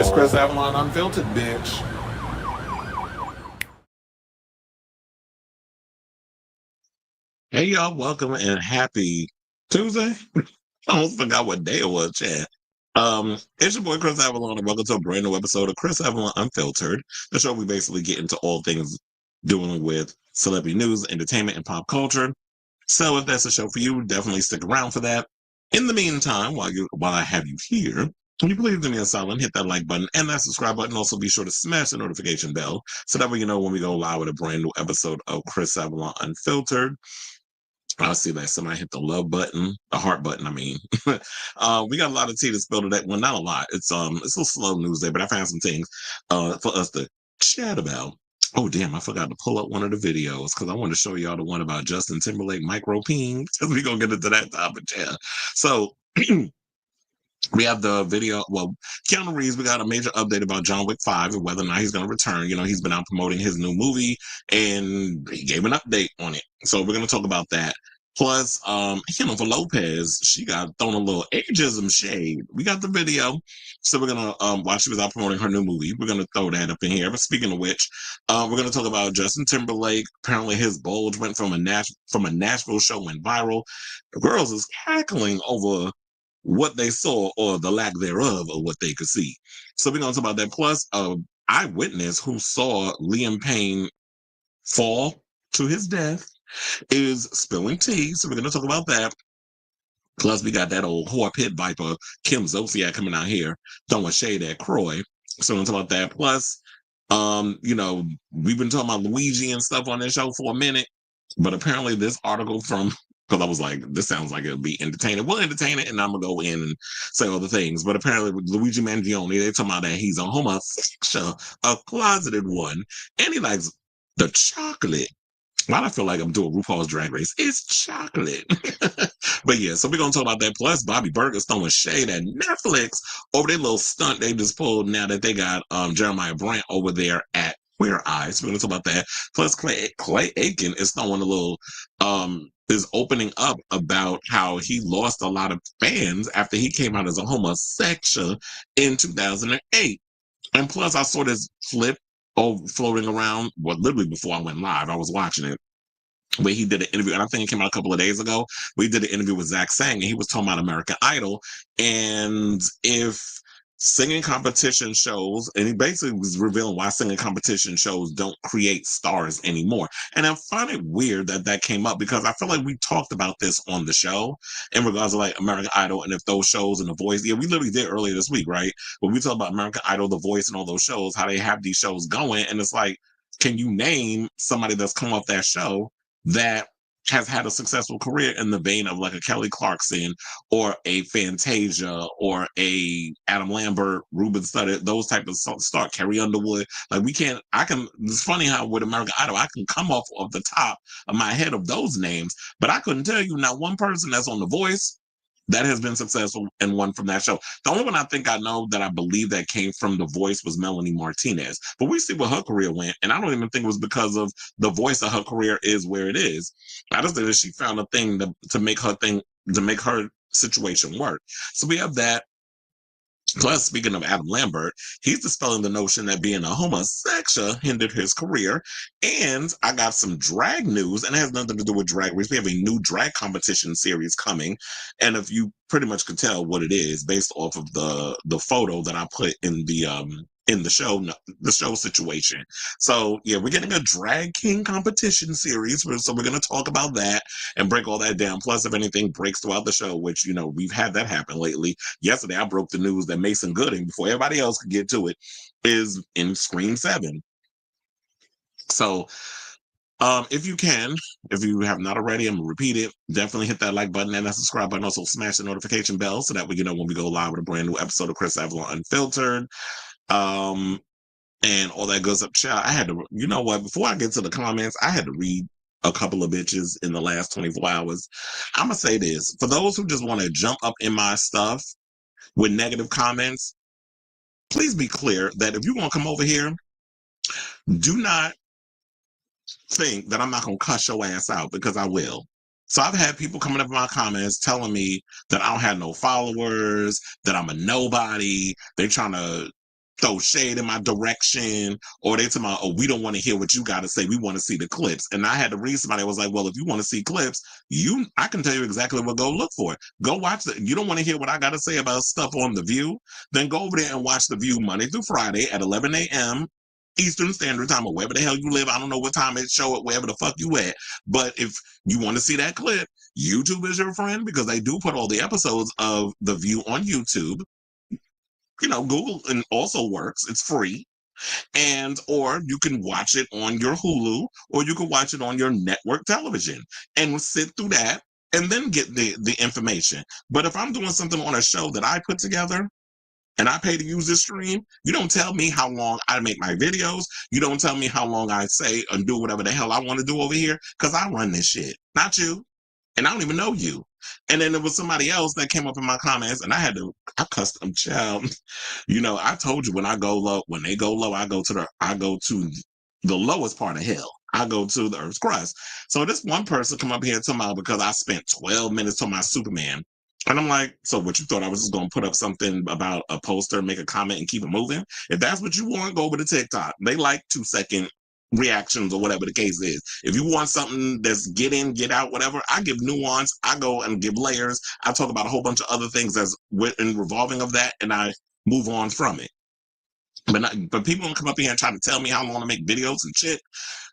It's Chris Avalon Unfiltered, bitch. Hey y'all, welcome and happy Tuesday. I almost forgot what day it was, Chad. It's your boy Chris Avalon, and welcome to a brand new episode of Chris Avalon Unfiltered, the show we basically get into all things dealing with celebrity news, entertainment, and pop culture. So if that's a show for you, definitely stick around for that. In the meantime, while I have you here, can you please do me a solid, hit that like button and that subscribe button. Also, be sure to smash the notification bell so that way you know when we go live with a brand new episode of Chris Avalon Unfiltered. I see that somebody hit the love button, the heart button. I mean, we got a lot of tea to spill today. Well, not a lot. It's a slow news day, but I found some things for us to chat about. Oh damn, I forgot to pull up one of the videos because I wanted to show y'all the one about Justin Timberlake micro peen. We're gonna get into that topic, yeah. So we have the video. Well, Keanu Reeves, we got a major update about John Wick 5 and whether or not he's going to return. You know, he's been out promoting his new movie and he gave an update on it. So we're going to talk about that. Plus, for Lopez, she got thrown a little ageism shade. We got the video. So we're going to, while she was out promoting her new movie, we're going to throw that up in here. But speaking of which, we're going to talk about Justin Timberlake. Apparently his Bulge went from a Nashville show went viral. The girls is cackling over what they saw or the lack thereof of what they could see. So we're going to talk about that. Plus, eyewitness who saw Liam Payne fall to his death is spilling tea. So we're going to talk about that. Plus, we got that old whore pit viper, Kim Zolciak, coming out here throwing shade at Kroy. So we're going to talk about that. Plus, we've been talking about Luigi and stuff on this show for a minute, but apparently this article from because I was like, this sounds like it'll be entertaining. We'll entertain it, and I'm gonna go in and say other things. But apparently, with Luigi Mangione, they talking about that he's a homosexual, a closeted one, and he likes the chocolate. Why do I feel like I'm doing RuPaul's Drag Race? It's chocolate. But yeah, so we're gonna talk about that. Plus, Bobby Berk is throwing shade at Netflix over their little stunt they just pulled now that they got Jeremiah Brant over there at Queer Eyes. We're gonna talk about that. Plus, Clay Aiken is throwing a little is opening up about how he lost a lot of fans after he came out as a homosexual in 2008. And plus, I saw this clip floating around, well, literally before I went live, I was watching it, where he did an interview, and I think it came out a couple of days ago. We did an interview with Zach Sang, and he was talking about American Idol, and if singing competition shows, and he basically was revealing why singing competition shows don't create stars anymore. And I find it weird that that came up because I feel like we talked about this on the show in regards to like American Idol and if those shows and The Voice. Yeah, we literally did earlier this week, right? When we talked about American Idol, The Voice, and all those shows, how they have these shows going, and it's like, can you name somebody that's come off that show that has had a successful career in the vein of like a Kelly Clarkson or a Fantasia or a Adam Lambert, Ruben Studdard, those type of start, Carrie Underwood. Like it's funny how with American Idol, I can come off of the top of my head of those names, but I couldn't tell you not one person that's on The Voice that has been successful and won from that show. The only one I think I know that I believe that came from The Voice was Melanie Martinez. But we see where her career went, and I don't even think it was because of The Voice of her career is where it is. I just think that she found a thing to make her situation work. So we have that. Plus, speaking of Adam Lambert, he's dispelling the notion that being a homosexual hindered his career. And I got some drag news, and it has nothing to do with Drag Race. We have a new drag competition series coming. And if you pretty much could tell what it is based off of the photo that I put in the show situation. So yeah, we're getting a drag king competition series. So we're going to talk about that and break all that down. Plus, if anything breaks throughout the show, which, we've had that happen lately. Yesterday, I broke the news that Mason Gooding, before everybody else could get to it, is in Scream 7. So if you have not already, I'm going to repeat it. Definitely hit that like button and that subscribe button. Also smash the notification bell so that way when we go live with a brand new episode of Chris Avalon Unfiltered. And all that goes up. Child, I had to, before I get to the comments, I had to read a couple of bitches in the last 24 hours. I'm going to say this. For those who just want to jump up in my stuff with negative comments, please be clear that if you want to come over here, do not think that I'm not going to cuss your ass out, because I will. So I've had people coming up in my comments telling me that I don't have no followers, that I'm a nobody. They're trying to throw shade in my direction, or they tell me, oh, we don't want to hear what you got to say. We want to see the clips. And I had to read somebody that was like, well, if you want to see clips, I can tell you exactly what go look for. Go watch it. You don't want to hear what I got to say about stuff on The View? Then go over there and watch The View Monday through Friday at 11 a.m. Eastern Standard Time, or wherever the hell you live. I don't know what time it show it, wherever the fuck you at. But if you want to see that clip, YouTube is your friend, because they do put all the episodes of The View on YouTube. Google and also works. It's free. Or you can watch it on your Hulu, or you can watch it on your network television and sit through that and then get the information. But if I'm doing something on a show that I put together and I pay to use this stream, you don't tell me how long I make my videos. You don't tell me how long I say and do whatever the hell I want to do over here, because I run this shit, not you. And I don't even know you. And then there was somebody else that came up in my comments, and I cussed them, child. I told you when they go low, I go to the lowest part of hell. I go to the earth's crust. So this one person come up here and tell me, because I spent 12 minutes on my Superman. And I'm like, so what, you thought I was just going to put up something about a poster, make a comment, and keep it moving? If that's what you want, go over to TikTok. They like 2-second reactions, or whatever the case is. If you want something that's get in, get out, whatever, I give nuance. I go and give layers. I talk about a whole bunch of other things that's in revolving of that, and I move on from it. But people don't come up here and try to tell me how long to make videos and shit.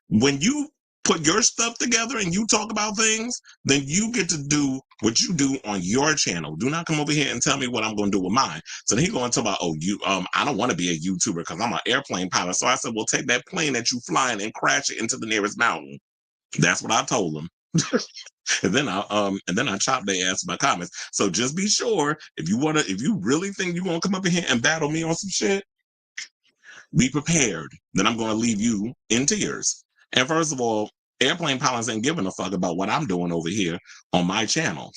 When you put your stuff together and you talk about things, then you get to do what you do on your channel. Do not come over here and tell me what I'm going to do with mine. So then he's going to talk about, I don't want to be a YouTuber because I'm an airplane pilot. So I said, well, take that plane that you flying and crash it into the nearest mountain. That's what I told them. And then I chopped their ass in my comments. So just be sure, if you really think you're going to come up in here and battle me on some shit, be prepared. Then I'm going to leave you in tears. And first of all, airplane pilots ain't giving a fuck about what I'm doing over here on my channel.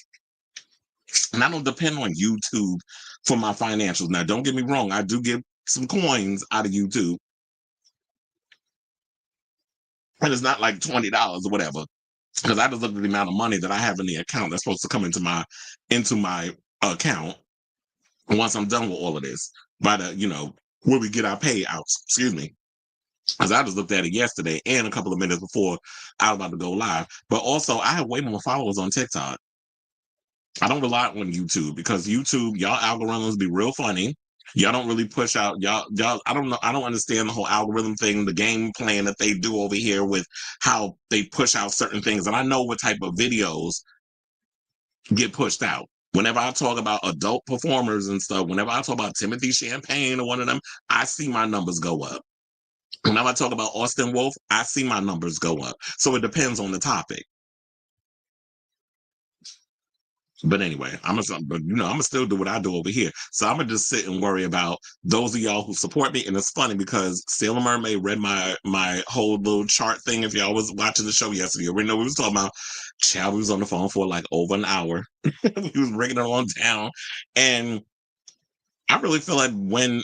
And I don't depend on YouTube for my financials. Now, don't get me wrong. I do get some coins out of YouTube. And it's not like $20 or whatever. Because I just look at the amount of money that I have in the account that's supposed to come into my account once I'm done with all of this. By where we get our payouts. Excuse me. As I just looked at it yesterday and a couple of minutes before I was about to go live. But also, I have way more followers on TikTok. I don't rely on YouTube, because YouTube, y'all algorithms be real funny. Y'all don't really push out y'all. I don't know. I don't understand the whole algorithm thing, the game plan that they do over here with how they push out certain things. And I know what type of videos get pushed out. Whenever I talk about adult performers and stuff, whenever I talk about Timothy Champagne or one of them, I see my numbers go up. Whenever I talk about Austin Wolf, I see my numbers go up. So it depends on the topic. But anyway, I'm gonna still do what I do over here. So I'm gonna just sit and worry about those of y'all who support me. And it's funny because Sailor Mermaid read my whole little chart thing. If y'all was watching the show yesterday, we know we was talking about. Child, we was on the phone for like over an hour. We was breaking it on down, and I really feel like when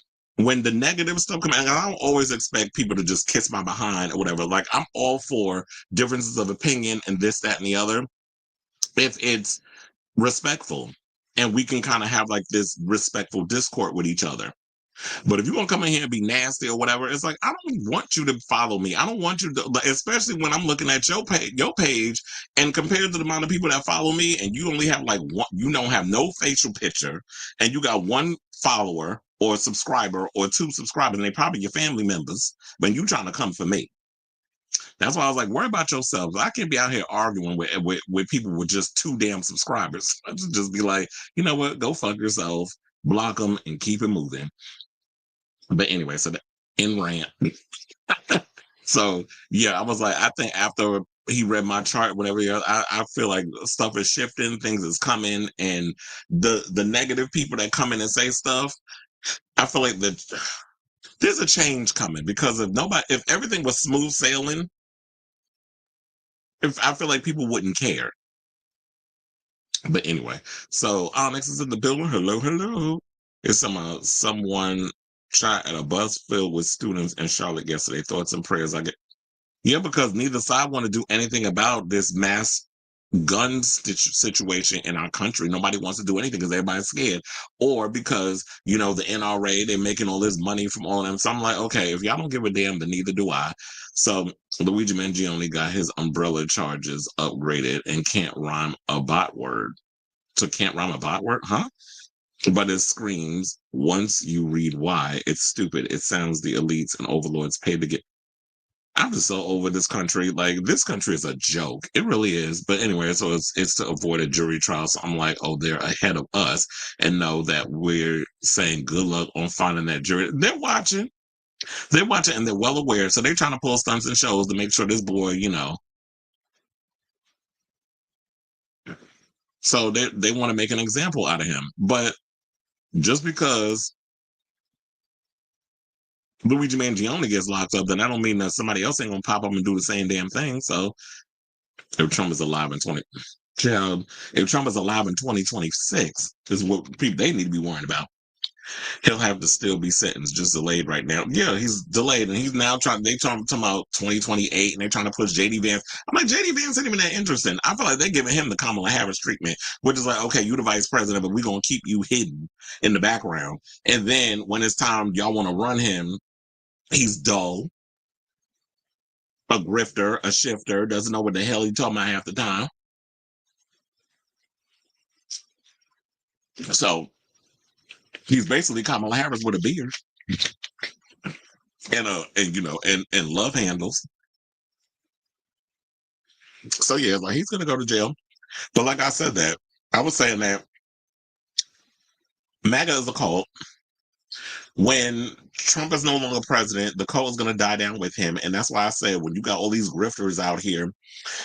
the negative stuff comes out, I don't always expect people to just kiss my behind or whatever. Like, I'm all for differences of opinion and this, that, and the other, if it's respectful and we can kind of have like this respectful discord with each other. But if you want to come in here and be nasty or whatever, it's like, I don't want you to follow me. I don't want you to, especially when I'm looking at your page, and compared to the amount of people that follow me, and you only have like one, you don't have no facial picture, and you got one follower or subscriber or 2 subscribers, and they probably your family members, but you trying to come for me. That's why I was like, worry about yourselves. I can't be out here arguing with people with just 2 damn subscribers. I just be like, you know what? Go fuck yourself, block them, and keep it moving. But anyway, so the in rant. So yeah, I was like, I think after he read my chart, whatever, I feel like stuff is shifting, things is coming, and the negative people that come in and say stuff, I feel like that there's a change coming, because if everything was smooth sailing, I feel like people wouldn't care. But anyway, so Onyx is in the building. Hello. It's someone shot at a bus filled with students in Charlotte yesterday. Thoughts and prayers. Yeah, because neither side want to do anything about this mass gun situation in our country. Nobody wants to do anything because everybody's scared, or because the NRA, they're making all this money from all of them. So I'm like, okay, if y'all don't give a damn, then neither do I. So Luigi Mangione got his umbrella charges upgraded and can't rhyme a bot word. So can't rhyme a bot word, huh? But it screams, once you read why, it's stupid. It sounds the elites and overlords pay to get. I'm just so over this country. Like, this country is a joke. It really is. But anyway, so it's to avoid a jury trial. So I'm like, oh, they're ahead of us and know that we're saying good luck on finding that jury. They're watching. They're watching and they're well aware. So they're trying to pull stunts and shows to make sure this boy. So they want to make an example out of him. But just because Luigi Mangione gets locked up, then that don't mean that somebody else ain't gonna pop up and do the same damn thing. So if Trump is alive in if Trump is alive in 2026, is what people they need to be worrying about. He'll have to still be sentenced, just delayed right now. Yeah, he's delayed, and he's now talking about 2028, and they're trying to push JD Vance. I'm like, JD Vance isn't even that interesting. I feel like they're giving him the Kamala Harris treatment, which is like, okay, you the vice president, but we're gonna keep you hidden in the background. And then when it's time, y'all want to run him. He's dull, a grifter, a shifter, doesn't know what the hell he's talking about half the time. So he's basically Kamala Harris with a beard and love handles. So yeah, like he's gonna go to jail. But like I said, that I was saying that MAGA is a cult. When Trump is no longer president, the cult is gonna die down with him, and that's why I said when you got all these grifters out here,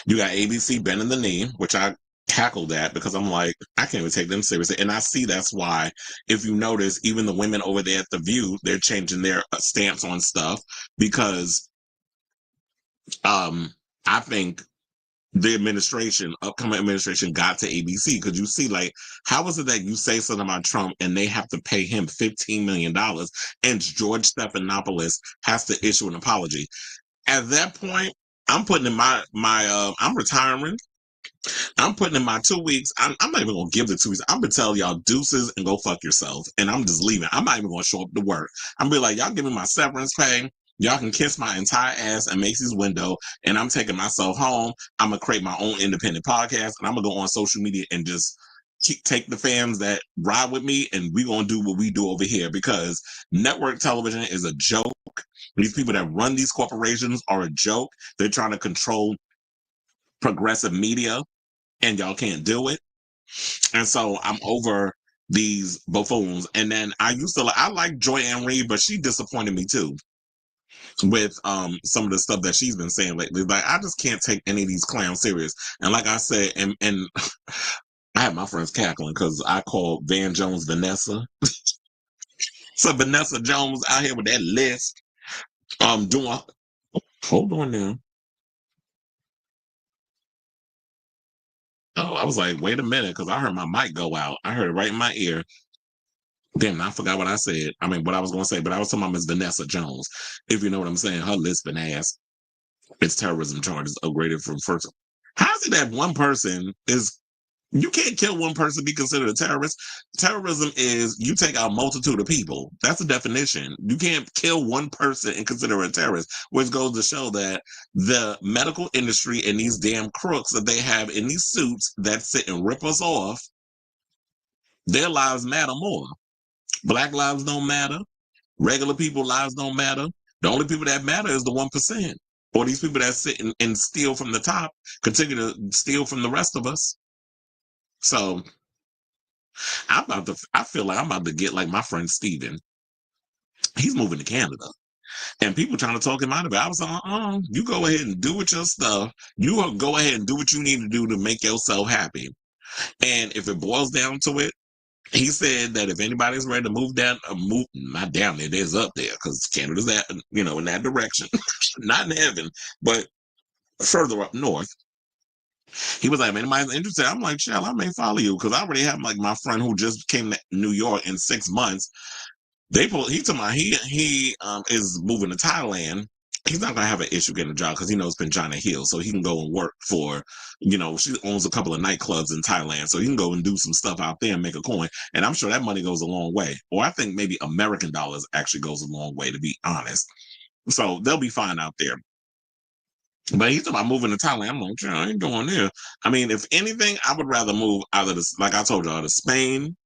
you got ABC bending the knee, which I tackled that because I'm like, I can't even take them seriously. And I see that's why, if you notice, even the women over there at The View, they're changing their stance on stuff because I think the upcoming administration got to ABC because you see, like, how is it that you say something about Trump and they have to pay him $15 million and George Stephanopoulos has to issue an apology? At that point, I'm putting in I'm retiring. I'm putting in my 2 weeks. I'm not even going to give the 2 weeks. I'm going to tell y'all deuces and go fuck yourself. And I'm just leaving. I'm not even going to show up to work. I'm going to be like, y'all give me my severance pay. Y'all can kiss my entire ass and Macy's window. And I'm taking myself home. I'm going to create my own independent podcast. And I'm going to go on social media and just take the fans that ride with me. And we're going to do what we do over here because network television is a joke. These people that run these corporations are a joke. They're trying to control progressive media and y'all can't do it. And so I'm over these buffoons. And then I like Joy-Ann Reid, but she disappointed me too with some of the stuff that she's been saying lately. Like, I just can't take any of these clowns serious. And like I said, and I have my friends cackling because I call Van Jones Vanessa. So Vanessa Jones out here with that list. Doing hold on now. Oh, I was like, wait a minute, because I heard my mic go out. I heard it right in my ear. Damn, I forgot what I said. I mean, what I was going to say, but I was talking about Miss Vanessa Jones. If you know what I'm saying, her lisping ass. It's terrorism charges upgraded from first. How is it that one person is? You can't kill one person, be considered a terrorist. Terrorism is you take out a multitude of people. That's the definition. You can't kill one person and consider a terrorist, which goes to show that the medical industry and these damn crooks that they have in these suits that sit and rip us off, their lives matter more. Black lives don't matter. Regular people lives don't matter. The only people that matter is the 1%. Or these people that sit and steal from the top, continue to steal from the rest of us. So I feel like I'm about to get like my friend Steven. He's moving to Canada. And people trying to talk him out of it. I was like, you go ahead and do with your stuff. You go ahead and do what you need to do to make yourself happy. And if it boils down to it, he said that if anybody's ready to move not down there, there's up there, because Canada's that, in that direction. Not in heaven, but further up north. He was like, if anybody's interested, I'm like, Shell, I may follow you, because I already have like my friend who just came to New York in 6 months. He told me he is moving to Thailand he's not gonna have an issue getting a job because he knows Pinjana Hill, so he can go and work for, she owns a couple of nightclubs in Thailand, so he can go and do some stuff out there and make a coin. And I'm sure that money goes a long way. Or I think maybe American dollars actually goes a long way, to be honest. So they'll be fine out there. But he's talking about moving to Thailand. I'm like, I ain't going there. I mean, if anything, I would rather move either to, like I told y'all, to Spain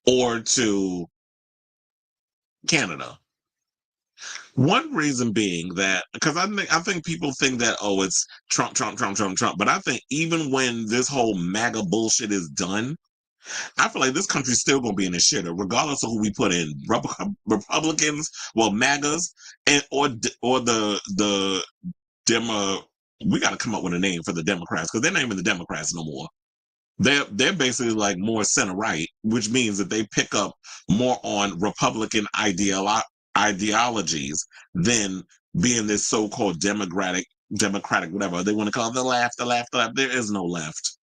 or to Canada. One reason being that because I think people think that, oh, it's Trump, Trump, Trump, Trump, Trump. But I think even when this whole MAGA bullshit is done, I feel like this country's still gonna be in the shitter, regardless of who we put in. Republicans, well, MAGAs, and or the demo. We got to come up with a name for the Democrats because they're not even the Democrats no more. They're basically like more center right, which means that they pick up more on Republican ideologies than being this so-called democratic whatever they want to call it, the left, the left, the left. There is no left.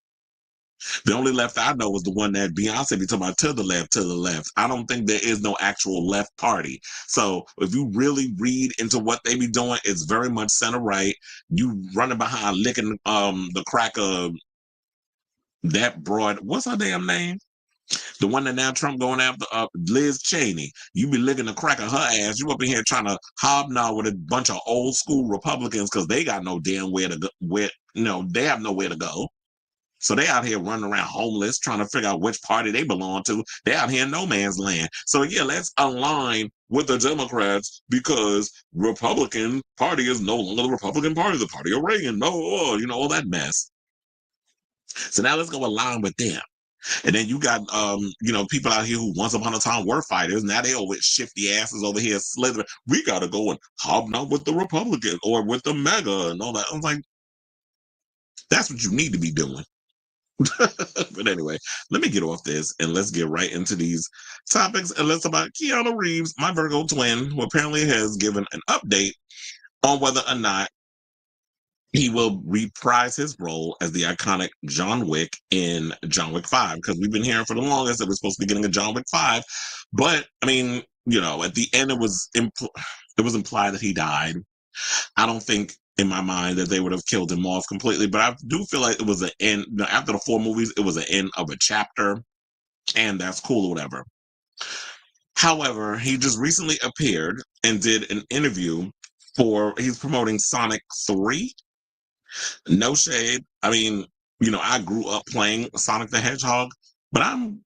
The only left I know is the one that Beyonce be talking about, to the left, to the left. I don't think there is no actual left party. So if you really read into what they be doing, it's very much center right. You running behind licking the crack of that broad, what's her damn name? The one that now Trump going after, Liz Cheney. You be licking the crack of her ass. You up in here trying to hobnob with a bunch of old school Republicans because they got no damn where to go. They have nowhere to go. So they out here running around homeless, trying to figure out which party they belong to. They out here in no man's land. So yeah, let's align with the Democrats because Republican Party is no longer the Republican Party, the party of Reagan. No, all that mess. So now let's go align with them. And then you got, people out here who once upon a time were fighters. Now they all with shifty asses over here slithering. We got to go and hobnob with the Republican or with the MAGA and all that. I was like, that's what you need to be doing. But anyway, let me get off this and let's get right into these topics. And let's talk about Keanu Reeves, my Virgo twin, who apparently has given an update on whether or not he will reprise his role as the iconic John Wick in John Wick 5, because we've been hearing for the longest that we're supposed to be getting a John Wick 5. But I mean, at the end it was implied that he died. I don't think in my mind that they would have killed him off completely, but I do feel like it was an end. After the 4 movies, it was an end of a chapter, and that's cool or whatever. However, he just recently appeared and did an interview he's promoting Sonic 3. No shade. I mean, I grew up playing Sonic the Hedgehog, but I'm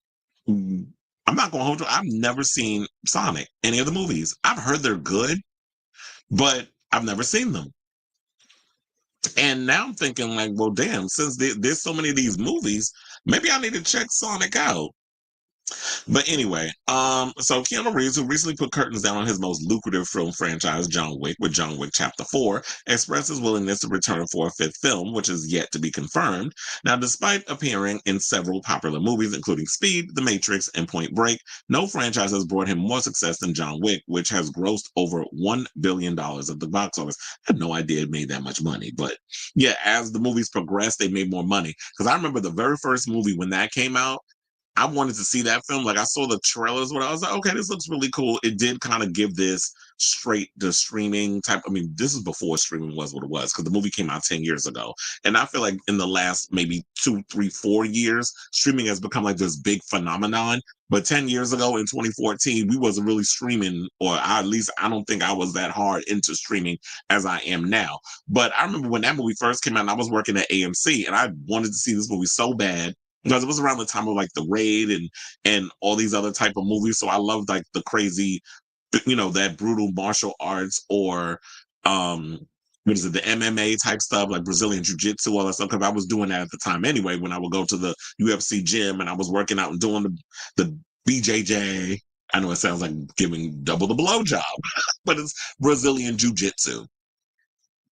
not going to hold you. I've never seen Sonic, any of the movies. I've heard they're good, but I've never seen them. And now I'm thinking like, well, damn, since there's so many of these movies, maybe I need to check Sonic out. But anyway, so Keanu Reeves, who recently put curtains down on his most lucrative film franchise, John Wick, with John Wick Chapter 4, expressed his willingness to return for a 5th film, which is yet to be confirmed. Now, despite appearing in several popular movies, including Speed, The Matrix, and Point Break, no franchise has brought him more success than John Wick, which has grossed over $1 billion at the box office. I had no idea it made that much money, but yeah, as the movies progressed, they made more money. Because I remember the very first movie when that came out, I wanted to see that film. Like I saw the trailers when I was like, okay, this looks really cool. It did kind of give this straight to streaming type. I mean, this is before streaming was what it was because the movie came out 10 years ago. And I feel like in the last maybe 2, 3, 4 years, streaming has become like this big phenomenon. But 10 years ago in 2014, we wasn't really streaming, or at least I don't think I was that hard into streaming as I am now. But I remember when that movie first came out and I was working at AMC and I wanted to see this movie so bad because it was around the time of like The Raid and all these other type of movies. So I loved like the crazy, that brutal martial arts or what is it, the MMA type stuff, like Brazilian Jiu-Jitsu, all that stuff. Because I was doing that at the time anyway, when I would go to the UFC gym and I was working out and doing the BJJ. I know it sounds like giving double the blow job, but it's Brazilian Jiu-Jitsu.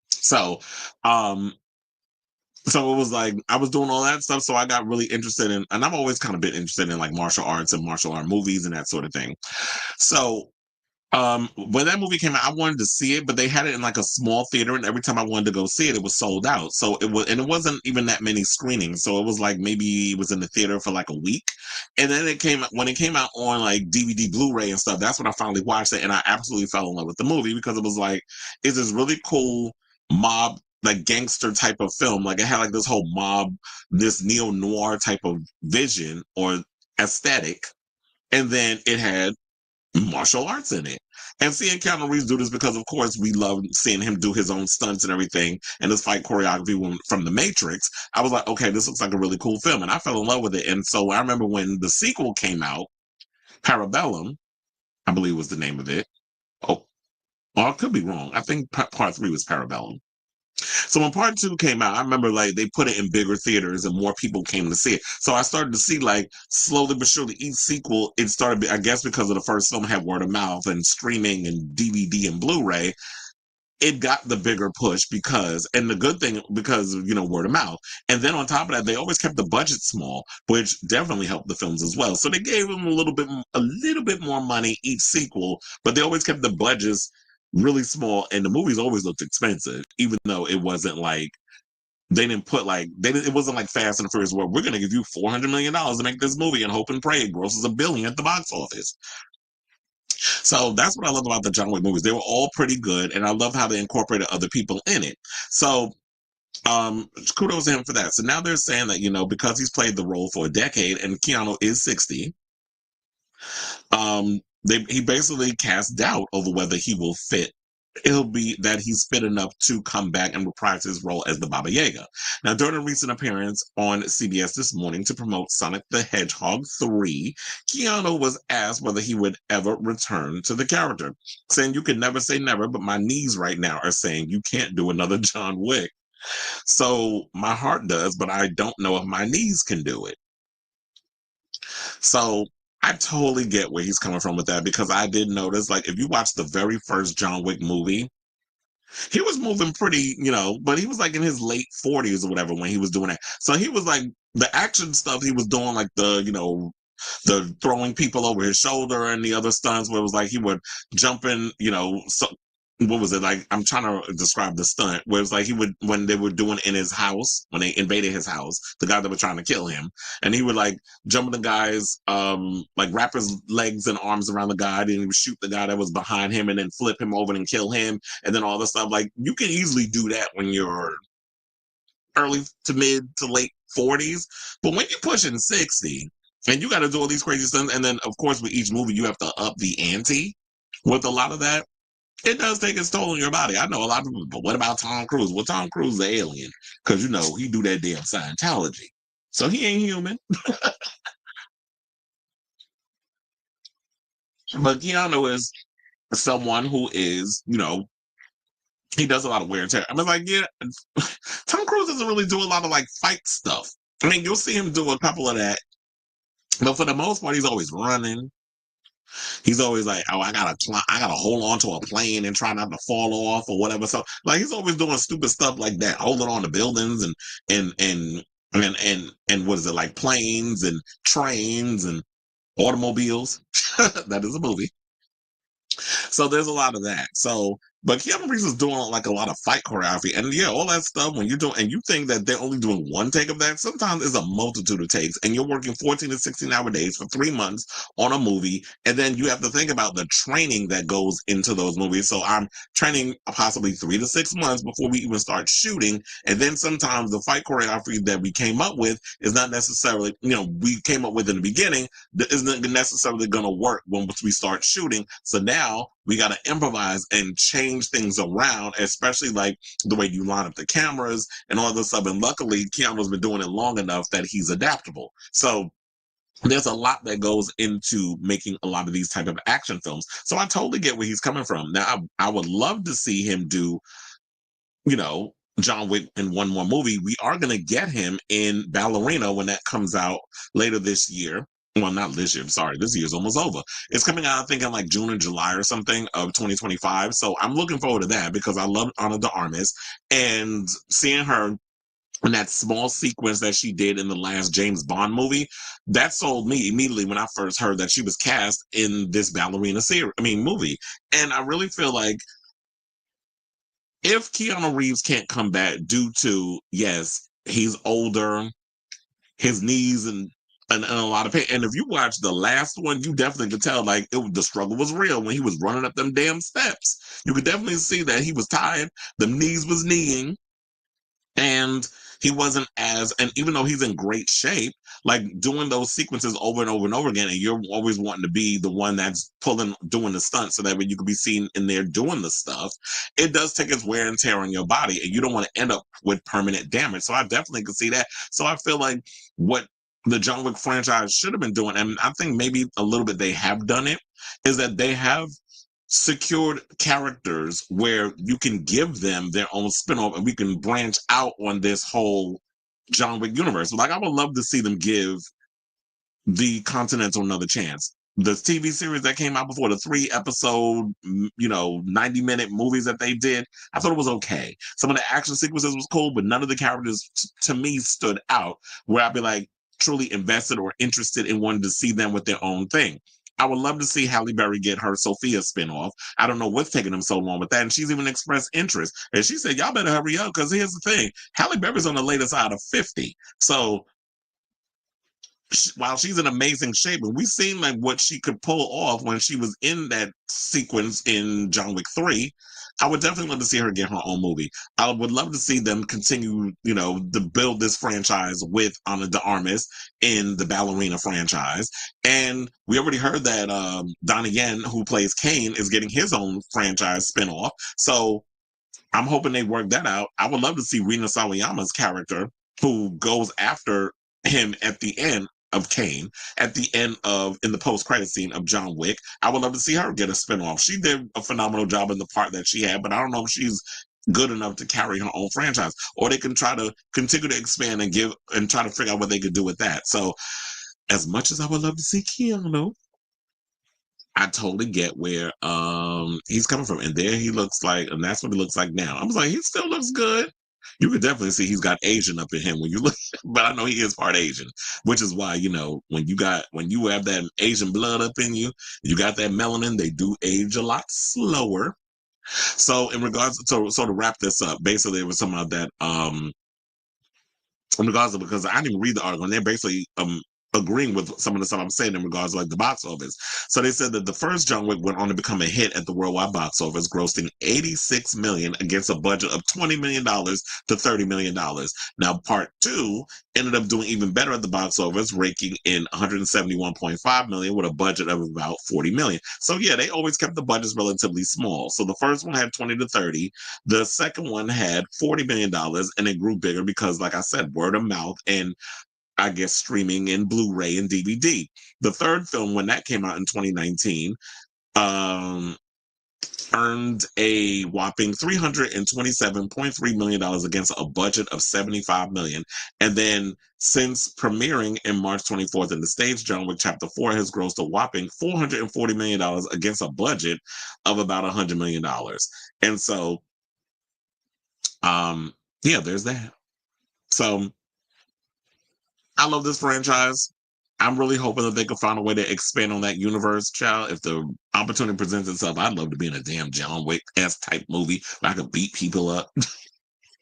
So it was like I was doing all that stuff. So I got really interested in, and I've always kind of been interested in like martial arts and martial art movies and that sort of thing. So When that movie came out, I wanted to see it, but they had it in like a small theater, and every time I wanted to go see it, it was sold out. So it was, and it wasn't even that many screenings. So it was like maybe it was in the theater for like a week, and then when it came out on like DVD, Blu-ray, and stuff. That's when I finally watched it, and I absolutely fell in love with the movie because it was like it's this really cool mob, like gangster type of film. Like it had like this whole mob, this neo noir type of vision or aesthetic, and then it had martial arts in it. And seeing Keanu Reeves do this because, of course, we love seeing him do his own stunts and everything and his fight choreography from The Matrix. I was like, okay, this looks like a really cool film. And I fell in love with it. And so I remember when the sequel came out, Parabellum, I believe was the name of it. Oh, or I could be wrong. I think part three was Parabellum. So when part two came out, I remember like they put it in bigger theaters and more people came to see it. So I started to see like slowly but surely each sequel, it started, I guess because of the first film had word of mouth and streaming and DVD and Blu-ray, it got the bigger push because, and the good thing, because, word of mouth. And then on top of that, they always kept the budget small, which definitely helped the films as well. So they gave them a little bit more money each sequel, but they always kept the budgets really small. And the movies always looked expensive, even though it wasn't like, they didn't put like, it wasn't like Fast and the Furious where we're going to give you $400 million to make this movie and hope and pray it grosses $1 billion at the box office. So that's what I love about the John Wick movies. They were all pretty good, and I love how they incorporated other people in it. So kudos to him for that. So now they're saying that, because he's played the role for a decade and Keanu is 60, he basically cast doubt over whether he will fit. It'll be that he's fit enough to come back and reprise his role as the Baba Yaga. Now, during a recent appearance on CBS this morning to promote Sonic the Hedgehog 3, Keanu was asked whether he would ever return to the character, saying, "You can never say never, but my knees right now are saying you can't do another John Wick. So my heart does, but I don't know if my knees can do it." So I totally get where he's coming from with that because I did notice, like, if you watch the very first John Wick movie, he was moving pretty, but he was like in his late 40s or whatever when he was doing that. So he was like the action stuff he was doing, like the throwing people over his shoulder and the other stunts where it was like he would jump in, so what was it like? I'm trying to describe the stunt where it was like he would, when they were doing in his house, when they invaded his house, the guy that was trying to kill him, and he would like jump in the guy's, like wrap his legs and arms around the guy, and he would shoot the guy that was behind him and then flip him over and kill him. And then all this stuff, like you can easily do that when you're early to mid to late 40s. But when you're pushing 60 and you got to do all these crazy stunts, and then of course with each movie, you have to up the ante with a lot of that. It does take its toll on your body. I know a lot of people, but what about Tom Cruise? Well, Tom Cruise is an alien because, he do that damn Scientology. So he ain't human. But Keanu is someone who is, he does a lot of wear and tear. I mean, like, yeah, Tom Cruise doesn't really do a lot of like fight stuff. I mean, you'll see him do a couple of that, but for the most part, he's always running. He's always like, "Oh, I gotta hold on to a plane and try not to fall off or whatever." So, like, he's always doing stupid stuff like that, holding on to buildings and and and what is it, like planes and trains and automobiles? That is a movie. So there's a lot of that. So, but Keanu Reeves is doing like a lot of fight choreography, and yeah, all that stuff. When you're doing, and you think that they're only doing one take of that, sometimes it's a multitude of takes, and you're working 14 to 16-hour days for 3 months on a movie, and then you have to think about the training that goes into those movies. So I'm training possibly 3 to 6 months before we even start shooting, and then sometimes the fight choreography that we came up with is not necessarily, we came up with in the beginning that isn't necessarily going to work once we start shooting. So now we got to improvise and change things around, especially like the way you line up the cameras and all this stuff. And luckily, Keanu's been doing it long enough that he's adaptable. So there's a lot that goes into making a lot of these type of action films. So I totally get where he's coming from. Now, I would love to see him do, John Wick in one more movie. We are going to get him in Ballerina when that comes out later this year. Well, not this year. I'm sorry. This year's almost over. It's coming out, I think, in like June or July or something of 2025. So I'm looking forward to that because I love Ana de Armas, and seeing her And that small sequence that she did in the last James Bond movie, that sold me immediately when I first heard that she was cast in this ballerina movie. And I really feel like if Keanu Reeves can't come back due to, yes, he's older, his knees and a lot of pain. And if you watch the last one, you definitely could tell like the struggle was real when he was running up them damn steps. You could definitely see that he was tired, the knees was kneeing, and he wasn't as, and even though he's in great shape, like doing those sequences over and over and over again, and you're always wanting to be the one that's doing the stunt so that way you can be seen in there doing the stuff, it does take its wear and tear on your body, and you don't want to end up with permanent damage. So I definitely could see that. So I feel like what the John Wick franchise should have been doing, and I think maybe a little bit they have done it, is that they have secured characters where you can give them their own spinoff and we can branch out on this whole John Wick universe. Like, I would love to see them give the Continental another chance. The TV series that came out before, the 3 episode, 90-minute movies that they did, I thought it was okay. Some of the action sequences was cool, but none of the characters to me stood out where I'd be like truly invested or interested in wanting to see them with their own thing. I would love to see Halle Berry get her Sophia spinoff. I don't know what's taking them so long with that. And she's even expressed interest. And she said, y'all better hurry up because here's the thing. Halle Berry's on the later side of 50. So while she's in amazing shape, and we've seen like what she could pull off when she was in that sequence in John Wick 3, I would definitely love to see her get her own movie. I would love to see them continue, to build this franchise with Ana de Armas in the ballerina franchise. And we already heard that Donnie Yen, who plays Kane, is getting his own franchise spinoff. So I'm hoping they work that out. I would love to see Rina Sawayama's character, who goes after him at the end of Kane, at the end of in the post-credit scene of John Wick. I would love to see her get a spinoff. She did a phenomenal job in the part that she had, but I don't know if she's good enough to carry her own franchise. Or they can try to continue to expand and try to figure out what they could do with that. So as much as I would love to see Keanu, I totally get where he's coming from. And there he looks like, and that's what he looks like now. I was like, he still looks good. You could definitely see he's got Asian up in him when you look, but I know he is part Asian, which is why, when you have that Asian blood up in you, you got that melanin, they do age a lot slower. So in regards to wrap this up, basically it was something about that in regards to, because I didn't even read the article, and they're basically agreeing with some of the stuff I'm saying in regards to like the box office. So they said that the first John Wick went on to become a hit at the worldwide box office, grossing $86 million against a budget of $20 million to $30 million. Now, part two ended up doing even better at the box office, raking in $171.5 million with a budget of about $40 million. So yeah, they always kept the budgets relatively small. So the first one had 20 to 30. The second one had $40 million, and it grew bigger because, like I said, word of mouth and I guess streaming and Blu-ray and DVD. The third film, when that came out in 2019, earned a whopping $327.3 million against a budget of $75 million. And then since premiering in March 24th in the States, John Wick Chapter 4 has grossed a whopping $440 million against a budget of about $100 million. And so, yeah, there's that. So I love this franchise. I'm really hoping that they can find a way to expand on that universe, child. If the opportunity presents itself, I'd love to be in a damn John Wick-esque type movie where I could beat people up,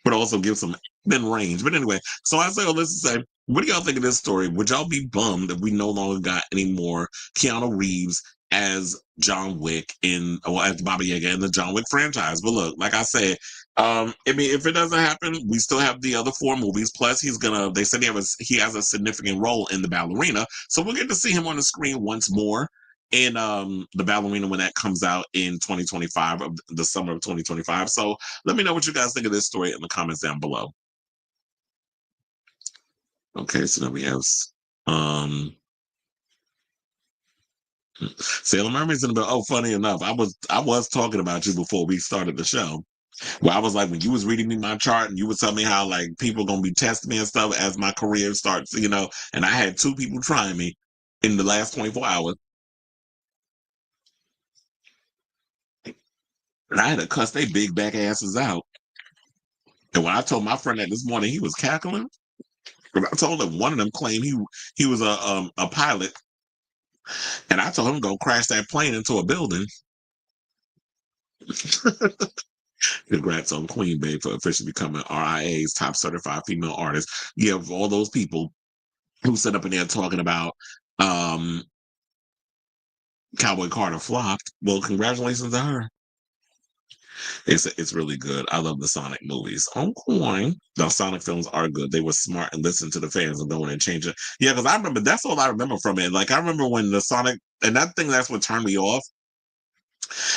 but also give some thin range. But anyway, so I say all this to say, what do y'all think of this story? Would y'all be bummed if we no longer got any more Keanu Reeves as John Wick as Baba Yaga in the John Wick franchise? But look, like I said, if it doesn't happen, we still have the other 4 movies. Plus, they said he has a significant role in the ballerina. So we'll get to see him on the screen once more in the ballerina when that comes out in 2025, of the summer of 2025. So let me know what you guys think of this story in the comments down below. Okay, so then we have Sailor Mermaid's in the bill. Oh, funny enough, I was talking about you before we started the show. Well, I was like, when you was reading me my chart and you was telling me how like people gonna be testing me and stuff as my career starts, and I had 2 people trying me in the last 24 hours. And I had to cuss they big back asses out. And when I told my friend that this morning, he was cackling. I told him one of them claimed he was a pilot, and I told him go crash that plane into a building. Congrats on Queen Babe for officially becoming RIA's top certified female artist. Yeah, for all those people who sit up in there talking about um, Cowboy Carter flopped. Well, congratulations to her. It's really good. I love the Sonic movies. I'm coin. The Sonic films are good. They were smart and listened to the fans and going and change it. Yeah, because I remember that's all I remember from it. Like I remember when the Sonic and that thing that's what turned me off.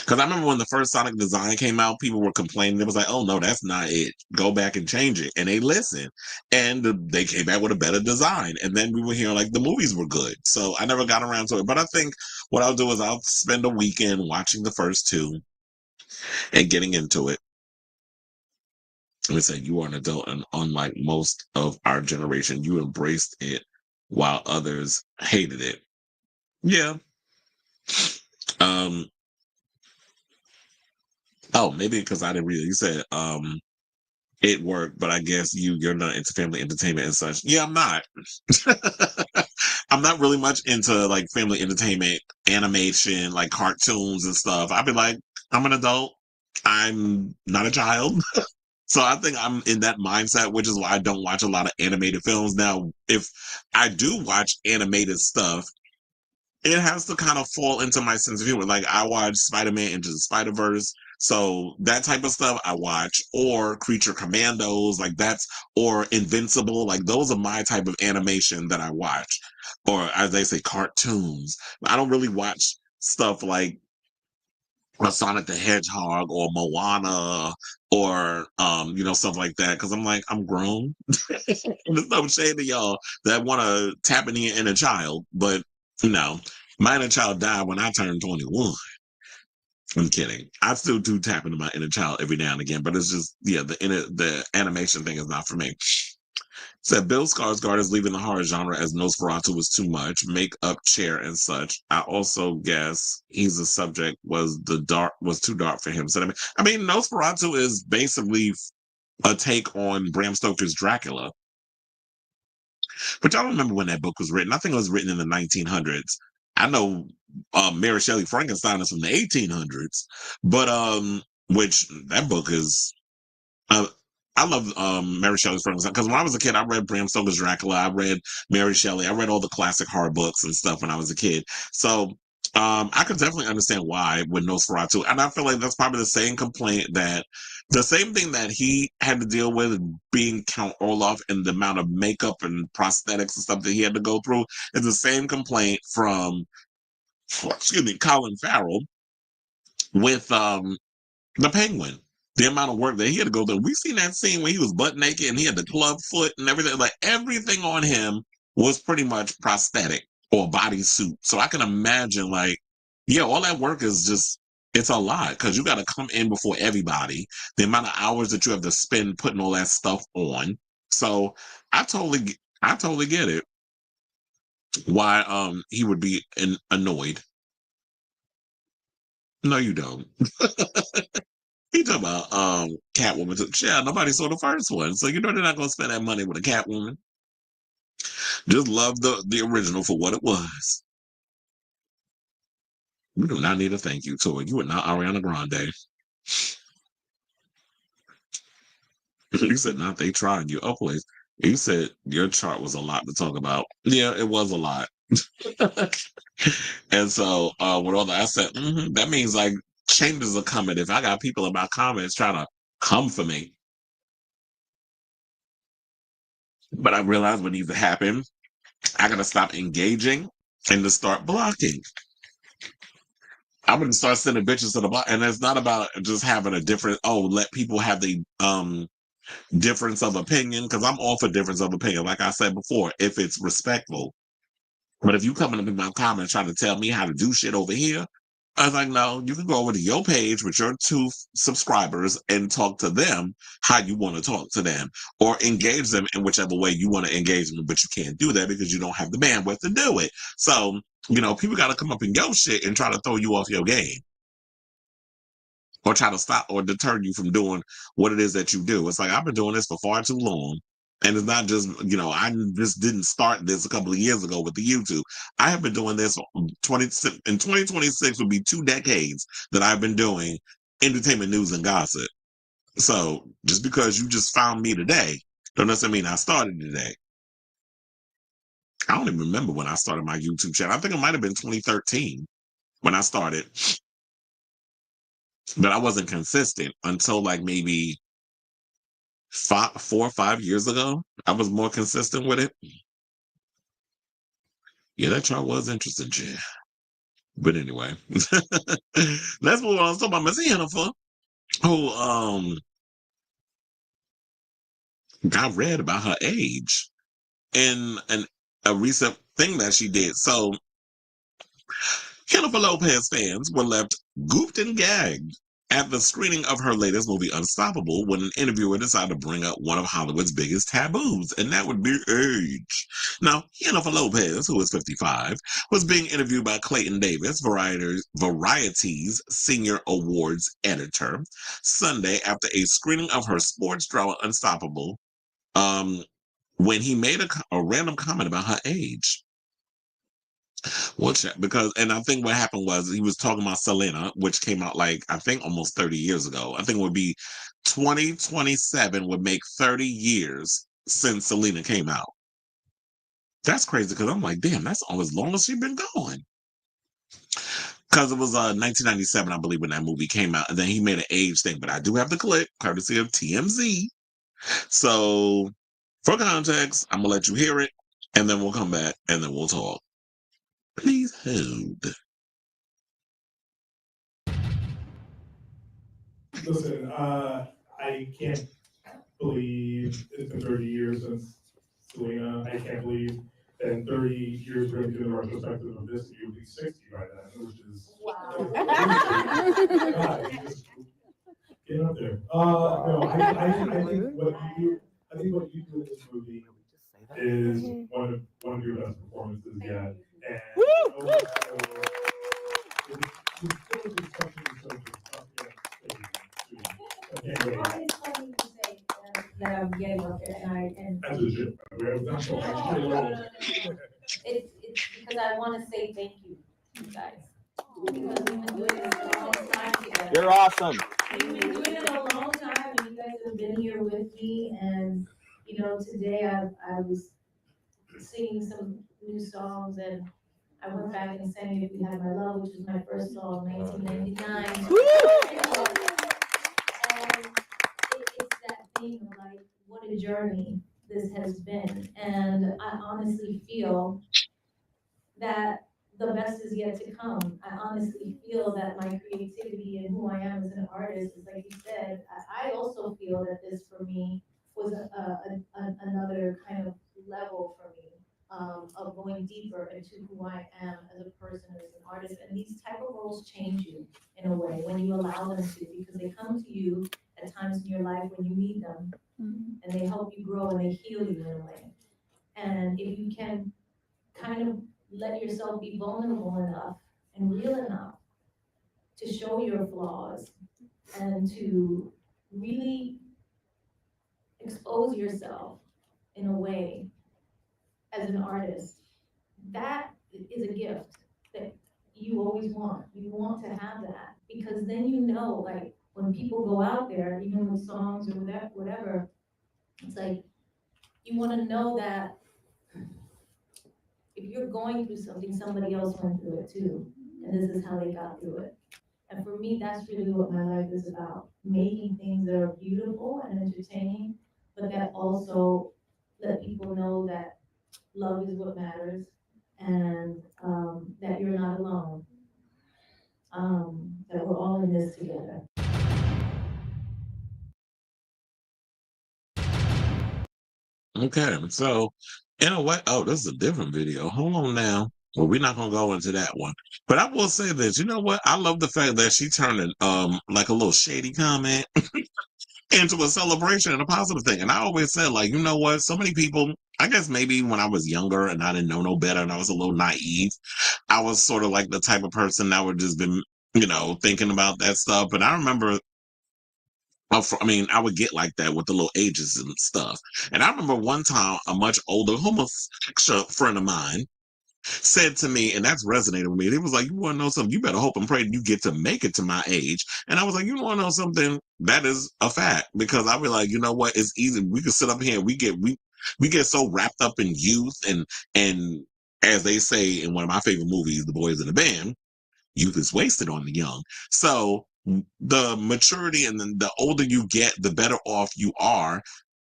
Because I remember when the first Sonic design came out, people were complaining. It was like, "Oh no, that's not it. Go back and change it." And they listened, and they came back with a better design. And then we were hearing like the movies were good. So I never got around to it. But I think what I'll do is I'll spend a weekend watching the first two and getting into it. We say you are an adult, and unlike most of our generation, you embraced it while others hated it. Yeah. Um. Oh, maybe because I didn't read it. You said it worked, but I guess you're not into family entertainment and such. Yeah, I'm not. I'm not really much into like family entertainment, animation, like cartoons and stuff. I'd be like, I'm an adult. I'm not a child. So I think I'm in that mindset, which is why I don't watch a lot of animated films. Now, if I do watch animated stuff, it has to kind of fall into my sense of humor. Like I watch Spider-Man Into the Spider-Verse. So that type of stuff I watch, or Creature Commandos, like that's, or Invincible, like those are my type of animation that I watch. Or as they say, cartoons. I don't really watch stuff like Sonic the Hedgehog or Moana or stuff like that because I'm like I'm grown. There's no shade to y'all that want to tap in the inner child, but my inner child died when I turned 21. I'm kidding. I still do tap into my inner child every now and again, but it's just the animation thing is not for me. Said Bill Skarsgård is leaving the horror genre as Nosferatu was too much, make-up chair and such. I also guess he's a subject was too dark for him. So I mean Nosferatu is basically a take on Bram Stoker's Dracula. But y'all remember when that book was written? I think it was written in the 1900s. I know Mary Shelley Frankenstein is from the 1800s, but which that book is uh, I love Mary Shelley's Frankenstein because when I was a kid, I read Bram Stoker's Dracula. I read Mary Shelley. I read all the classic horror books and stuff when I was a kid. So I could definitely understand why with Nosferatu, and I feel like that's probably the same thing that he had to deal with being Count Orloff and the amount of makeup and prosthetics and stuff that he had to go through is the same complaint from Colin Farrell with the Penguin. The amount of work that he had to go through. We seen that scene where he was butt naked and he had the club foot and everything. Like everything on him was pretty much prosthetic or bodysuit. So I can imagine, like, yeah, all that work is just it's a lot because you got to come in before everybody. The amount of hours that you have to spend putting all that stuff on. So I totally get it. Why he would be annoyed. No, you don't. He talking about Catwoman. Yeah, nobody saw the first one, so you know they're not gonna spend that money with a Catwoman. Just love the original for what it was. You do not need a thank you to it. You are not Ariana Grande. You said not they tried you. Oh please. You said your chart was a lot to talk about. Yeah, it was a lot. And so with all that I said, that means like changes are coming. If I got people in my comments trying to come for me, but I realized what needs to happen. I gotta stop engaging and to start blocking. I'm gonna start sending bitches to the block, and it's not about just having a different. Oh, let people have the difference of opinion because I'm all for difference of opinion. Like I said before, if it's respectful. But if you coming up in my comments trying to tell me how to do shit over here, I was like, no, you can go over to your page with your two subscribers and talk to them how you want to talk to them or engage them in whichever way you want to engage them. But you can't do that because you don't have the bandwidth to do it. So, people got to come up in your shit and try to throw you off your game. or try to stop or deter you from doing what it is that you do. It's like, I've been doing this for far too long. And it's not just, I just didn't start this a couple of years ago with the YouTube. I have been doing this 2026 would be 2 decades that I've been doing entertainment news and gossip. So just because you just found me today, don't necessarily mean I started today. I don't even remember when I started my YouTube channel. I think it might have been 2013 when I started, but I wasn't consistent until like maybe 4 or 5 years ago. I was more consistent with it. Yeah, that chart was interesting, Jay. But anyway, let's move on. Let's talk about Miss Jennifer, who got read about her age in a recent thing that she did. So Jennifer Lopez fans were left gooped and gagged at the screening of her latest movie, Unstoppable, when an interviewer decided to bring up one of Hollywood's biggest taboos, and that would be age. Now, Jennifer Lopez, who is 55, was being interviewed by Clayton Davis, Variety's senior awards editor, Sunday after a screening of her sports drama, Unstoppable, when he made a random comment about her age. Well, because, and I think what happened was he was talking about Selena, which came out like, I think almost 30 years ago. I think it would be 2027 would make 30 years since Selena came out. That's crazy because I'm like, damn, that's all as long as she's been going. Because it was 1997, I believe, when that movie came out. And then he made an age thing. But I do have the clip, courtesy of TMZ. So for context, I'm going to let you hear it. And then we'll come back and then we'll talk. Please hold. Listen, I can't believe it's been 30 years since Selena. I can't believe that in 30 years we're going to do the retrospective of this. You'll be 60 by then, which is wow. God, just get up there. No, I think what you do in this movie is one of your best performances yet. And It's funny to say that I'm getting up there, and that's legit. it's because I want to say thank you, you guys, because we've been doing this a long time together. You're awesome. We've been doing it a long time, and you guys have been here with me. And today I was singing some new songs, and I went back and sang "If You Had My Love," which was my first song, 1999. It's that thing of like, what a journey this has been. And I honestly feel that the best is yet to come. I honestly feel that my creativity and who I am as an artist is, like you said, I also feel that this for me was another kind of level for me. Of going deeper into who I am as a person, as an artist. And these type of roles change you in a way when you allow them to, because they come to you at times in your life when you need them, and they help you grow and they heal you in a way. And if you can kind of let yourself be vulnerable enough and real enough to show your flaws and to really expose yourself in a way as an artist, that is a gift that you always want. You want to have that, because then like when people go out there, even with songs or whatever, it's like you want to know that if you're going through something, somebody else went through it too, and this is how they got through it. And for me, that's really what my life is about: making things that are beautiful and entertaining, but that also let people know that love is what matters, and that you're not alone, that we're all in this together. Okay, so in a way, oh, this is a different video. Hold on now. Well, we're not gonna go into that one. But I will say this, you know what? I love the fact that she turned it like a little shady comment into a celebration and a positive thing. And I always said, like, you know what? So many people, I guess maybe when I was younger and I didn't know no better and I was a little naive, I was sort of like the type of person that would just been thinking about that stuff. But I remember, I would get like that with the little ages and stuff. And I remember one time a much older homosexual friend of mine said to me, and that's resonated with me. He was like, "You want to know something? You better hope and pray you get to make it to my age." And I was like, "You want to know something? That is a fact." Because I be like, you know what? It's easy. We can sit up here. We get so wrapped up in youth and as they say in one of my favorite movies, The Boys in the Band, youth is wasted on the young. So the maturity and then the older you get, the better off you are.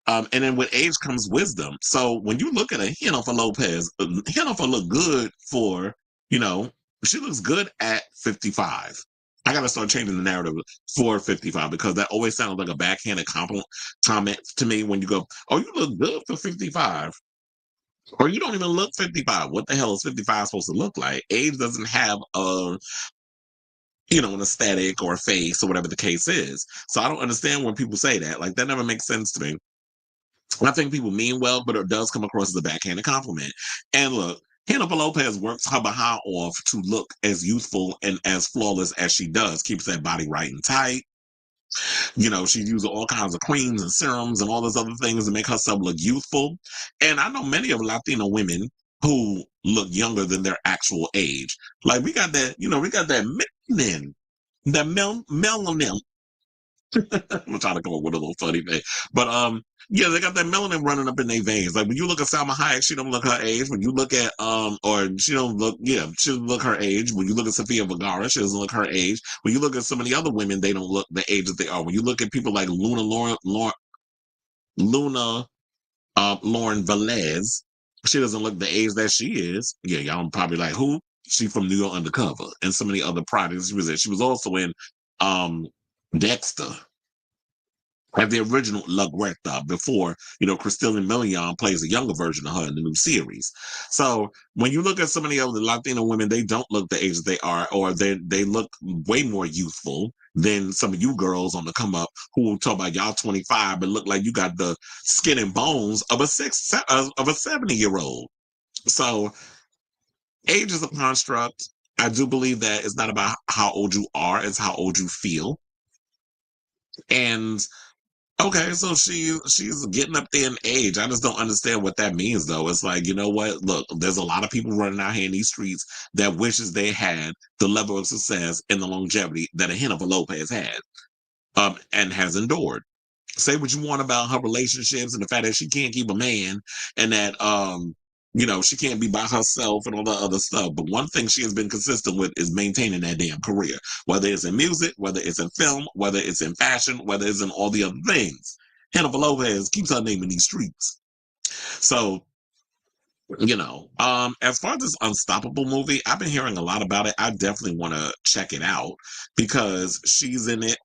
And then with age comes wisdom. So when you look at a Jennifer Lopez, Jennifer look good for, she looks good at 55. I got to start changing the narrative for 55 because that always sounds like a backhanded comment to me when you go, "Oh, you look good for 55." Or you don't even look 55. What the hell is 55 supposed to look like? Age doesn't have an aesthetic or a face or whatever the case is. So I don't understand when people say that. Like, that never makes sense to me. I think people mean well, but it does come across as a backhanded compliment. And look, Jennifer Lopez works her behind off to look as youthful and as flawless as she does. Keeps that body right and tight. She's using all kinds of creams and serums and all those other things to make herself look youthful. And I know many of Latino women who look younger than their actual age. Like we got that melanin, melanin. I'm trying to come up with a little funny thing, but yeah, they got that melanin running up in their veins. Like when you look at Salma Hayek, she don't look her age. When you look at or she don't look, she doesn't look her age. When you look at Sofia Vergara, she doesn't look her age. When you look at some of the other women, they don't look the age that they are. When you look at people like Luna Lauren Velez, she doesn't look the age that she is. Yeah, y'all probably like who? She from New York Undercover and so many other projects she was in. She was also in Dexter. At the original La Guerta before, Christina Milian plays a younger version of her in the new series. So when you look at some of the other Latino women, they don't look the age that they are, or they look way more youthful than some of you girls on the come up who talk about y'all 25 but look like you got the skin and bones of a 70-year-old. So age is a construct. I do believe that it's not about how old you are, it's how old you feel. And okay, so she's getting up there in age. I just don't understand what that means, though. It's like, you know what? Look, there's a lot of people running out here in these streets that wishes they had the level of success and the longevity that a Jennifer Lopez had, and has endured. Say what you want about her relationships and the fact that she can't keep a man and that she can't be by herself and all that other stuff. But one thing she has been consistent with is maintaining that damn career, whether it's in music, whether it's in film, whether it's in fashion, whether it's in all the other things. Jennifer Lopez keeps her name in these streets. So, as far as this Unstoppable movie, I've been hearing a lot about it. I definitely want to check it out because she's in it.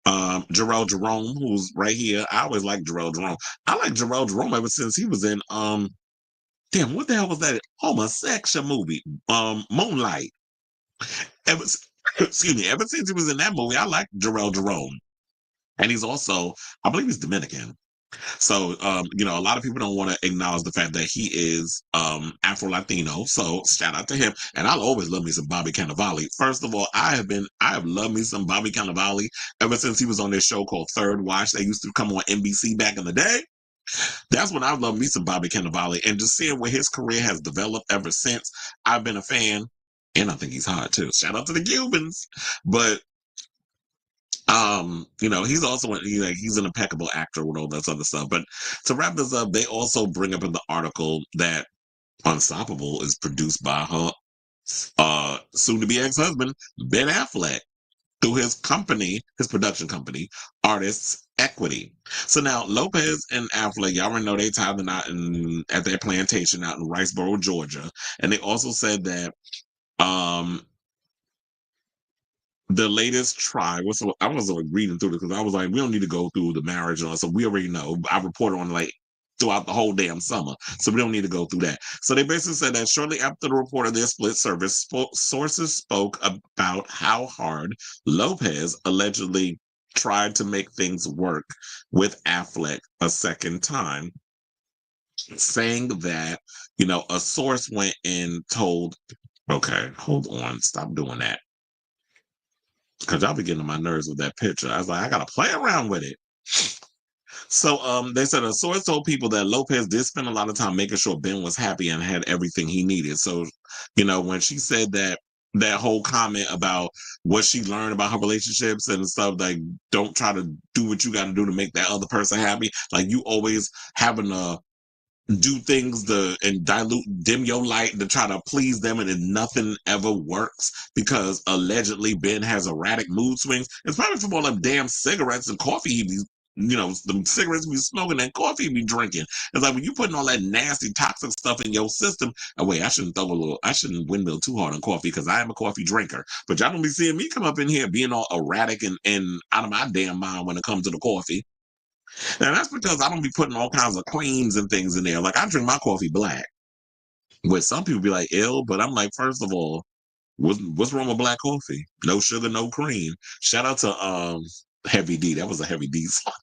Jarrell Jerome, who's right here. I always like Jarrell Jerome. I like Jarrell Jerome ever since he was in damn, what the hell was that homosexual movie? Moonlight. Ever, excuse me. Ever since he was in that movie, I like Jarrell Jerome, and he's also, I believe, he's Dominican. So, a lot of people don't want to acknowledge the fact that he is Afro Latino. So, shout out to him. And I'll always love me some Bobby Cannavale. First of all, I have loved me some Bobby Cannavale ever since he was on this show called Third Watch. They used to come on NBC back in the day. That's when I love me some Bobby Cannavale, and just seeing where his career has developed ever since. I've been a fan, and I think he's hot too. Shout out to the Cubans, but he's also he's an impeccable actor with all that other stuff. But to wrap this up, they also bring up in the article that Unstoppable is produced by her soon-to-be ex-husband Ben Affleck, through his production company, Artists Equity. So now Lopez and Affleck, y'all already know they tied the knot at their plantation out in Riceboro, Georgia. And they also said that the latest try was, I was reading through it because I was like, we don't need to go through the marriage and all, so we already know. I reported on like throughout the whole damn summer, so we don't need to go through that. So they basically said that shortly after the report of their split service, sources spoke about how hard Lopez allegedly tried to make things work with Affleck a second time, saying that, a source went and told, okay, hold on, stop doing that. Because y'all be getting on my nerves with that picture. I was like, I gotta play around with it. So they said a source told people that Lopez did spend a lot of time making sure Ben was happy and had everything he needed. So, when she said that whole comment about what she learned about her relationships and stuff, like don't try to do what you gotta do to make that other person happy. Like you always having to do things and dim your light to try to please them, and then nothing ever works because allegedly Ben has erratic mood swings. It's probably from all them damn cigarettes and coffee he be, the cigarettes he be smoking and coffee he be drinking. It's like when you putting all that nasty toxic stuff in your system. Oh wait, I shouldn't windmill too hard on coffee because I am a coffee drinker. But y'all don't be seeing me come up in here being all erratic and out of my damn mind when it comes to the coffee. And that's because I don't be putting all kinds of creams and things in there. Like I drink my coffee black, which some people be like, ill, but I'm like, first of all, what's wrong with black coffee? No sugar, no cream. Shout out to Heavy D. That was a Heavy D song.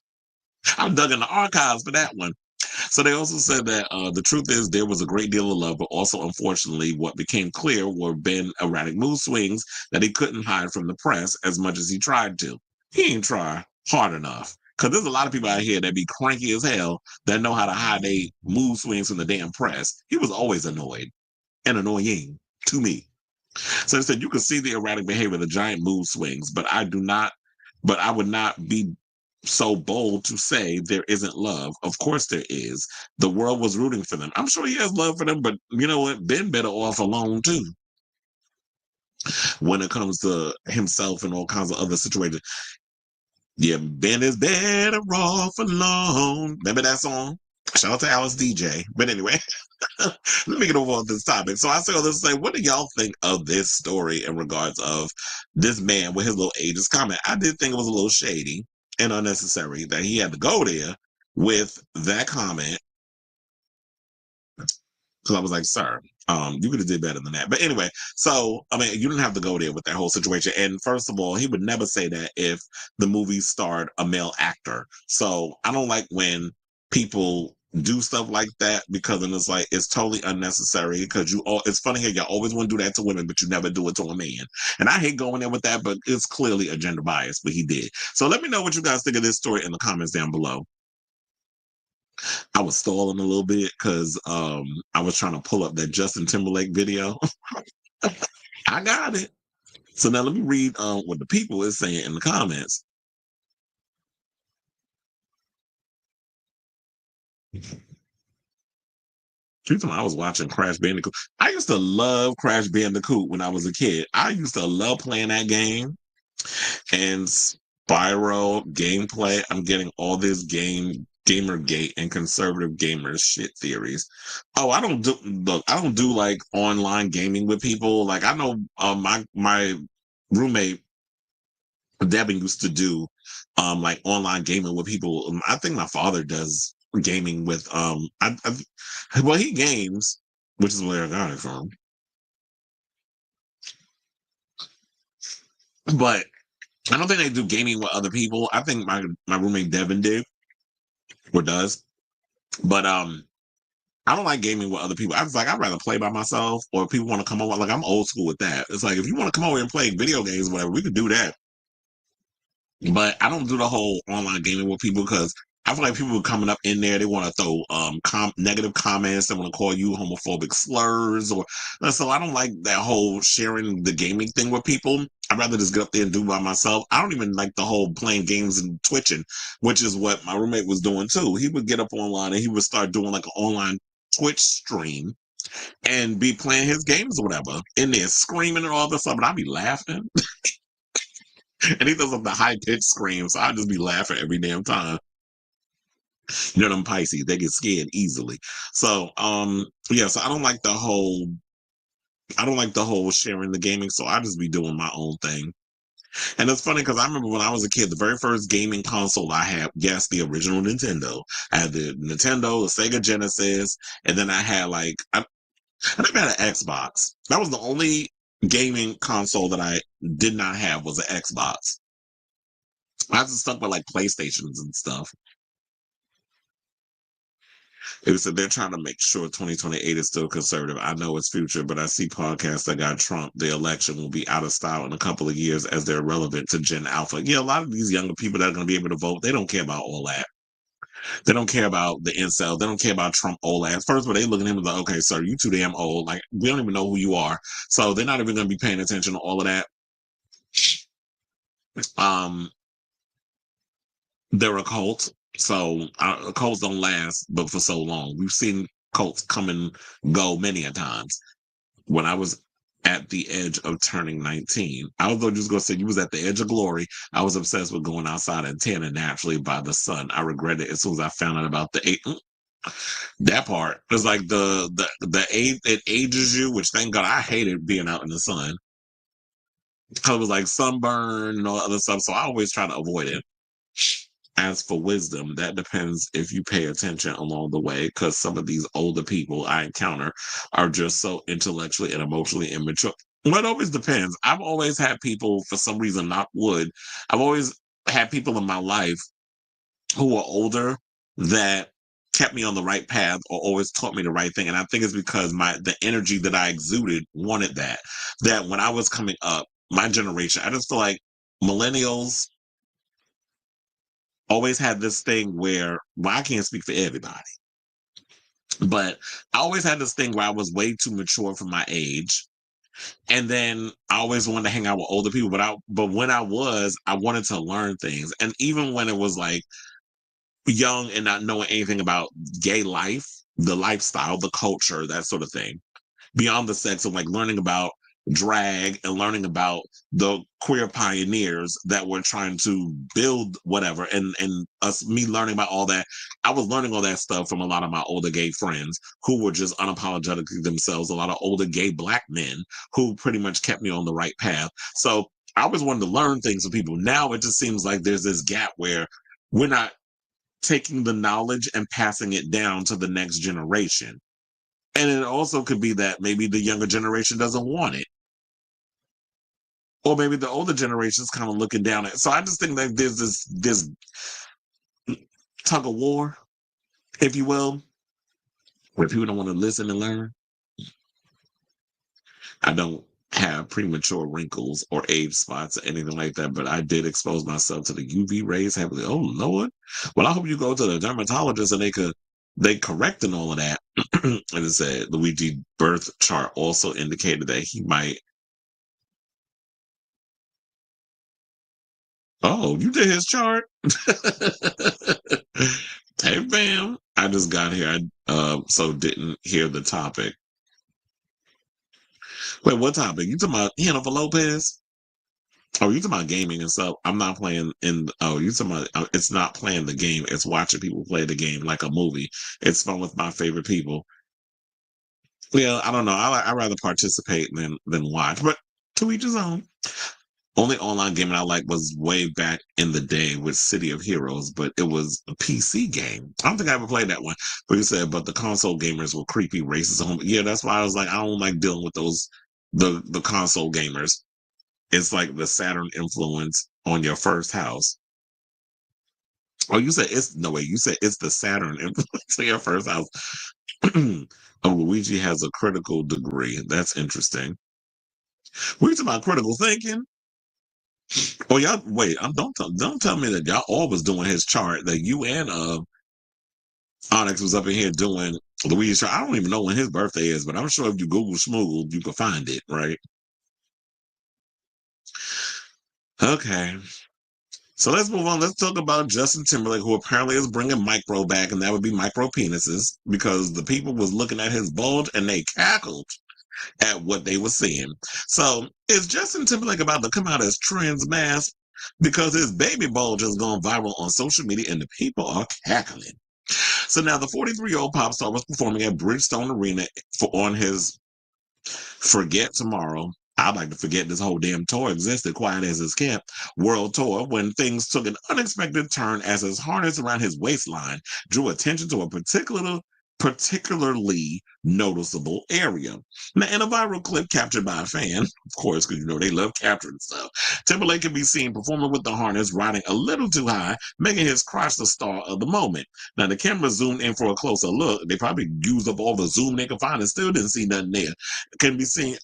I'm dug in the archives for that one. So they also said that the truth is there was a great deal of love, but also unfortunately what became clear were Ben erratic mood swings that he couldn't hide from the press as much as he tried to. He ain't try hard enough. Because there's a lot of people out here that be cranky as hell that know how to hide their mood swings from the damn press. He was always annoyed and annoying to me. So they said you could see the erratic behavior, the giant mood swings, but I would not be so bold to say there isn't love. Of course there is. The world was rooting for them. I'm sure he has love for them, but you know what? Ben better off alone too. When it comes to himself and all kinds of other situations. Yeah, Ben is better off alone. Remember that song? Shout out to Alice DJ. But anyway, let me get over on this topic. So I say all this to say, what do y'all think of this story in regards of this man with his little ageist comment? I did think it was a little shady and unnecessary that he had to go there with that comment. Because I was like, sir, you could have did better than that. But anyway, so I mean, you didn't have to go there with that whole situation. And first of all, he would never say that if the movie starred a male actor. So I don't like when people do stuff like that because then it's like it's totally unnecessary because it's funny here, y'all always want to do that to women, but you never do it to a man. And I hate going there with that, but it's clearly a gender bias, but he did. So let me know what you guys think of this story in the comments down below. I was stalling a little bit because I was trying to pull up that Justin Timberlake video. I got it. So now let me read what the people is saying in the comments. I was watching Crash Bandicoot. I used to love Crash Bandicoot when I was a kid. I used to love playing that game. And Spyro gameplay. I'm getting all this Gamergate and conservative gamers shit theories. Oh, I don't do like online gaming with people. Like I know my roommate Devin used to do like online gaming with people. I think my father does gaming with well he games, which is where I got it from. But I don't think they do gaming with other people. I think my roommate Devin did or does. But I don't like gaming with other people. I was like, I'd rather play by myself or if people want to come over. Like I'm old school with that. It's like if you want to come over and play video games, whatever, we could do that. But I don't do the whole online gaming with people because I feel like people coming up in there, they want to throw negative comments, they want to call you homophobic slurs, or so I don't like that whole sharing the gaming thing with people. I'd rather just get up there and do it by myself. I don't even like the whole playing games and twitching, which is what my roommate was doing too. He would get up online and he would start doing like an online Twitch stream and be playing his games or whatever in there, screaming and all this stuff, and I'd be laughing. And he does like the high pitched screams, so I'd just be laughing every damn time. You know them Pisces, they get scared easily. So yeah, so I don't like the whole sharing the gaming, so I just be doing my own thing. And it's funny because I remember when I was a kid, the very first gaming console I had, yes, the original Nintendo. I had the Nintendo, the Sega Genesis, and then I had like I never had an Xbox. That was the only gaming console that I did not have was an Xbox. I was stuck with like PlayStations and stuff. It said they're trying to make sure 2028 is still conservative. I know it's future, but I see podcasts that got Trump. The election will be out of style in a couple of years as they're relevant to Gen Alpha. Yeah, a lot of these younger people that are going to be able to vote, they don't care about all that. They don't care about the incel. They don't care about Trump old ass. First of all, they look at him and like, okay, sir, you too damn old. Like, we don't even know who you are. So they're not even going to be paying attention to all of that. They're a cult. So cults don't last but for so long. We've seen cults come and go many a times. When I was at the edge of turning 19, I was just going to say you was at the edge of glory. I was obsessed with going outside and tanning naturally by the sun. I regret it as soon as I found out about the eight. That part is like the age, it ages you, which thank God I hated being out in the sun because it was like sunburn and all other stuff. So I always try to avoid it. As for wisdom, that depends if you pay attention along the way, because some of these older people I encounter are just so intellectually and emotionally immature. Well, it always depends. I've always had people, for some reason, knock wood. I've always had people in my life who were older that kept me on the right path or always taught me the right thing. And I think it's because the energy that I exuded wanted that. That when I was coming up, my generation, I just feel like millennials always had this thing where, well, I can't speak for everybody, but I always had this thing where I was way too mature for my age. And then I always wanted to hang out with older people, but when I wanted to learn things. And even when it was like young and not knowing anything about gay life, the lifestyle, the culture, that sort of thing, beyond the sex of like learning about drag and learning about the queer pioneers that were trying to build whatever and me learning about all that. I was learning all that stuff from a lot of my older gay friends who were just unapologetically themselves, a lot of older gay Black men who pretty much kept me on the right path. So I always wanted to learn things from people. Now it just seems like there's this gap where we're not taking the knowledge and passing it down to the next generation. And it also could be that maybe the younger generation doesn't want it. Or maybe the older generation is kind of looking down at it. So I just think that there's this tug of war, if you will, where people don't want to listen and learn. I don't have premature wrinkles or age spots or anything like that, but I did expose myself to the UV rays heavily. Oh Lord. Well, I hope you go to the dermatologist and they correcting all of that. And it said Luigi birth chart also indicated that he might. Oh, you did his chart? Hey, fam. I just got here. So didn't hear the topic. Wait, what topic? You talking about Jennifer Lopez? Oh, you talking about gaming and stuff? I'm not playing you talking about, it's not playing the game. It's watching people play the game like a movie. It's fun with my favorite people. Yeah, I don't know. I rather participate than watch, but to each his own. Only online game I like was way back in the day with City of Heroes, but it was a PC game. I don't think I ever played that one. But you said, but the console gamers were creepy, racist. Yeah, that's why I was like, I don't like dealing with those the console gamers. It's like the Saturn influence on your first house. Oh, you said it's no way. You said it's the Saturn influence on your first house. Oh, Luigi has a critical degree. That's interesting. We talking about critical thinking. Oh, y'all wait. Don't tell me that y'all all was doing his chart. That you and Onyx was up in here doing Luigi's chart. I don't even know when his birthday is, but I'm sure if you Google Schmoogle, you can find it, right? Okay. So let's move on. Let's talk about Justin Timberlake, who apparently is bringing micro back, and that would be micro penises, because the people was looking at his bulge and they cackled at what they were seeing. So is Justin Timberlake about to come out as trans mask because his baby bulge has gone viral on social media and the people are cackling? So now the 43-year-old pop star was performing at Bridgestone Arena on his Forget Tomorrow. I'd like to forget this whole damn tour existed, quiet as it's kept, world tour, when things took an unexpected turn as his harness around his waistline drew attention to a particular particularly noticeable area. Now, in a viral clip captured by a fan, of course, because they love capturing stuff, Timberlake can be seen performing with the harness, riding a little too high, making his crotch the star of the moment. Now, the camera zoomed in for a closer look. They probably used up all the zoom they could find and still didn't see nothing there. It can be seen,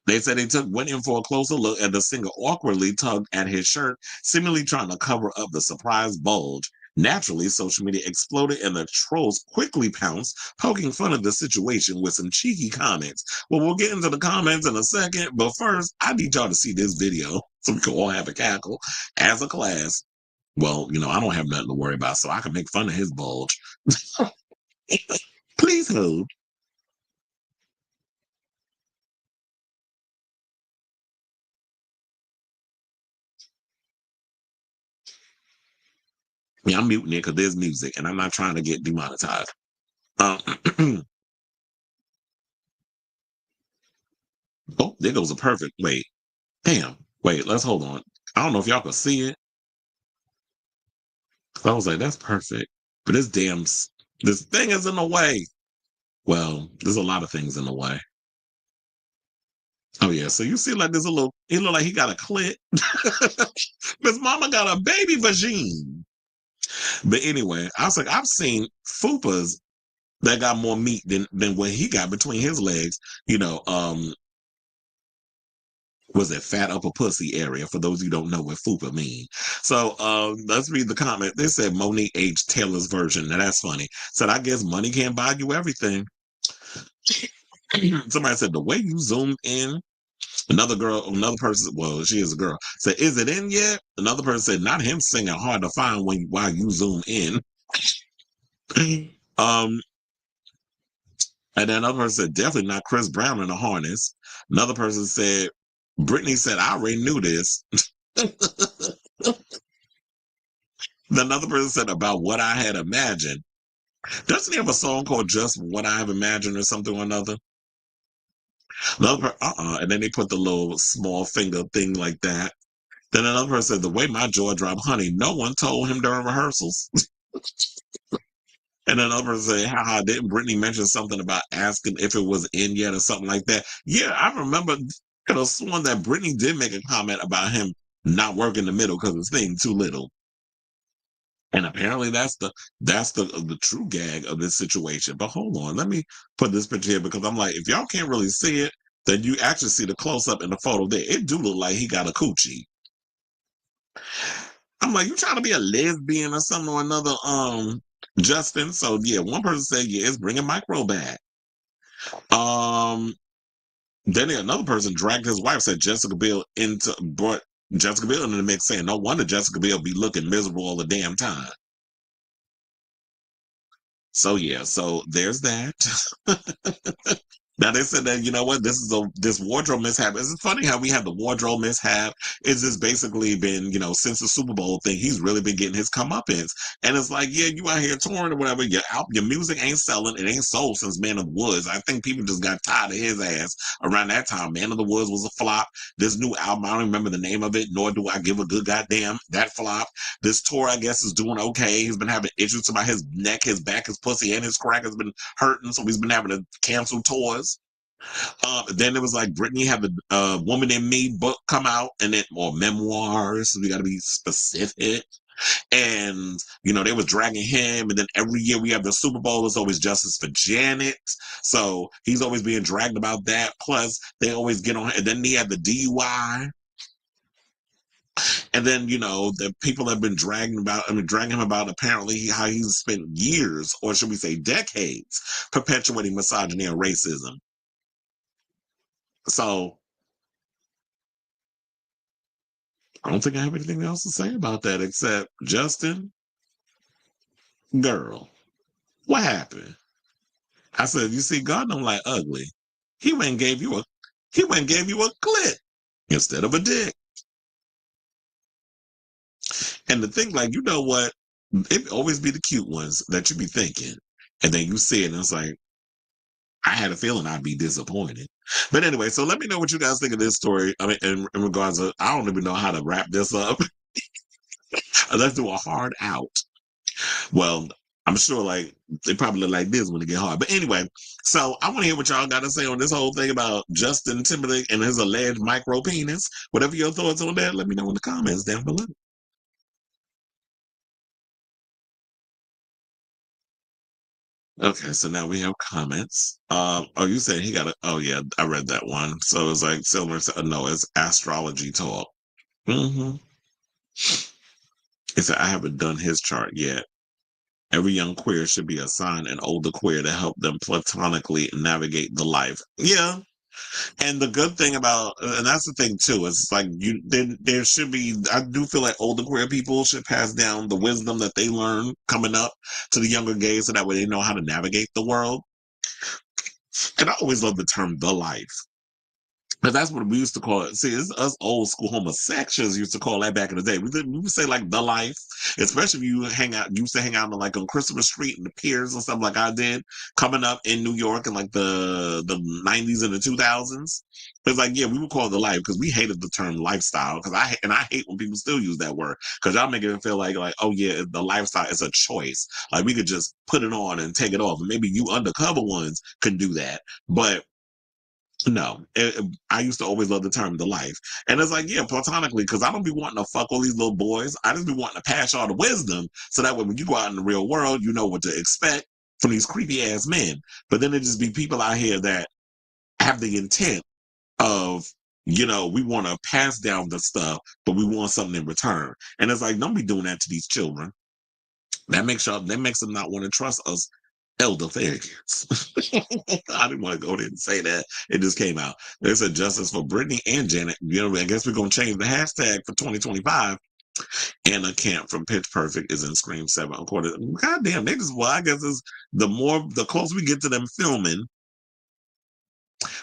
they said went in for a closer look at the singer awkwardly tugged at his shirt, seemingly trying to cover up the surprise bulge. Naturally, social media exploded and the trolls quickly pounced, poking fun of the situation with some cheeky comments. Well, we'll get into the comments in a second, but first, I need y'all to see this video so we can all have a cackle as a class. Well, I don't have nothing to worry about, so I can make fun of his bulge. Please hold. Yeah, I'm muting it because there's music and I'm not trying to get demonetized. Oh, there goes a perfect. Wait, damn. Wait, let's hold on. I don't know if y'all can see it. I was like, that's perfect. But this thing is in the way. Well, there's a lot of things in the way. Oh yeah, so you see like there's a little, he look like he got a clit. His mama got a baby vagine. But anyway, I was like, I've seen fupas that got more meat than what he got between his legs. Was it fat upper pussy area, for those who don't know what fupa mean. So let's read the comment. They said Monique H. Taylor's version. Now that's funny. Said, I guess money can't buy you everything. Somebody said, the way you zoomed in. Another person, well, she is a girl, said, is it in yet? Another person said, not him singing hard to find while you zoom in. And then another person said, definitely not Chris Brown in a harness. Another person said, Brittany said, I already knew this. Another person said, about what I had imagined. Doesn't he have a song called Just What I Have Imagined or something or another? And then they put the little small finger thing like that. Then another person said, the way my jaw dropped, honey, no one told him during rehearsals. And another person said, haha, didn't Brittany mention something about asking if it was in yet or something like that? Yeah, I remember, could have sworn that Brittany did make a comment about him not working the middle because his thing too little. And apparently that's the true gag of this situation. But hold on, let me put this picture here because I'm like, if y'all can't really see it, then you actually see the close up in the photo there. It do look like he got a coochie. I'm like, you trying to be a lesbian or something or another, Justin? So yeah, one person said, yeah, it's bringing micro back. Then another person dragged his wife, said brought Jessica Biel into the mix, saying, no wonder Jessica Biel be looking miserable all the damn time. So yeah, so there's that. Now they said that, you know what, this wardrobe mishap. It's funny how we have the wardrobe mishap. It's just basically been, since the Super Bowl thing, he's really been getting his comeuppance. And it's like, yeah, you out here touring or whatever, your music ain't selling, it ain't sold since Man of the Woods. I think people just got tired of his ass around that time. Man of the Woods was a flop. This new album, I don't remember the name of it, nor do I give a good goddamn. That flop. This tour, I guess, is doing okay. He's been having issues about his neck, his back, his pussy, and his crack has been hurting, so he's been having to cancel tours. Then it was like Brittany had the Woman in Me book come out, and then more memoirs. So we got to be specific. And they was dragging him, and then every year we have the Super Bowl. It's always justice for Janet, so he's always being dragged about that. Plus, they always get on. And then he had the DUI. And then, the people have been dragging him about apparently how he's spent years, or should we say decades, perpetuating misogyny and racism. So I don't think I have anything else to say about that except, Justin, girl, what happened? I said, you see, God don't like ugly. He went and gave you a clit instead of a dick. And the thing, like, you know what? It always be the cute ones that you be thinking. And then you see it and it's like, I had a feeling I'd be disappointed. But anyway, so let me know what you guys think of this story. I mean, in regards to, I don't even know how to wrap this up. Let's do a hard out. Well, I'm sure like they probably look like this when they get hard. But anyway, so I want to hear what y'all got to say on this whole thing about Justin Timberlake and his alleged micro penis. Whatever your thoughts on that, let me know in the comments down below. Okay, so now we have comments. Oh, you said he got a, oh yeah, I read that one. So it's like Silver said, no, it's astrology talk. Mm-hmm. He said, I haven't done his chart yet. Every young queer should be assigned an older queer to help them platonically navigate the life. Yeah. And the good thing about, and that's the thing too, is like there should be, I do feel like older queer people should pass down the wisdom that they learn coming up to the younger gays so that way they know how to navigate the world. And I always love the term the life. But that's what we used to call it. See, it's us old school homosexuals used to call that back in the day. We would say like the life, especially if you hang out, you used to hang out on like on Christopher Street and the piers and stuff like I did coming up in New York in like the 90s and the 2000s. It's like, yeah, we would call it the life because we hated the term lifestyle because I hate when people still use that word because y'all make it feel like, oh yeah, the lifestyle is a choice. Like we could just put it on and take it off. And maybe you undercover ones can do that. But no, I used to always love the term the life. And it's like, yeah, platonically, because I don't be wanting to fuck all these little boys. I just be wanting to pass y'all the wisdom so that way when you go out in the real world, you know what to expect from these creepy ass men. But then it just be people out here that have the intent of, we want to pass down the stuff, but we want something in return. And it's like, don't be doing that to these children. That makes them not want to trust us elder figures. I didn't want to go there and say that. It just came out. They said justice for Brittany and Janet. I guess we're going to change the hashtag for 2025. Anna Camp from Pitch Perfect is in Scream 7. According, God damn, I guess it's the closer we get to them filming,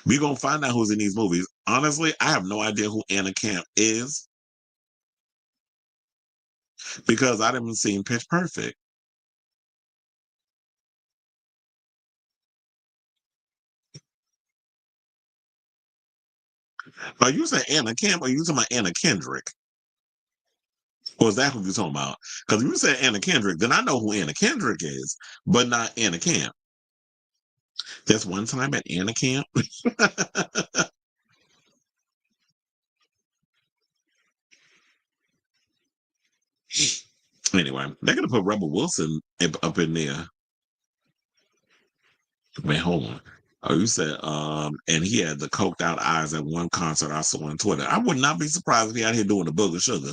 we're going to find out who's in these movies. Honestly, I have no idea who Anna Camp is because I haven't seen Pitch Perfect. Are you saying Anna Camp or are you talking about Anna Kendrick? Or is that who you're talking about? Because if you said Anna Kendrick, then I know who Anna Kendrick is, but not Anna Camp. That's one time at Anna Camp. Anyway, they're gonna put Rebel Wilson up in there. Wait, hold on. Oh, you said and he had the coked out eyes at one concert I saw on Twitter. I would not be surprised if he out here doing a booger sugar.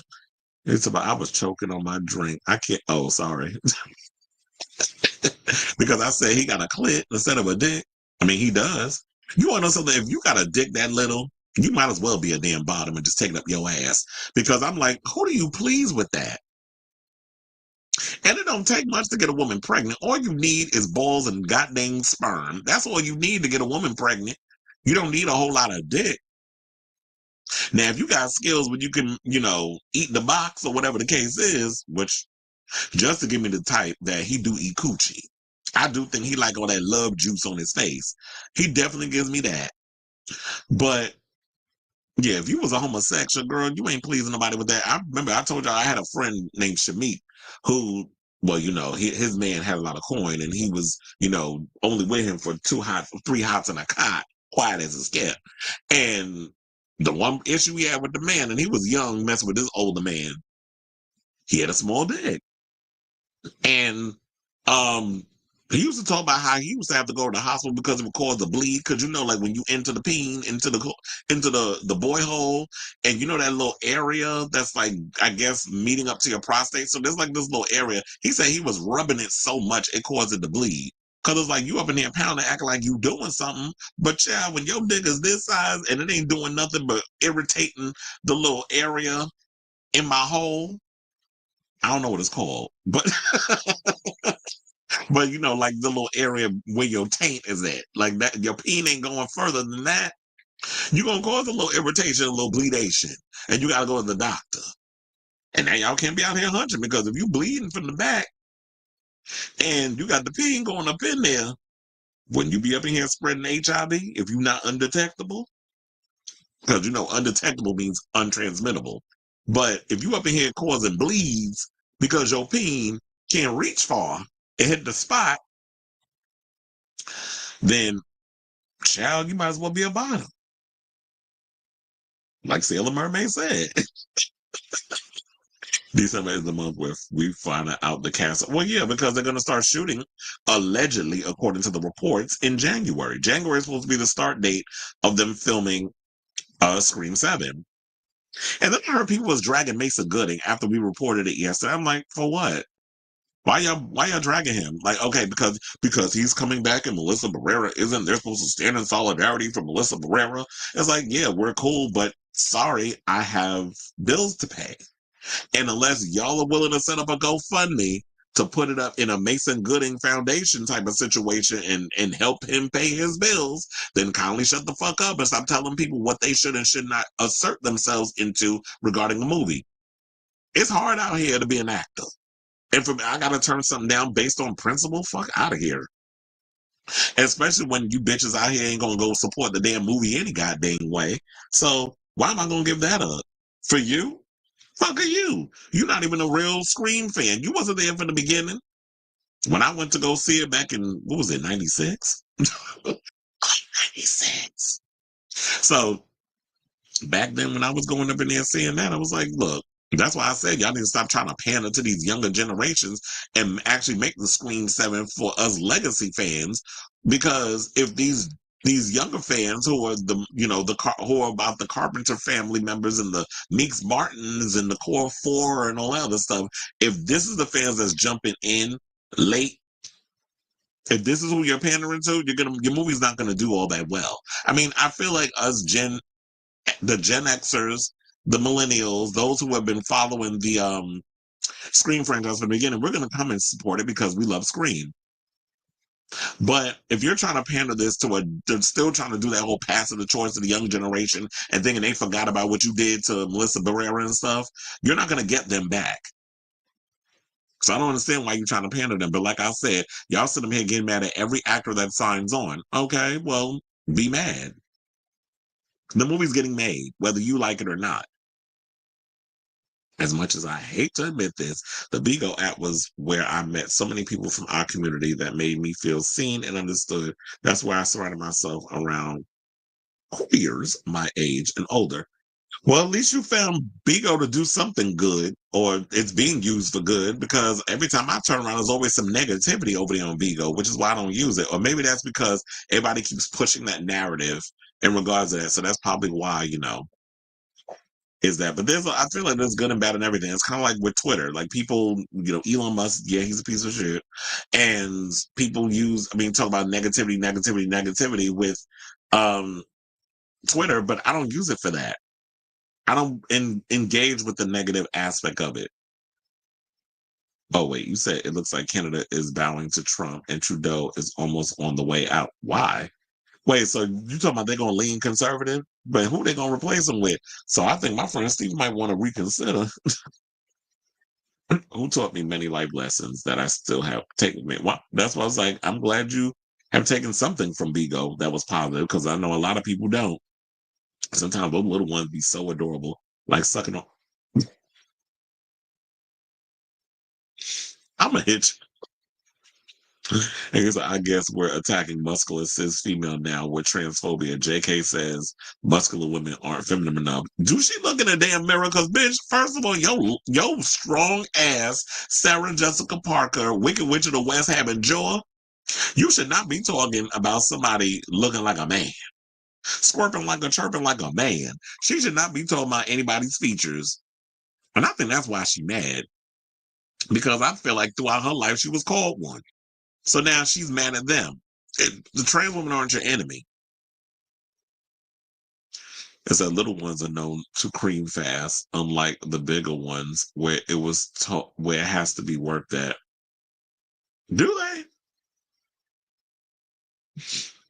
It's about I was choking on my drink. I can't. Oh, sorry. Because I said he got a clit instead of a dick. I mean, he does. You want to know something? If you got a dick that little, you might as well be a damn bottom and just take it up your ass. Because I'm like, who do you please with that? And it don't take much to get a woman pregnant. All you need is balls and goddamn sperm. That's all you need to get a woman pregnant. You don't need a whole lot of dick. Now, if you got skills where you can, eat the box or whatever the case is, which just to give me the type that he do eat coochie. I do think he like all that love juice on his face. He definitely gives me that. But yeah, if you was a homosexual girl, you ain't pleasing nobody with that. I remember I told y'all I had a friend named Shamik who, well, his man had a lot of coin and he was, only with him for 3 hots and a cot, quiet as a skip. And the one issue he had with the man, and he was young, messing with this older man, he had a small dick. And he used to talk about how he used to have to go to the hospital because it would cause a bleed. Because like when you enter the peen into the boy hole, and that little area that's like I guess meeting up to your prostate. So there's like this little area. He said he was rubbing it so much it caused it to bleed. Cause it's like you up in there pounding, acting like you doing something, but yeah, when your dick is this size and it ain't doing nothing but irritating the little area in my hole. I don't know what it's called, but but like the little area where your taint is at, like that, your peen ain't going further than that. You're gonna cause a little irritation, a little bleedation, and you gotta go to the doctor. And now y'all can't be out here hunting because if you bleeding from the back and you got the peen going up in there, wouldn't you be up in here spreading HIV if you're not undetectable? Because undetectable means untransmittable. But if you up in here causing bleeds because your peen can't reach far, it hit the spot, then, child, you might as well be a bottom. Like Sailor Mermaid said. December is the month where we find out the cast. Well, yeah, because they're going to start shooting, allegedly, according to the reports, in January. January is supposed to be the start date of them filming Scream 7. And then I heard people was dragging Mason Gooding after we reported it yesterday. I'm like, for what? Why y'all dragging him? Like, okay, because he's coming back and Melissa Barrera isn't. They're supposed to stand in solidarity for Melissa Barrera. It's like, yeah, we're cool, but sorry, I have bills to pay. And unless y'all are willing to set up a GoFundMe to put it up in a Mason Gooding Foundation type of situation and help him pay his bills, then kindly shut the fuck up and stop telling people what they should and should not assert themselves into regarding a movie. It's hard out here to be an actor. And for me, I gotta turn something down based on principle, fuck out of here. Especially when you bitches out here ain't gonna go support the damn movie any goddamn way. So why am I gonna give that up? For you? Fuck are you? You're not even a real Scream fan. You wasn't there from the beginning. When I went to go see it back in, what was it, 96? 96. So back then when I was going up in there seeing that, I was like, look, that's why I said y'all need to stop trying to pander to these younger generations and actually make the Scream 7 for us legacy fans. Because if these younger fans who are who are about the Carpenter family members and the Meeks Martins and the Core 4 and all that other stuff, if this is the fans that's jumping in late, if this is who you're pandering to, your movie's not gonna do all that well. I mean, I feel like the Gen Xers, the millennials, those who have been following the Scream franchise from the beginning, we're going to come and support it because we love Scream. But if you're trying to pander this they're still trying to do that whole passive the choice to the young generation and thinking they forgot about what you did to Melissa Barrera and stuff, you're not going to get them back. So I don't understand why you're trying to pander them. But like I said, y'all sitting here getting mad at every actor that signs on. Okay, well, be mad. The movie's getting made, whether you like it or not. As much as I hate to admit this, the Bigo app was where I met so many people from our community that made me feel seen and understood. That's where I surrounded myself around queers my age and older. Well, at least you found Bigo to do something good, or it's being used for good, because every time I turn around, there's always some negativity over there on Bigo, which is why I don't use it. Or maybe that's because everybody keeps pushing that narrative in regards to that. So that's probably why, is that. But I feel like there's good and bad and everything. It's kind of like with Twitter. Like people, Elon Musk, yeah, he's a piece of shit. And people talk about negativity with Twitter, but I don't use it for that. I don't engage with the negative aspect of it. Oh, wait, you said it looks like Canada is bowing to Trump and Trudeau is almost on the way out. Why? Wait, so you talking about they're going to lean conservative? But who they going to replace them with? So I think my friend Steve might want to reconsider. Who taught me many life lessons that I still have taken me. Well, that's why I was like, I'm glad you have taken something from Bigo that was positive, because I know a lot of people don't. Sometimes those little ones be so adorable, like sucking on. I'm a hitch. I guess we're attacking muscular cis female now with transphobia. JK says muscular women aren't feminine enough. Do she look in a damn mirror? Because, bitch, first of all, yo strong ass Sarah Jessica Parker, Wicked Witch of the West having jaw. You should not be talking about somebody looking like a man, squirping like a chirping like a man. She should not be talking about anybody's features. And I think that's why she's mad. Because I feel like throughout her life, she was called one. So now she's mad at them. The trans women aren't your enemy. It's that little ones are known to cream fast, unlike the bigger ones where where it has to be worked at. Do they?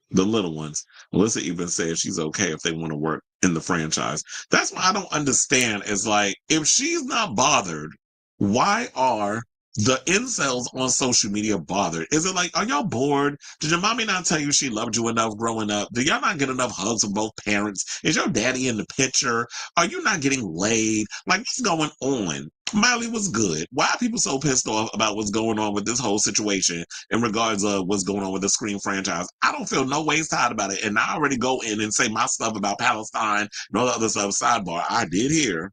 The little ones. Melissa even said she's okay if they want to work in the franchise. That's what I don't understand. Is like, if she's not bothered, why are the incels on social media bothered? Is it like, are y'all bored? Did your mommy not tell you she loved you enough growing up? Do y'all not get enough hugs from both parents? Is your daddy in the picture? Are you not getting laid? Like, what's going on? Miley was good. Why are people so pissed off about what's going on with this whole situation in regards of what's going on with the Scream franchise? I don't feel no ways tired about it. And I already go in and say my stuff about Palestine and all the other stuff. Sidebar, I did hear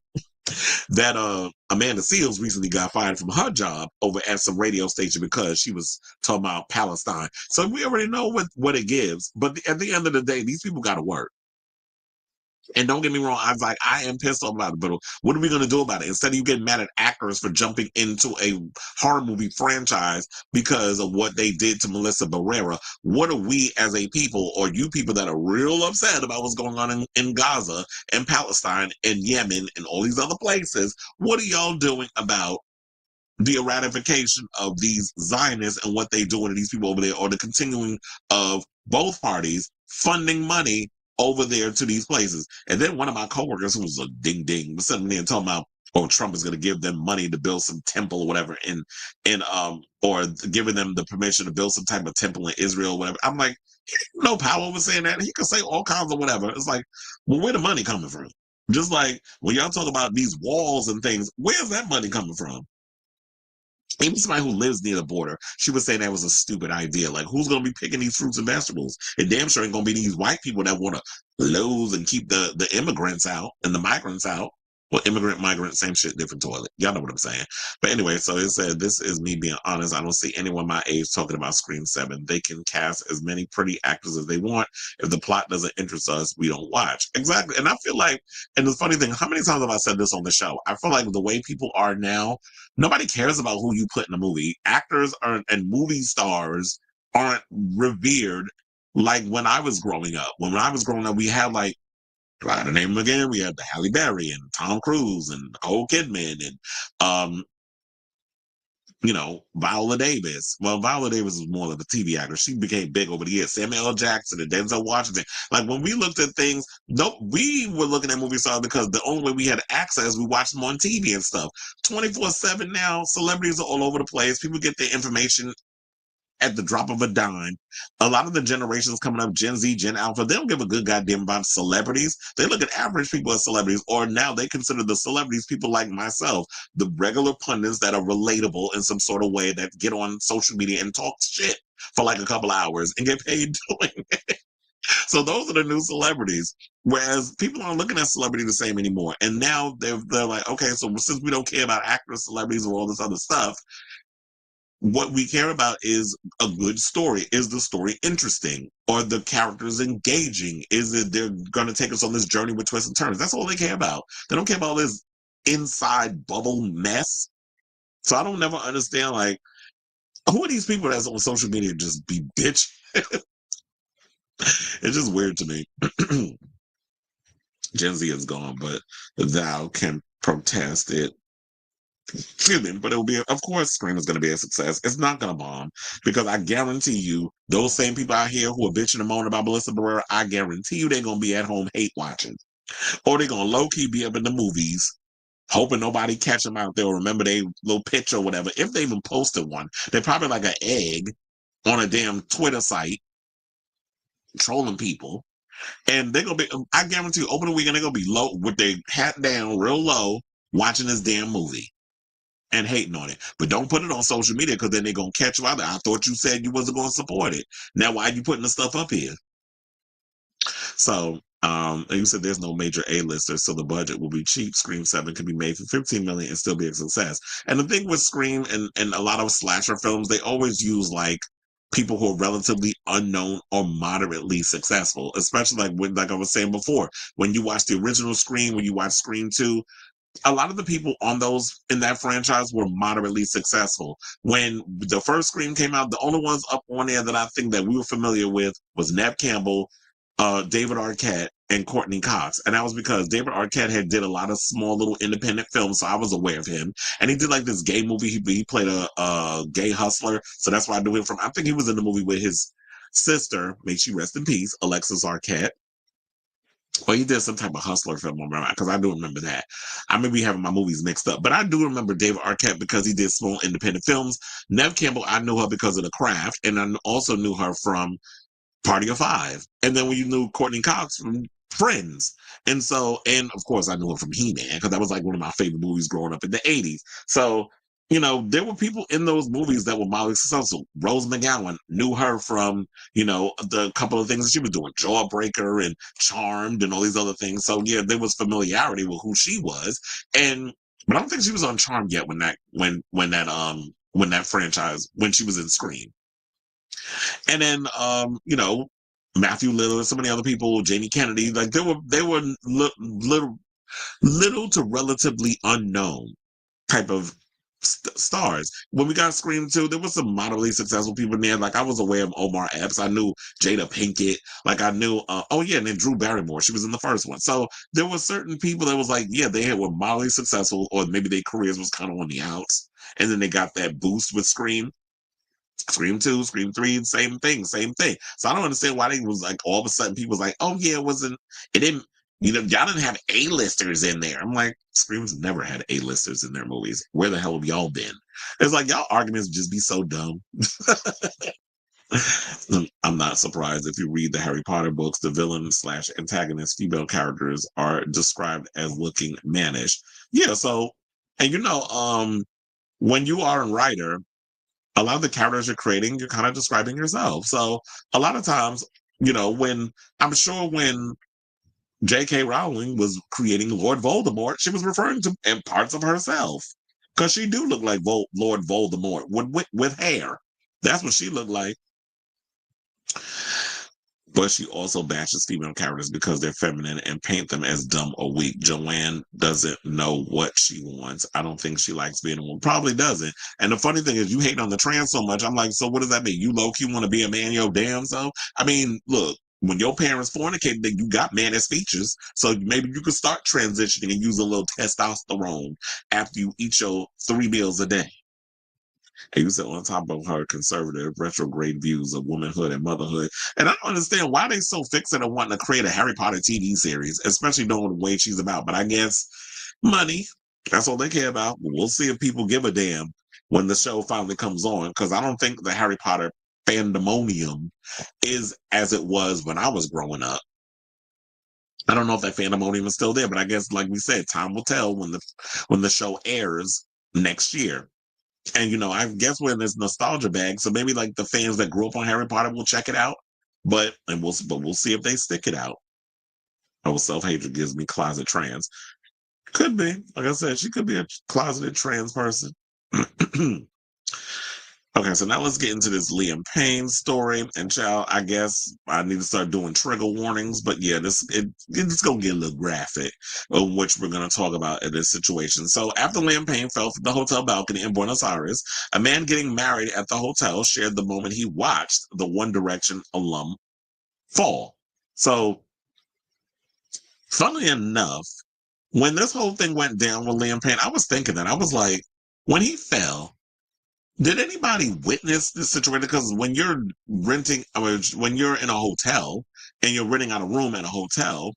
that Amanda Seals recently got fired from her job over at some radio station because she was talking about Palestine. So we already know what it gives. But at the end of the day, these people got to work. And don't get me wrong, I was like, I am pissed off about it, but what are we going to do about it? Instead of you getting mad at actors for jumping into a horror movie franchise because of what they did to Melissa Barrera, what are we as a people, or you people that are real upset about what's going on in Gaza and Palestine and Yemen and all these other places, what are y'all doing about the eradication of these Zionists and what they doing to these people over there, or the continuing of both parties funding money over there to these places? And then one of my coworkers, who was a ding was sitting there and talking about, oh, Trump is going to give them money to build some temple or whatever, or giving them the permission to build some type of temple in Israel or whatever. I'm like, he has no power over saying that. He can say all kinds of whatever. It's like, well, where the money coming from? Just like when y'all talk about these walls and things, where's that money coming from? Even somebody who lives near the border, she was saying that was a stupid idea. Like, who's going to be picking these fruits and vegetables? It damn sure ain't going to be these white people that want to loathe and keep the immigrants out and the migrants out. Well, migrant, same shit, different toilet. Y'all know what I'm saying. But anyway, so it said, this is me being honest. I don't see anyone my age talking about Scream 7. They can cast as many pretty actors as they want. If the plot doesn't interest us, we don't watch. Exactly. And I feel like, and the funny thing, how many times have I said this on the show? I feel like the way people are now, nobody cares about who you put in a movie. Actors and movie stars aren't revered like when I was growing up. When I was growing up, we had like, try to name them again, we had the Halle Berry and Tom Cruise and Nicole Kidman and Viola Davis. Well, Viola Davis was more of a TV actor. She became big over the years. Samuel L. Jackson and Denzel Washington. Like, when we looked at things, no, we were looking at movie stars because the only way we had access, we watched them on TV and stuff. 24/7 now, celebrities are all over the place. People get their information at the drop of a dime. A lot of the generations coming up, Gen Z, Gen Alpha, they don't give a good goddamn about celebrities. They look at average people as celebrities, or now they consider the celebrities people like myself, the regular pundits that are relatable in some sort of way, that get on social media and talk shit for like a couple hours and get paid doing it. So those are the new celebrities. Whereas people aren't looking at celebrity the same anymore. And now they're like, okay, so since we don't care about actors, celebrities, or all this other stuff, what we care about is a good story. Is the story interesting? Are the characters engaging? Is it they're going to take us on this journey with twists and turns? That's all they care about. They don't care about this inside bubble mess. So I don't never understand, like, who are these people that's on social media just be bitch? It's just weird to me. Gen Z is gone, but thou can protest it. Excuse me, but it'll be, of course, Scream is going to be a success. It's not going to bomb, because I guarantee you, those same people out here who are bitching and moaning about Melissa Barrera, I guarantee you they're going to be at home hate watching. Or they're going to low-key be up in the movies, hoping nobody catch them out there or remember their little picture or whatever. If they even posted one, they're probably like an egg on a damn Twitter site, trolling people. And they're going to be, I guarantee you, open the weekend, they're going to be low, with their hat down real low, watching this damn movie and hating on it. But don't put it on social media, because then they're going to catch you out there. I thought you said you wasn't going to support it. Now, why are you putting the stuff up here? So, you said there's no major A-listers, so the budget will be cheap. Scream 7 can be made for $15 million and still be a success. And the thing with Scream and a lot of slasher films, they always use, like, people who are relatively unknown or moderately successful, especially like I was saying before, when you watch the original Scream, when you watch Scream 2, a lot of the people on those in that franchise were moderately successful. When the first Scream came out, the only ones up on there that I think that we were familiar with was Neve Campbell, David Arquette, and Courtney Cox. And that was because David Arquette had did a lot of small little independent films, so I was aware of him. And he did like this gay movie. He played a gay hustler, so that's why I knew him from. I think he was in the movie with his sister, may she rest in peace, Alexis Arquette. Well, he did some type of hustler film, because I do remember that. I may be having my movies mixed up, but I do remember David Arquette because he did small independent films. Neve Campbell, I knew her because of The Craft, and I also knew her from Party of Five. And then when you knew Courtney Cox from Friends. And so, and of course, I knew her from He-Man because that was like one of my favorite movies growing up in the 80s. So, there were people in those movies that were mildly successful. Rose McGowan knew her from, the couple of things that she was doing, Jawbreaker and Charmed and all these other things. So yeah, there was familiarity with who she was. And but I don't think she was on Charmed yet when that franchise, when she was in Scream. And then Matthew Lillard, so many other people, Jamie Kennedy, like they were little to relatively unknown type of stars. When we got Scream 2, there was some moderately successful people in there. Like I was aware of Omar Epps. I knew Jada Pinkett. Like I knew, and then Drew Barrymore. She was in the first one. So there were certain people that was like, yeah, were moderately successful, or maybe their careers was kind of on the outs. And then they got that boost with Scream. Scream 2, Scream 3, same thing, same thing. So I don't understand why they was like all of a sudden people was like, oh yeah, it didn't, y'all didn't have A-listers in there. I'm like, Scream's never had A-listers in their movies. Where the hell have y'all been? It's like y'all arguments just be so dumb. I'm not surprised if you read the Harry Potter books, the villain/antagonist female characters are described as looking mannish. Yeah, so, and when you are a writer, a lot of the characters you're creating, you're kind of describing yourself. So a lot of times, when J.K. Rowling was creating Lord Voldemort, she was referring to in parts of herself because she do look like Lord Voldemort with hair. That's what she looked like. But she also bashes female characters because they're feminine and paint them as dumb or weak. Joanne doesn't know what she wants. I don't think she likes being a woman. Probably doesn't. And the funny thing is, you hate on the trans so much. I'm like, so what does that mean? You low-key want to be a man your damn self? I mean, look, when your parents fornicated, then you got mannish features. So maybe you could start transitioning and use a little testosterone after you eat your 3 meals a day. And you said on top of her conservative, retrograde views of womanhood and motherhood. And I don't understand why they so fixated on wanting to create a Harry Potter TV series, especially knowing the way she's about. But I guess money, that's all they care about. We'll see if people give a damn when the show finally comes on, because I don't think the Harry Potter fandemonium is as it was when I was growing up. I don't know if that fandemonium is still there, but I guess, like we said, time will tell when the show airs next year. And I guess we're in this nostalgia bag, so maybe like the fans that grew up on Harry Potter will check it out, but we'll see if they stick it out. Oh, self-hatred gives me closet trans. Could be, like I said, she could be a closeted trans person. Okay, so now let's get into this Liam Payne story. And child, I guess I need to start doing trigger warnings. But yeah, it's gonna get a little graphic, which we're gonna talk about in this situation. So after Liam Payne fell from the hotel balcony in Buenos Aires, a man getting married at the hotel shared the moment he watched the One Direction alum fall. So, funnily enough, when this whole thing went down with Liam Payne, I was thinking that I was like, when he fell, did anybody witness this situation? Because when you're renting, when you're in a hotel and you're renting out a room at a hotel,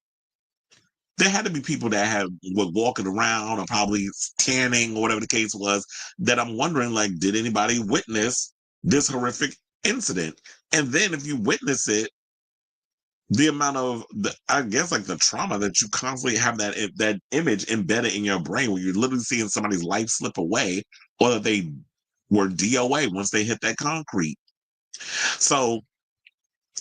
there had to be people that were walking around or probably tanning or whatever the case was. That I'm wondering, like, did anybody witness this horrific incident? And then if you witness it, the amount of I guess like the trauma that you constantly have that image embedded in your brain, where you're literally seeing somebody's life slip away, or that they were DOA once they hit that concrete. So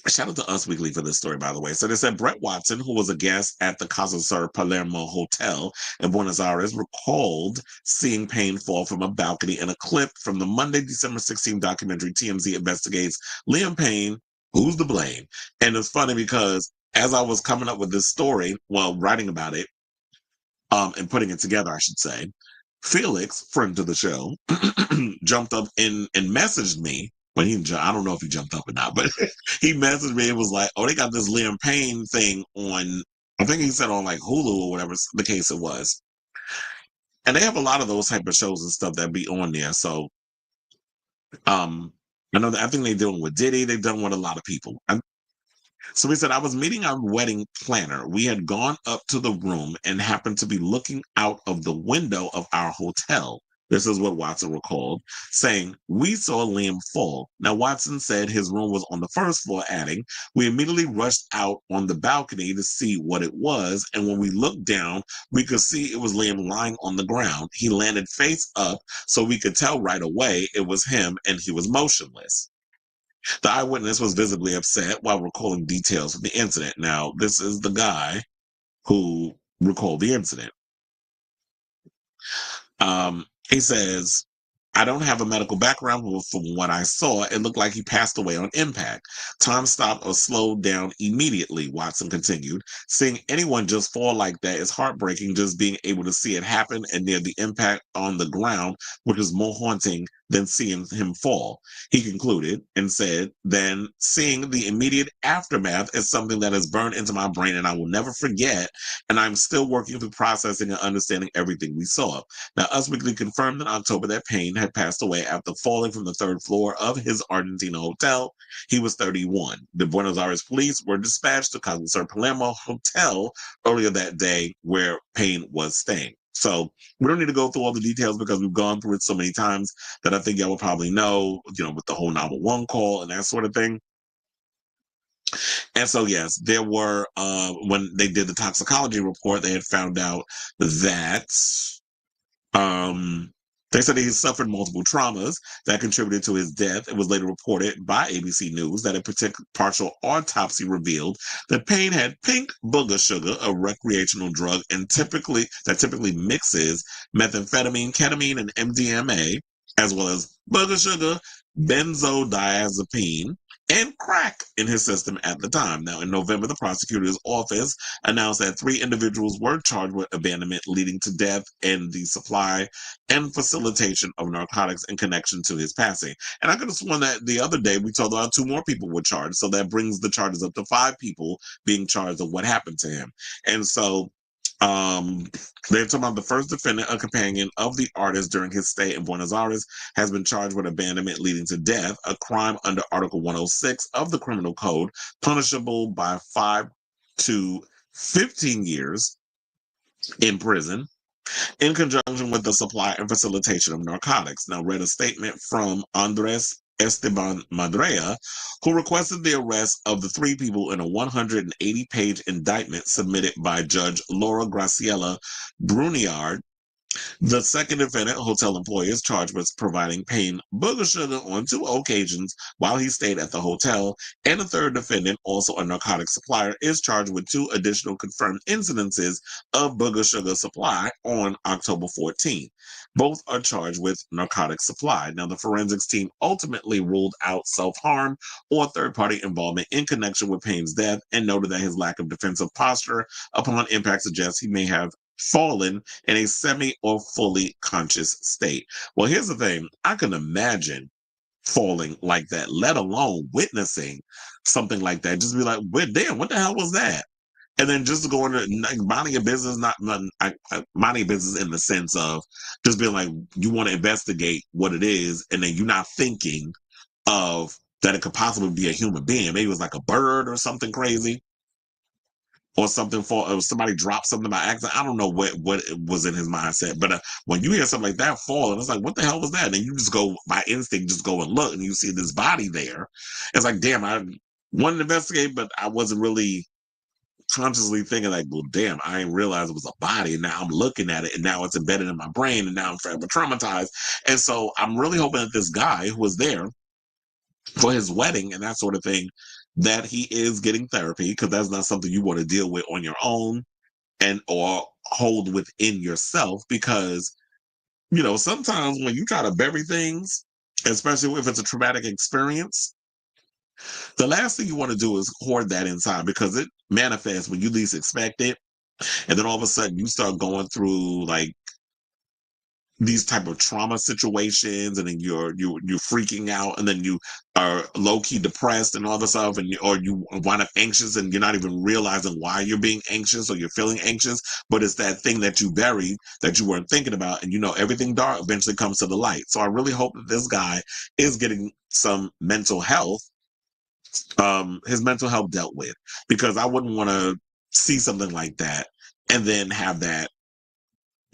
shout out to Us Weekly for this story, by the way. So they said Brett Watson, who was a guest at the Casa Sur Palermo Hotel in Buenos Aires, recalled seeing Payne fall from a balcony in a clip from the Monday, December 16 documentary TMZ Investigates Liam Payne, Who's to Blame? And it's funny because as I was coming up with this story, writing about it, and putting it together, I should say, Felix, friend to the show, jumped up and messaged me. When I don't know if he jumped up or not, but he messaged me and was like, "Oh, they got this Liam Payne thing on." I think he said on like Hulu or whatever the case it was, and they have a lot of those type of shows and stuff that be on there. So, I know that I think they're dealing with Diddy. They've done with a lot of people. So he said, I was meeting our wedding planner. We had gone up to the room and happened to be looking out of the window of our hotel. This is what Watson recalled, saying, "We saw Liam fall." Now, Watson said his room was on the first floor, adding, "We immediately rushed out on the balcony to see what it was, and when we looked down, we could see it was Liam lying on the ground. He landed face up, so we could tell right away it was him, and he was motionless." The eyewitness was visibly upset while recalling details of the incident. Now, this is the guy who recalled the incident. He says, "I don't have a medical background, but from what I saw, it looked like he passed away on impact. Time stopped or slowed down immediately," Watson continued. "Seeing anyone just fall like that is heartbreaking, just being able to see it happen and near the impact on the ground, which is more haunting than seeing him fall." He concluded and said, "Then seeing the immediate aftermath is something that is burned into my brain and I will never forget, and I'm still working through processing and understanding everything we saw." Now, Us Weekly confirmed in October that Payne had passed away after falling from the third floor of his Argentina hotel. He was 31. The Buenos Aires police were dispatched to Concert Palermo Hotel earlier that day where Payne was staying. So we don't need to go through all the details because we've gone through it so many times that I think y'all will probably know, with the whole 911 call and that sort of thing. And so, yes, there were, when they did the toxicology report, they had found out that they said he suffered multiple traumas that contributed to his death. It was later reported by ABC News that a partial autopsy revealed that Payne had pink booger sugar, a recreational drug, and typically mixes methamphetamine, ketamine, and MDMA, as well as booger sugar, benzodiazepine, and crack in his system at the time. Now, in November, the prosecutor's office announced that 3 individuals were charged with abandonment leading to death and the supply and facilitation of narcotics in connection to his passing. And I could have sworn that the other day we told about 2 more people were charged. So that brings the charges up to 5 people being charged of what happened to him. And so they're talking about the first defendant, a companion of the artist during his stay in Buenos Aires, has been charged with abandonment leading to death, a crime under Article 106 of the Criminal Code, punishable by 5 to 15 years in prison, in conjunction with the supply and facilitation of narcotics. Now, read a statement from Andres Esteban Madrea, who requested the arrest of the 3 people in a 180-page indictment submitted by Judge Laura Graciela Bruniard. The second defendant, a hotel employee, is charged with providing Payne booger sugar on 2 occasions while he stayed at the hotel, and the third defendant, also a narcotics supplier, is charged with 2 additional confirmed incidences of booger sugar supply on October 14th. Both are charged with narcotics supply. Now, the forensics team ultimately ruled out self-harm or third-party involvement in connection with Payne's death and noted that his lack of defensive posture upon impact suggests he may have fallen in a semi or fully conscious state. Well, here's the thing. I can imagine falling like that, let alone witnessing something like that. Just be like, damn, what the hell was that? And then just go into minding your business, minding your business in the sense of just being like, you want to investigate what it is, and then you're not thinking of that it could possibly be a human being. Maybe it was like a bird or something crazy, or something or somebody dropped something by accident. I don't know what was in his mindset, but when you hear something like that fall, and it's like, what the hell was that? And then you just go by instinct, just go and look, and you see this body there. It's like, damn, I wanted to investigate, but I wasn't really consciously thinking like, well, damn, I didn't realize it was a body, and now I'm looking at it, and now it's embedded in my brain, and now I'm forever traumatized. And so I'm really hoping that this guy who was there for his wedding and that sort of thing, that he is getting therapy, because that's not something you want to deal with on your own and or hold within yourself. Because sometimes when you try to bury things, especially if it's a traumatic experience, the last thing you want to do is hoard that inside, because it manifests when you least expect it, and then all of a sudden you start going through like these type of trauma situations, and then you're freaking out, and then you are low-key depressed and all this stuff, or you wind up anxious, and you're not even realizing why you're being anxious or you're feeling anxious, but it's that thing that you buried that you weren't thinking about, and everything dark eventually comes to the light. So I really hope that this guy is getting some mental health, his mental health dealt with, because I wouldn't want to see something like that and then have that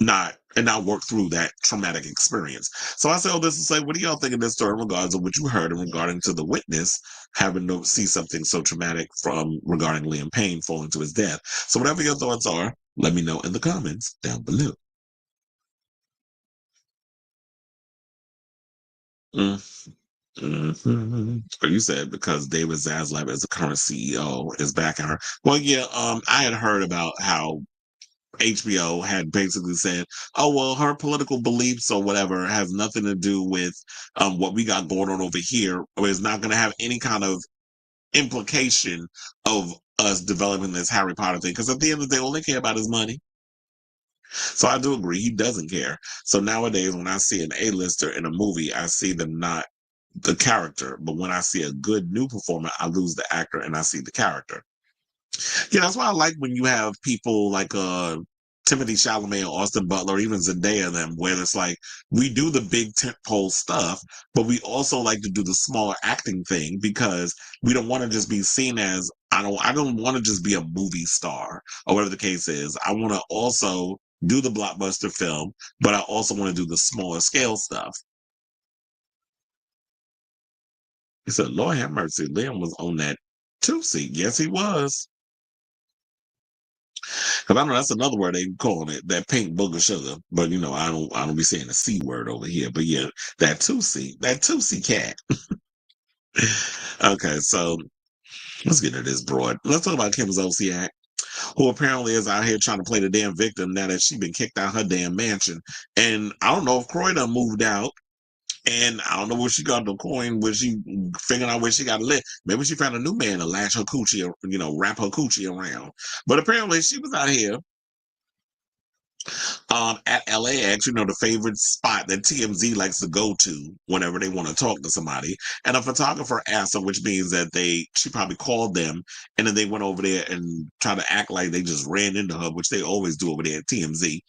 not work through that traumatic experience. So I say all this to say, what do y'all think of this story in regards to what you heard in regarding to the witness having to see something so traumatic from regarding Liam Payne falling to his death? So whatever your thoughts are, let me know in the comments down below. You said because David Zaslav as the current CEO is backing her. Well, yeah, I had heard about how HBO had basically said, "Oh well, her political beliefs or whatever has nothing to do with what we got going on over here, or is not going to have any kind of implication of us developing this Harry Potter thing." Because at the end of the day, all they care about is money. So I do agree, he doesn't care. So nowadays, when I see an A-lister in a movie, I see them not the character, but when I see a good new performer, I lose the actor and I see the character. Yeah, that's why I like when you have people like Timothy Chalamet or Austin Butler, or even Zendaya and them, where it's like we do the big tentpole stuff, but we also like to do the smaller acting thing because we don't want to just be seen as I don't want to just be a movie star or whatever the case is. I want to also do the blockbuster film, but I also want to do the smaller scale stuff. He said, Lord have mercy, Liam was on that two seat. Yes, he was. Because I know that's another word they calling it, that pink booger sugar. But you know, I don't be saying the C word over here. But yeah, that two C cat. Okay, so let's get into this broad. Let's talk about Kim Zolciak, who apparently is out here trying to play the damn victim now that she been kicked out her damn mansion. And I don't know if Kroy done moved out. And I don't know where she got the coin, where she figuring out where she got to live. Maybe she found a new man to latch her coochie, wrap her coochie around. But apparently she was out here at LAX, the favorite spot that TMZ likes to go to whenever they want to talk to somebody. And a photographer asked her, which means that she probably called them and then they went over there and tried to act like they just ran into her, which they always do over there at TMZ.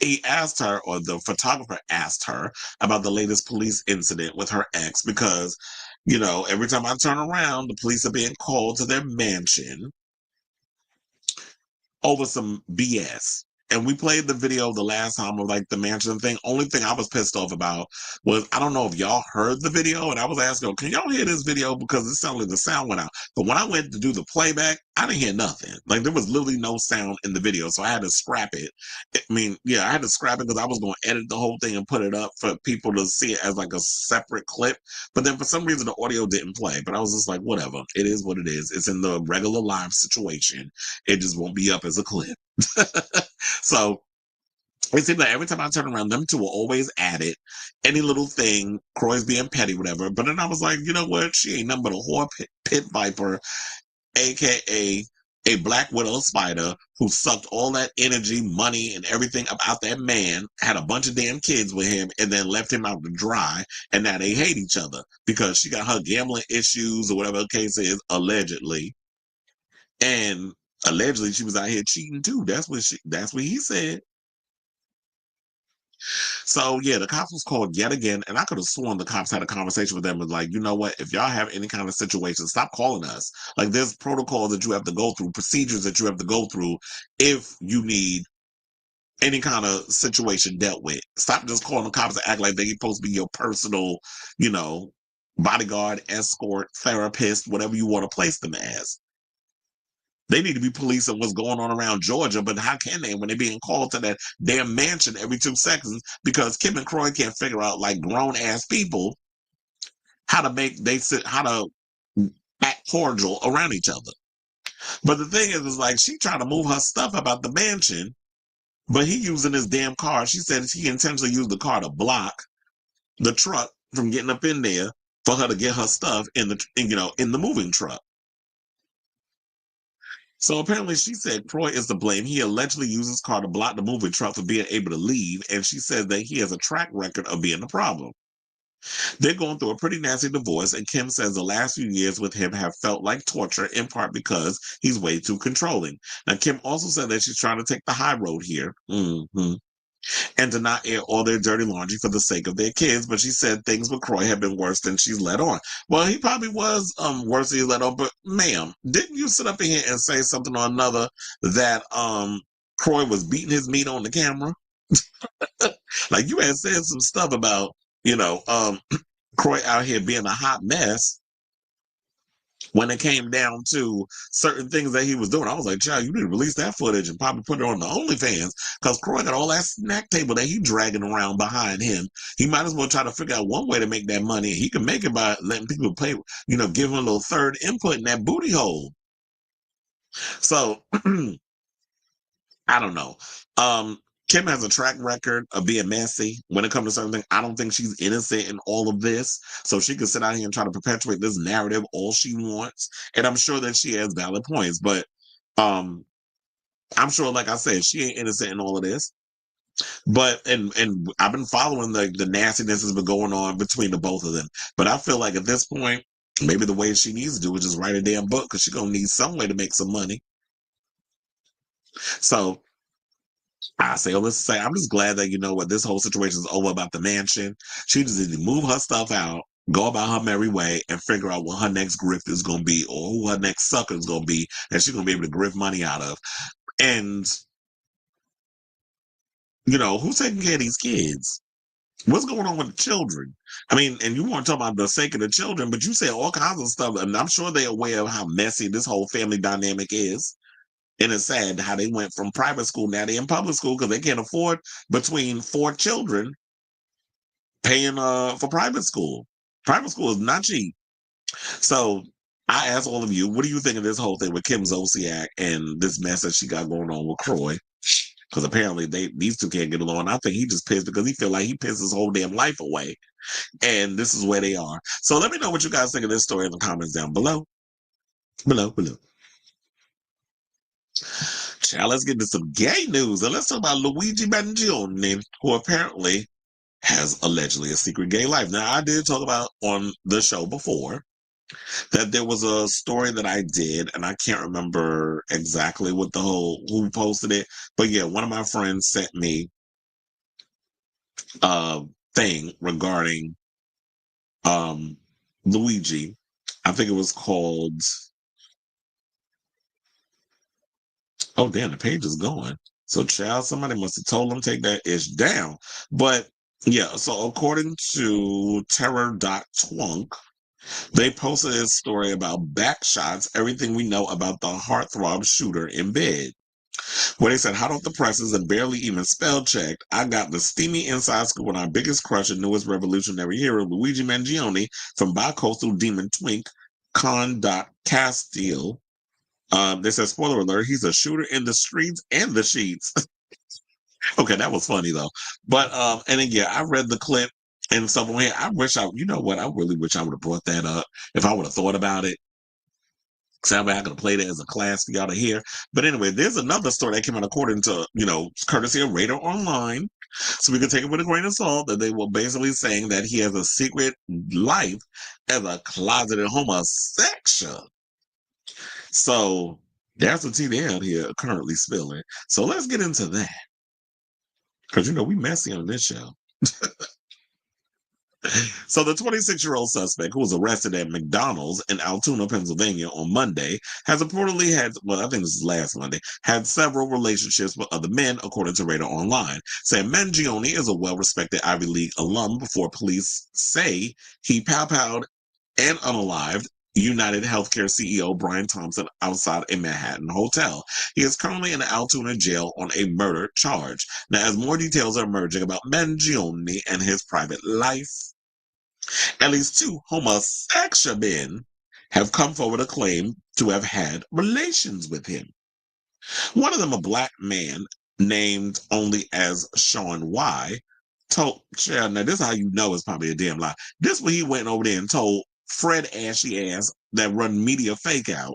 He asked her, or the photographer asked her about the latest police incident with her ex because, every time I turn around, the police are being called to their mansion over some BS. And we played the video the last time of like the mansion thing. Only thing I was pissed off about was I don't know if y'all heard the video, and I was asking, can y'all hear this video? Because it sounded like the sound went out. But when I went to do the playback, I didn't hear nothing. Like there was literally no sound in the video, so I had to scrap it. I had to scrap it because I was going to edit the whole thing and put it up for people to see it as like a separate clip. But then for some reason the audio didn't play. But I was just like, whatever. It is what it is. It's in the regular live situation. It just won't be up as a clip. So it seems like every time I turn around, them two will always at it. Any little thing, Kroy's being petty, whatever. But then I was like, you know what? She ain't nothing but a whore pit viper, aka a black widow spider who sucked all that energy, money, and everything about that man, had a bunch of damn kids with him, and then left him out to dry. And now they hate each other because she got her gambling issues or whatever the case is, allegedly. And allegedly she was out here cheating too. That's what he said. So yeah, the cops was called yet again, and I could have sworn the cops had a conversation with them and like, you know what, if y'all have any kind of situation, stop calling us. Like there's protocols that you have to go through, procedures that you have to go through if you need any kind of situation dealt with. Stop just calling the cops and act like they're supposed to be your personal, bodyguard, escort, therapist, whatever you want to place them as. They need to be policing what's going on around Georgia, but how can they when they're being called to that damn mansion every 2 seconds because Kim and Kroy can't figure out like grown ass people how to act cordial around each other. But the thing is like she trying to move her stuff about the mansion, but he using his damn car. She said he intentionally used the car to block the truck from getting up in there for her to get her stuff in the moving truck. So apparently she said Kroy is to blame. He allegedly used his car to block the moving truck for being able to leave, and she says that he has a track record of being a problem. They're going through a pretty nasty divorce, and Kim says the last few years with him have felt like torture, in part because he's way too controlling. Now, Kim also said that she's trying to take the high road here. And to not air all their dirty laundry for the sake of their kids. But she said things with Kroy have been worse than she's let on. Well, he probably was worse than he let on. But ma'am, didn't you sit up in here and say something or another that Kroy was beating his meat on the camera? Like, you had said some stuff about, Kroy out here being a hot mess when it came down to certain things that he was doing. I was like, child, you need to release that footage and probably put it on the OnlyFans, because Kroy got all that snack table that he dragging around behind him. He might as well try to figure out one way to make that money. He can make it by letting people pay, give him a little third input in that booty hole. So, I don't know. Kim has a track record of being messy when it comes to certain things. I don't think she's innocent in all of this. So she can sit out here and try to perpetuate this narrative all she wants. And I'm sure that she has valid points. But I'm sure, like I said, she ain't innocent in all of this. But and I've been following the nastiness that's been going on between the both of them. But I feel like at this point, maybe the way she needs to do is just write a damn book, because she's gonna need some way to make some money. So I say all this to say, I'm just glad that, this whole situation is over about the mansion. She just needs to move her stuff out, go about her merry way, and figure out what her next grift is going to be, or who her next sucker is going to be that she's going to be able to grift money out of. And, who's taking care of these kids? What's going on with the children? I mean, and you want to talk about the sake of the children, but you say all kinds of stuff, and I'm sure they're aware of how messy this whole family dynamic is. And it's sad how they went from private school, now they're in public school because they can't afford between 4 children paying for private school. Private school is not cheap. So I ask all of you, what do you think of this whole thing with Kim Zolciak and this mess that she got going on with Kroy? Because apparently these two can't get along. I think he just pissed because he feel like he pissed his whole damn life away. And this is where they are. So let me know what you guys think of this story in the comments down below. Below. Child, let's get into some gay news. And let's talk about Luigi Mangione, who apparently has allegedly a secret gay life. Now, I did talk about on the show before that there was a story that I did, and I can't remember exactly who posted it. But yeah, one of my friends sent me a thing regarding Luigi. I think it was called... Oh, damn, the page is gone. So, child, somebody must have told them take that ish down. But, yeah, so according to Terror.twunk, they posted a story about backshots, everything we know about the heartthrob shooter in bed. Where they said, hot off the presses and barely even spell checked, I got the steamy inside scoop on our biggest crush and newest revolutionary hero, Luigi Mangione, from bi-coastal demon twink, Con.Castile. They said, spoiler alert, he's a shooter in the streets and the sheets. Okay, that was funny though. But and then I read the clip and stuff on here. I really wish I would have brought that up if I would have thought about it. Sadly, I could have played it as a class for y'all to hear. But anyway, there's another story that came out according to, courtesy of Radar Online. So we can take it with a grain of salt that they were basically saying that he has a secret life as a closeted homosexual. So that's the tea they out here currently spilling. So let's get into that. Because, we messy on this show. So the 26-year-old suspect, who was arrested at McDonald's in Altoona, Pennsylvania on Monday, has reportedly had, I think this is last Monday, had several relationships with other men, according to Radar Online, saying Mangione is a well-respected Ivy League alum before police say he pow-powed and unalived United Healthcare CEO Brian Thompson outside a Manhattan hotel. He is currently in the Altoona jail on a murder charge. Now, as more details are emerging about Mangione and his private life, at least 2 homosexual men have come forward to claim to have had relations with him. One of them, a black man named only as Sean Y, told, now this is how you know it's probably a damn lie. This when he went over there and told Fred Ashy Ass that run Media Fake Out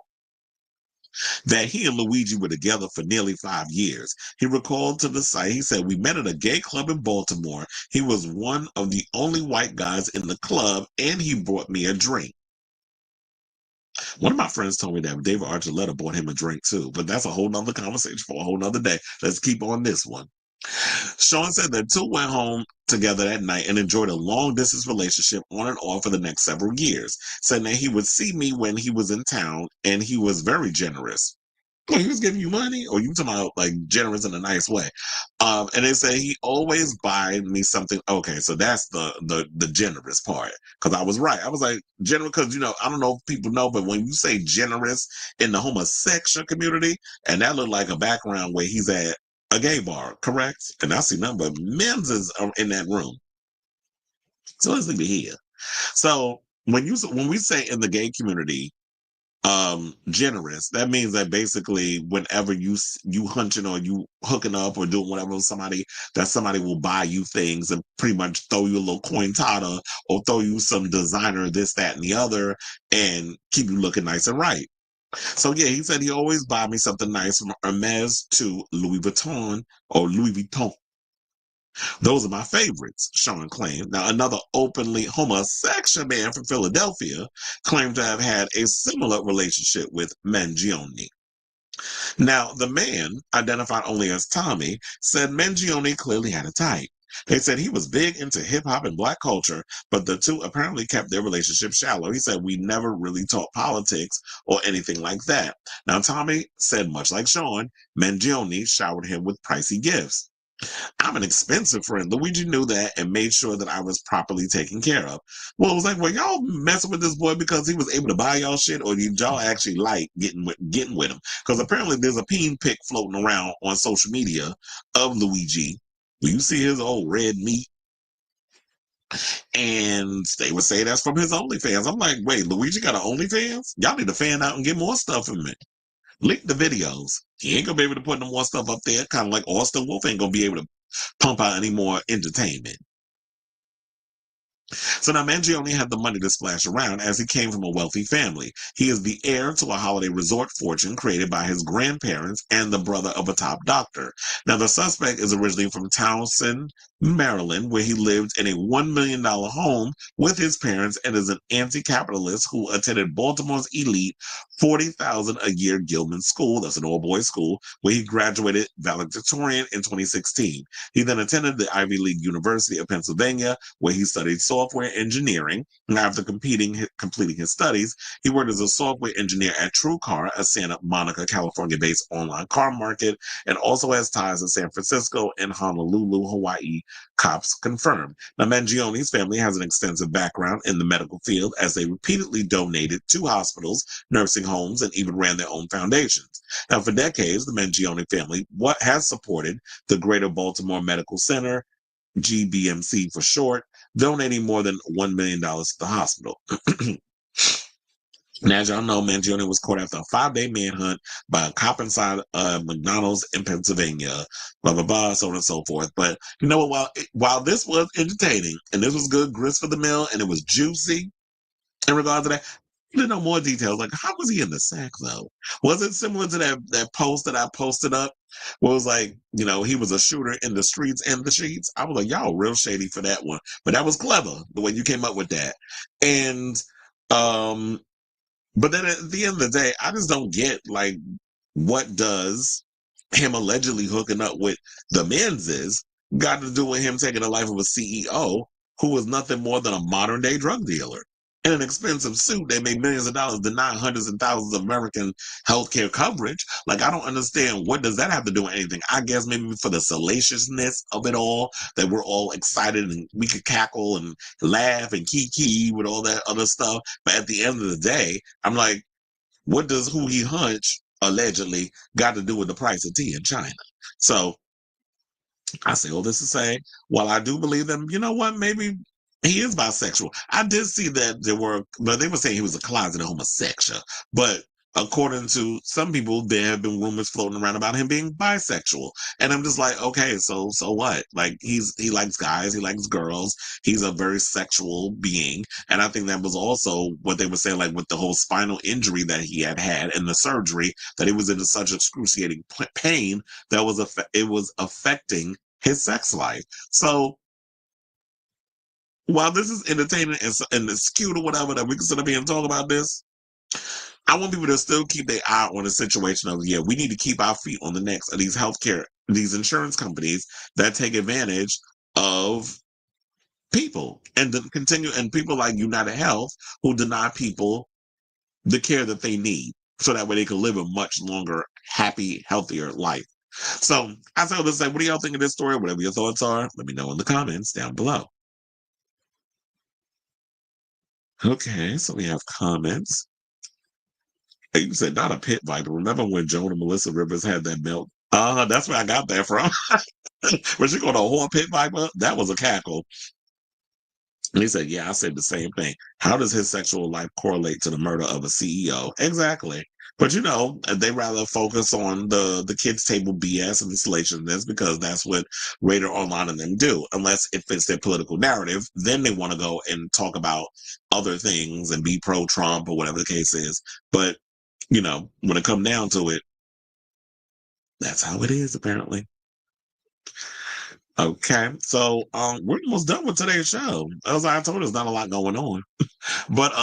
that he and Luigi were together for nearly 5 years. He recalled to the site, he said, we met at a gay club in Baltimore. He was one of the only white guys in the club, and he brought me a drink. One of my friends told me that David Archuleta bought him a drink too, but that's a whole nother conversation for a whole nother day. Let's keep on this one. Sean said that 2 went home together that night and enjoyed a long-distance relationship on and off for the next several years, saying that he would see me when he was in town, and he was very generous. Oh, he was giving you money, or you talking about like generous in a nice way? And they say he always buy me something. Okay, so that's the generous part. Because I was right. I was like generous because I don't know if people know, but when you say generous in the homosexual community, and that looked like a background where he's at a gay bar, correct? And I see none but men's is in that room. So let's leave it here. So when we say in the gay community, generous, that means that basically whenever you hunching or you hooking up or doing whatever with somebody, that somebody will buy you things and pretty much throw you a little coin tada or throw you some designer this, that, and the other, and keep you looking nice and right. So yeah, he said he always buy me something nice from Hermes to Louis Vuitton or Louis Vuitton. Those are my favorites, Sean claimed. Now, another openly homosexual man from Philadelphia claimed to have had a similar relationship with Mangione. Now, the man, identified only as Tommy, said Mangione clearly had a type. They said he was big into hip hop and black culture, but the two apparently kept their relationship shallow. He said, "We never really talked politics or anything like that." Now, Tommy said, much like Sean, Mangione showered him with pricey gifts. "I'm an expensive friend. Luigi knew that and made sure that I was properly taken care of." Well, it was like, were y'all messing with this boy because he was able to buy y'all shit, or did y'all actually like getting with him? Because apparently there's a Payne pic floating around on social media of Luigi. You see his old red meat, and they would say that's from his OnlyFans. I'm like, wait, Luigi got an OnlyFans? Y'all need to fan out and get more stuff from me. Link the videos. He ain't gonna be able to put no more stuff up there. Kind of like Austin Wolf ain't gonna be able to pump out any more entertainment. So now Mangione had the money to splash around as he came from a wealthy family. He is the heir to a holiday resort fortune created by his grandparents and the brother of a top doctor. Now the suspect is originally from Townsend, Maryland, where he lived in a $1 million home with his parents and is an anti-capitalist who attended Baltimore's elite 40,000 a year Gilman School. That's an all-boys school where he graduated valedictorian in 2016. He then attended the Ivy League University of Pennsylvania, where he studied software engineering. And after completing his studies, he worked as a software engineer at TrueCar, a Santa Monica, California-based online car market, and also has ties in San Francisco and Honolulu, Hawaii, cops confirmed. Now, Mangione's family has an extensive background in the medical field as they repeatedly donated to hospitals, nursing homes, and even ran their own foundations. Now, for decades, the Mangione family has supported the Greater Baltimore Medical Center, GBMC for short, donating more than $1 million to the hospital. And as y'all know, Mangione was caught after a 5-day manhunt by a cop inside McDonald's in Pennsylvania, blah, blah, blah, so on and so forth. But you know what? While this was entertaining and this was good grist for the mill and it was juicy in regard to that, I didn't know more details. Like, how was he in the sack, though? Was it similar to that post that I posted up where it was like, he was a shooter in the streets and the sheets? I was like, y'all real shady for that one. But that was clever, the way you came up with that. And, but then at the end of the day, I just don't get, like, what does him allegedly hooking up with the men's is got to do with him taking the life of a CEO who was nothing more than a modern day drug dealer in an expensive suit. They made millions of dollars, denying hundreds and thousands of American healthcare coverage. Like, I don't understand, what does that have to do with anything? I guess maybe for the salaciousness of it all, that we're all excited and we could cackle and laugh and kiki with all that other stuff. But at the end of the day, I'm like, what does who he hunch allegedly got to do with the price of tea in China? So I say all this to say, while I do believe them, you know what, maybe he is bisexual. I did see that but they were saying he was a closeted homosexual. But according to some people, there have been rumors floating around about him being bisexual. And I'm just like, okay, so what? Like, he likes guys, he likes girls. He's a very sexual being. And I think that was also what they were saying, like with the whole spinal injury that he had and the surgery, that he was in such excruciating pain that it was affecting his sex life. So while this is entertaining and it's cute or whatever that we can sit up here and talk about this, I want people to still keep their eye on the situation of, we need to keep our feet on the necks of these insurance companies that take advantage of people and people like United Health who deny people the care that they need. so that way they can live a much longer, happy, healthier life. So I tell this, like, what do y'all think of this story? Whatever your thoughts are, let me know in the comments down below. Okay, so we have comments. Hey, you said not a pit viper. Remember when Joan and Melissa Rivers had that milk? That's where I got that from. When she called a whore pit viper, that was a cackle. And he said, yeah, I said the same thing. How does his sexual life correlate to the murder of a CEO? Exactly. But they rather focus on the kids' table BS and installationist because that's what Radar Online and them do. Unless it fits their political narrative, then they want to go and talk about other things and be pro-Trump or whatever the case is. But, when it comes down to it, that's how it is, apparently. Okay, so we're almost done with today's show. As I told you, there's not a lot going on. But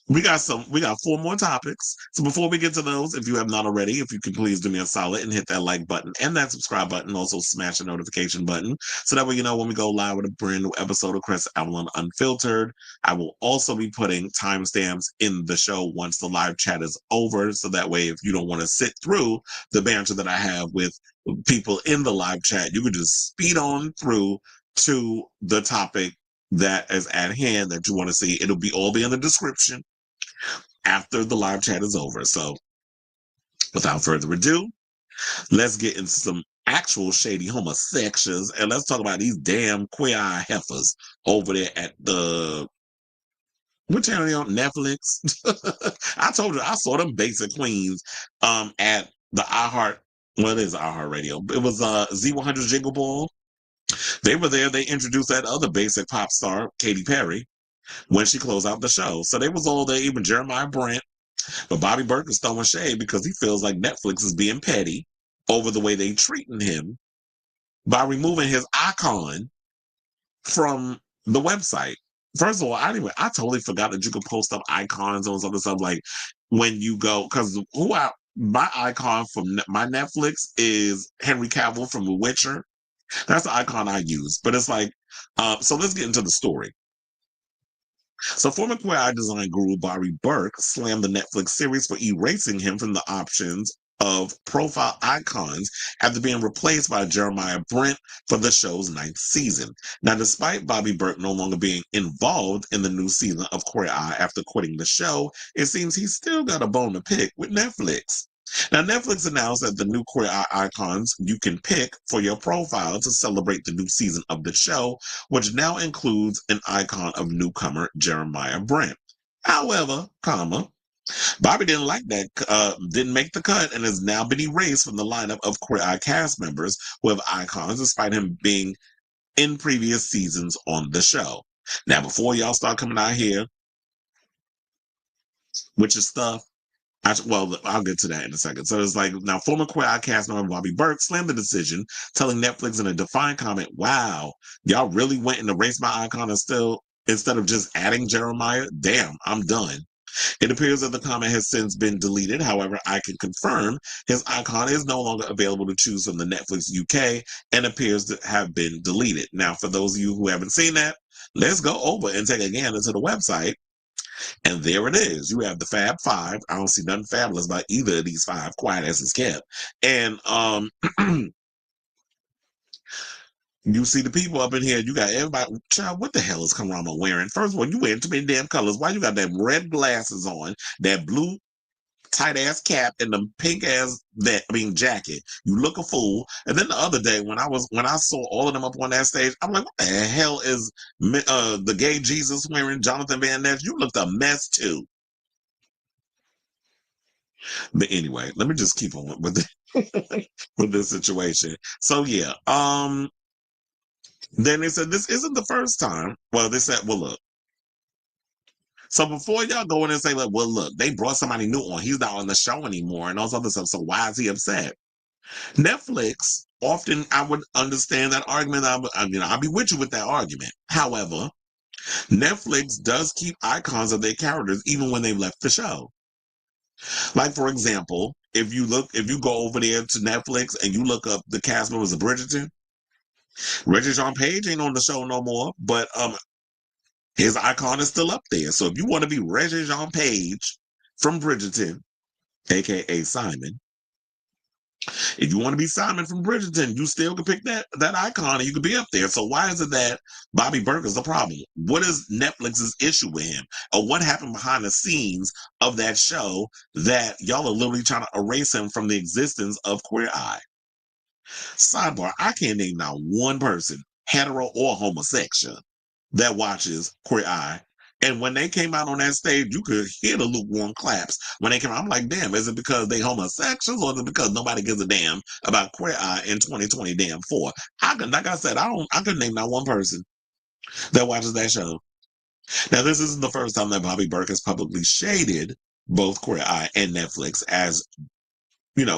we got 4 more topics. So before we get to those, if you have not already, if you could please do me a solid and hit that like button and that subscribe button. Also smash the notification button so that way you know when we go live with a brand new episode of Chris Avalon Unfiltered. I will also be putting timestamps in the show once the live chat is over. So that way, if you don't want to sit through the banter that I have with people in the live chat, you can just speed on through to the topic that is at hand that you want to see. It'll all be in the description after the live chat is over. So without further ado, let's get into some actual shady homosexuals and let's talk about these damn queer eye heifers over there at what channel are they on? Netflix. I told you I saw them basic queens at the iHeart. Well, it is iHeart Radio. It was Z100 Jingle Ball. They were there. They introduced that other basic pop star, Katy Perry, when she closed out the show. So they was all there, even Jeremiah Brent. But Bobby Berk is throwing shade because he feels like Netflix is being petty over the way they treating him by removing his icon from the website. First of all, I totally forgot that you could post up icons on other stuff like when you go, because my icon from my Netflix is Henry Cavill from The Witcher. That's the icon I use. But it's like, so let's get into the story. So former queer eye design guru Bobby Berk slammed the Netflix series for erasing him from the options of profile icons after being replaced by Jeremiah Brent for the show's 9th season. Now, despite Bobby Berk no longer being involved in the new season of Queer Eye after quitting the show, it seems he's still got a bone to pick with Netflix. Now, Netflix announced that the new Queer Eye icons you can pick for your profile to celebrate the new season of the show, which now includes an icon of newcomer Jeremiah Brent. However, Bobby didn't like that, didn't make the cut, and has now been erased from the lineup of Queer Eye cast members who have icons, despite him being in previous seasons on the show. Now, before y'all start coming out here with your stuff, I'll get to that in a second. So it's like, now former Queer Eye cast member Bobby Berk slammed the decision, telling Netflix in a defiant comment, wow, y'all really went and erased my icon instead of just adding Jeremiah? Damn, I'm done. It appears that the comment has since been deleted. However, I can confirm his icon is no longer available to choose from the Netflix UK and appears to have been deleted. Now, for those of you who haven't seen that, let's go over and take a gander to the website. And there it is. You have the Fab Five. I don't see nothing fabulous about either of these five, quiet as it's kept. And you see the people up in here. You got everybody. Child, what the hell is Karama wearing? First of all, you wearing too many damn colors. Why you got them red glasses on, that blue tight ass cap, and the pink ass jacket? You look a fool. And then the other day when I saw all of them up on that stage, I'm like, what the hell is the gay Jesus wearing Jonathan Van Ness? You looked a mess too. But anyway, let me just keep on with with this situation. So yeah, then they said this isn't the first time. Well, they said, well, look. So before y'all go in and say, like, well, look, they brought somebody new on. He's not on the show anymore and all this other stuff. So why is he upset? Netflix, often I would understand that argument. I'll be with you with that argument. However, Netflix does keep icons of their characters even when they've left the show. Like, for example, if you go over there to Netflix and you look up the cast members of Bridgerton, Regis-Jean Page ain't on the show no more, but his icon is still up there. So if you want to be Regis-Jean Page from Bridgerton, aka Simon. If you want to be Simon from Bridgerton, you still can pick that icon and you can be up there. So why is it that Bobby Berk is the problem? What is Netflix's issue with him? Or what happened behind the scenes of that show that y'all are literally trying to erase him from the existence of Queer Eye? Sidebar, I can't name not one person, hetero or homosexual, that watches Queer Eye. And when they came out on that stage, you could hear the lukewarm claps. When they came out, I'm like, damn, is it because they homosexuals or is it because nobody gives a damn about Queer Eye in 2020 damn four? Like I said, I couldn't name not one person that watches that show. Now, this isn't the first time that Bobby Berk has publicly shaded both Queer Eye and Netflix as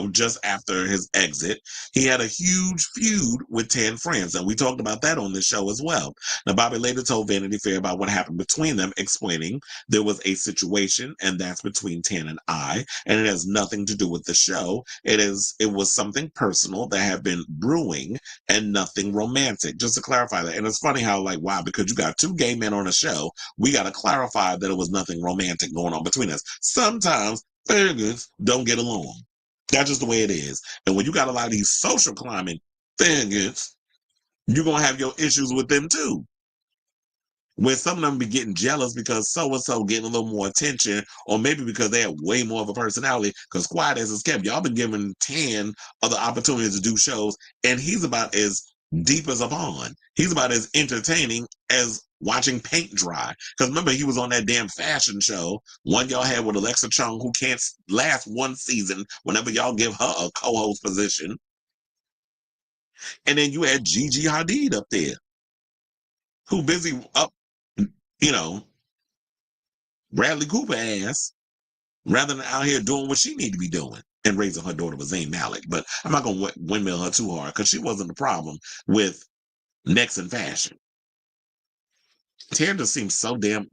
just after his exit, he had a huge feud with Tan France, and we talked about that on this show as well. Now, Bobby later told Vanity Fair about what happened between them, explaining there was a situation, and that's between Tan and I, and it has nothing to do with the show. It was something personal that had been brewing and nothing romantic. Just to clarify that, and it's funny how wow, because you got two gay men on a show, we got to clarify that it was nothing romantic going on between us. Sometimes figures don't get along. That's just the way it is. And when you got a lot of these social climbing faggots, you're going to have your issues with them too. When some of them be getting jealous because so-and-so getting a little more attention, or maybe because they have way more of a personality, because quiet as it's kept, y'all been giving Tan other opportunities to do shows, and he's about as deep as a pond. He's about as entertaining as watching paint dry. Because remember, he was on that damn fashion show, one y'all had with Alexa Chung, who can't last one season whenever y'all give her a co-host position. And then you had Gigi Hadid up there, who busy up, Bradley Cooper ass, rather than out here doing what she need to be doing and raising her daughter with Zayn Malik. But I'm not going to windmill her too hard because she wasn't the problem with Next in Fashion. Tan just seems so damn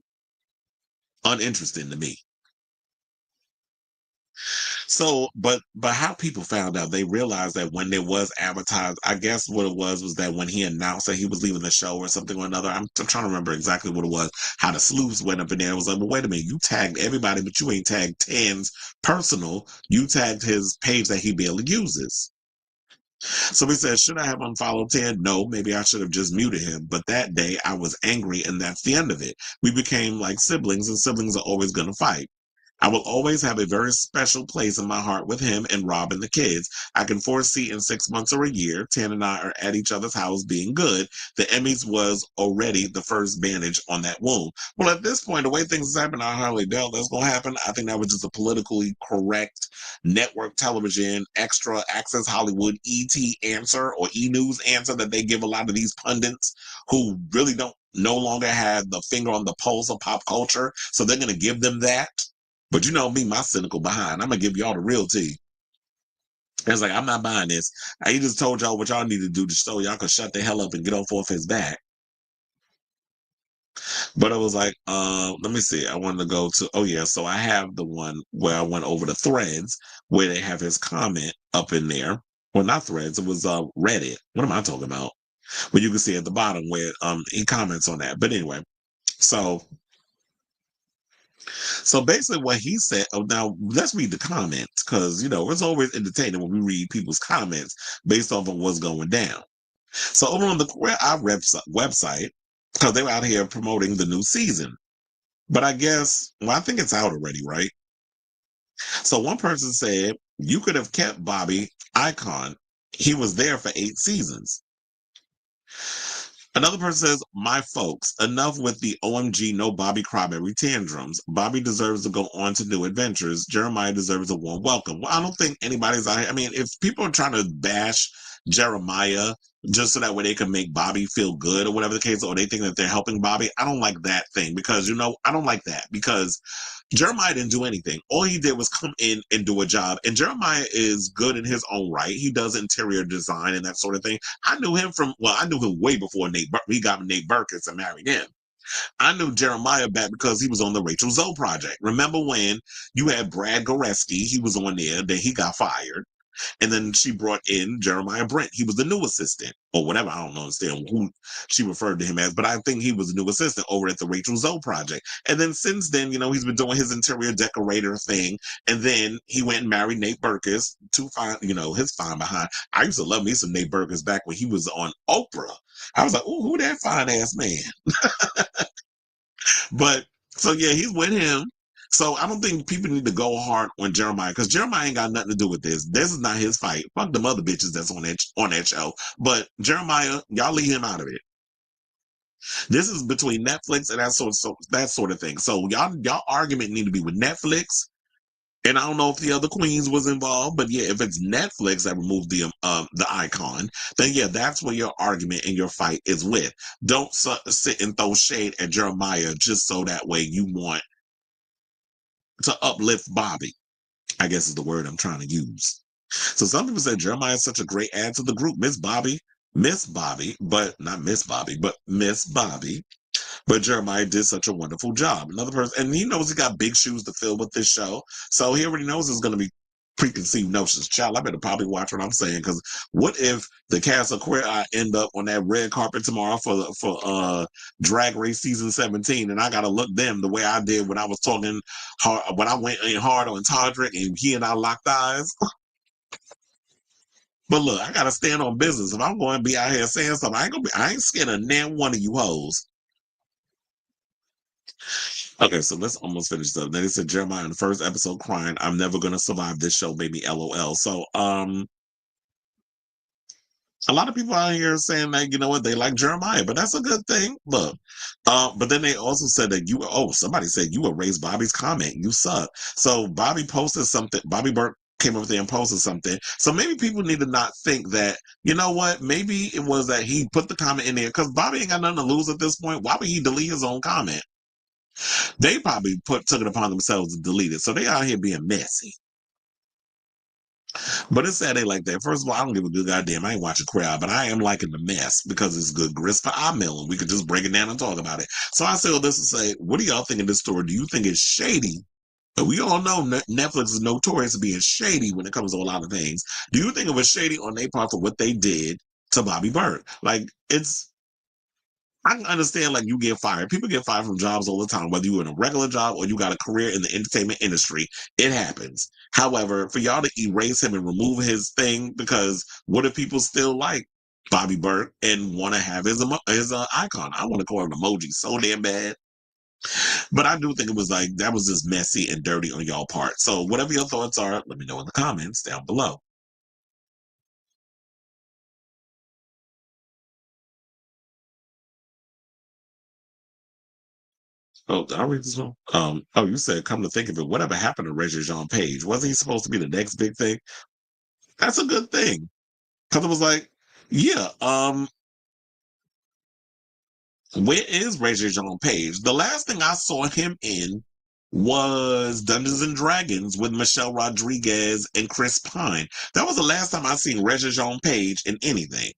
uninteresting to me. So, but how people found out, they realized that when there was advertised, I guess what it was that when he announced that he was leaving the show or something or another, I'm trying to remember exactly what it was, how the sleuths went up in there. It was like, well, wait a minute, you tagged everybody, but you ain't tagged Tan's personal. You tagged his page that he barely uses. So we said, should I have unfollowed Tan? No, maybe I should have just muted him. But that day I was angry, and that's the end of it. We became like siblings, and siblings are always going to fight. I will always have a very special place in my heart with him and Rob and the kids. I can foresee in 6 months or a year, Tan and I are at each other's house being good. The Emmys was already the first bandage on that wound. Well, at this point, the way things happen, I hardly doubt that's going to happen. I think that was just a politically correct network television, extra access Hollywood ET answer or E-News answer that they give a lot of these pundits who really don't no longer have the finger on the pulse of pop culture. So they're going to give them that. But you know me, my cynical behind. I'm going to give y'all the real tea. It's like, I'm not buying this. He just told y'all what y'all need to do to show y'all can shut the hell up and get off his back. But it was like, let me see. I wanted to go to, oh yeah, so I have the one where I went over the threads where they have his comment up in there. Well, not threads, it was Reddit. What am I talking about? Well, you can see at the bottom where he comments on that. But anyway, so basically what he said, now let's read the comments because, it's always entertaining when we read people's comments based off of what's going down. So over on the Queer Eye website, because they were out here promoting the new season. But I guess, I think it's out already, right? So one person said, you could have kept Bobby Icon. He was there for 8 seasons. Another person says, my folks, enough with the OMG no Bobby Cryberry tantrums. Bobby deserves to go on to new adventures. Jeremiah deserves a warm welcome. Well, I don't think anybody's out here. I mean, if people are trying to bash Jeremiah just so that way they can make Bobby feel good or whatever the case, or they think that they're helping Bobby, I don't like that thing because, I don't like that because Jeremiah didn't do anything. All he did was come in and do a job. And Jeremiah is good in his own right. He does interior design and that sort of thing. I knew him way before he got Nate Burkus and married him. I knew Jeremiah back because he was on the Rachel Zoe project. Remember when you had Brad Goreski? He was on there, then he got fired. And then she brought in Jeremiah Brent. He was the new assistant or whatever. I don't understand who she referred to him as, but I think he was the new assistant over at the Rachel Zoe project. And then since then, he's been doing his interior decorator thing. And then he went and married Nate Berkus to find, his fine behind. I used to love me some Nate Berkus back when he was on Oprah. I was like, oh, who that fine ass man? But so yeah, he's with him. So I don't think people need to go hard on Jeremiah because Jeremiah ain't got nothing to do with this. This is not his fight. Fuck them other bitches that's on that show. But Jeremiah, y'all leave him out of it. This is between Netflix and that sort of thing. So y'all argument need to be with Netflix. And I don't know if the other queens was involved, but yeah, if it's Netflix that removed the icon, then yeah, that's where your argument and your fight is with. Don't sit and throw shade at Jeremiah just so that way you want to uplift Bobby, I guess is the word I'm trying to use. So some people said Jeremiah is such a great add to the group. Miss Bobby, but not Miss Bobby, but Miss Bobby. But Jeremiah did such a wonderful job. Another person, and he knows he got big shoes to fill with this show. So he already knows it's going to be preconceived notions. Child, I better probably watch what I'm saying because what if the cast of Queer Eye end up on that red carpet tomorrow for Drag Race season 17, and I got to look them the way I did when I was talking hard, when I went in hard on Todrick and he and I locked eyes. But look, I got to stand on business. If I'm going to be out here saying something, I ain't scared of nan one of you hoes. Okay, so let's almost finish up. Then it said Jeremiah in the first episode crying, "I'm never gonna survive this show, baby, LOL." So a lot of people out here saying that, you know what, they like Jeremiah, but that's a good thing. Look. But then they also said that somebody said you erased Bobby's comment. You suck. So Bobby posted something, Bobby Berk came up there and posted something. So maybe people need to not think that, you know what, maybe it was that he put the comment in there because Bobby ain't got nothing to lose at this point. Why would he delete his own comment? They probably took it upon themselves to delete it. So they out here being messy. But it's sad they like that. First of all, I don't give a good goddamn. I ain't watching Crowd, but I am liking the mess because it's good grist for our mill and we could just break it down and talk about it. So I say all this to say, what do y'all think of this story? Do you think it's shady? But we all know Netflix is notorious for being shady when it comes to a lot of things. Do you think it was shady on their part for what they did to Bobby Berk? Like, I can understand, like, you get fired. People get fired from jobs all the time, whether you're in a regular job or you got a career in the entertainment industry. It happens. However, for y'all to erase him and remove his thing, because what if people still like Bobby Berk and want to have his icon? I want to call him emoji so damn bad. But I do think it was like, that was just messy and dirty on y'all part. So whatever your thoughts are, let me know in the comments down below. Oh, did I read this one? You said, come to think of it, whatever happened to Regis-Jean Page? Wasn't he supposed to be the next big thing? That's a good thing. Because it was like, yeah, where is Regis-Jean Page? The last thing I saw him in was Dungeons and Dragons with Michelle Rodriguez and Chris Pine. That was the last time I seen Regis-Jean Page in anything.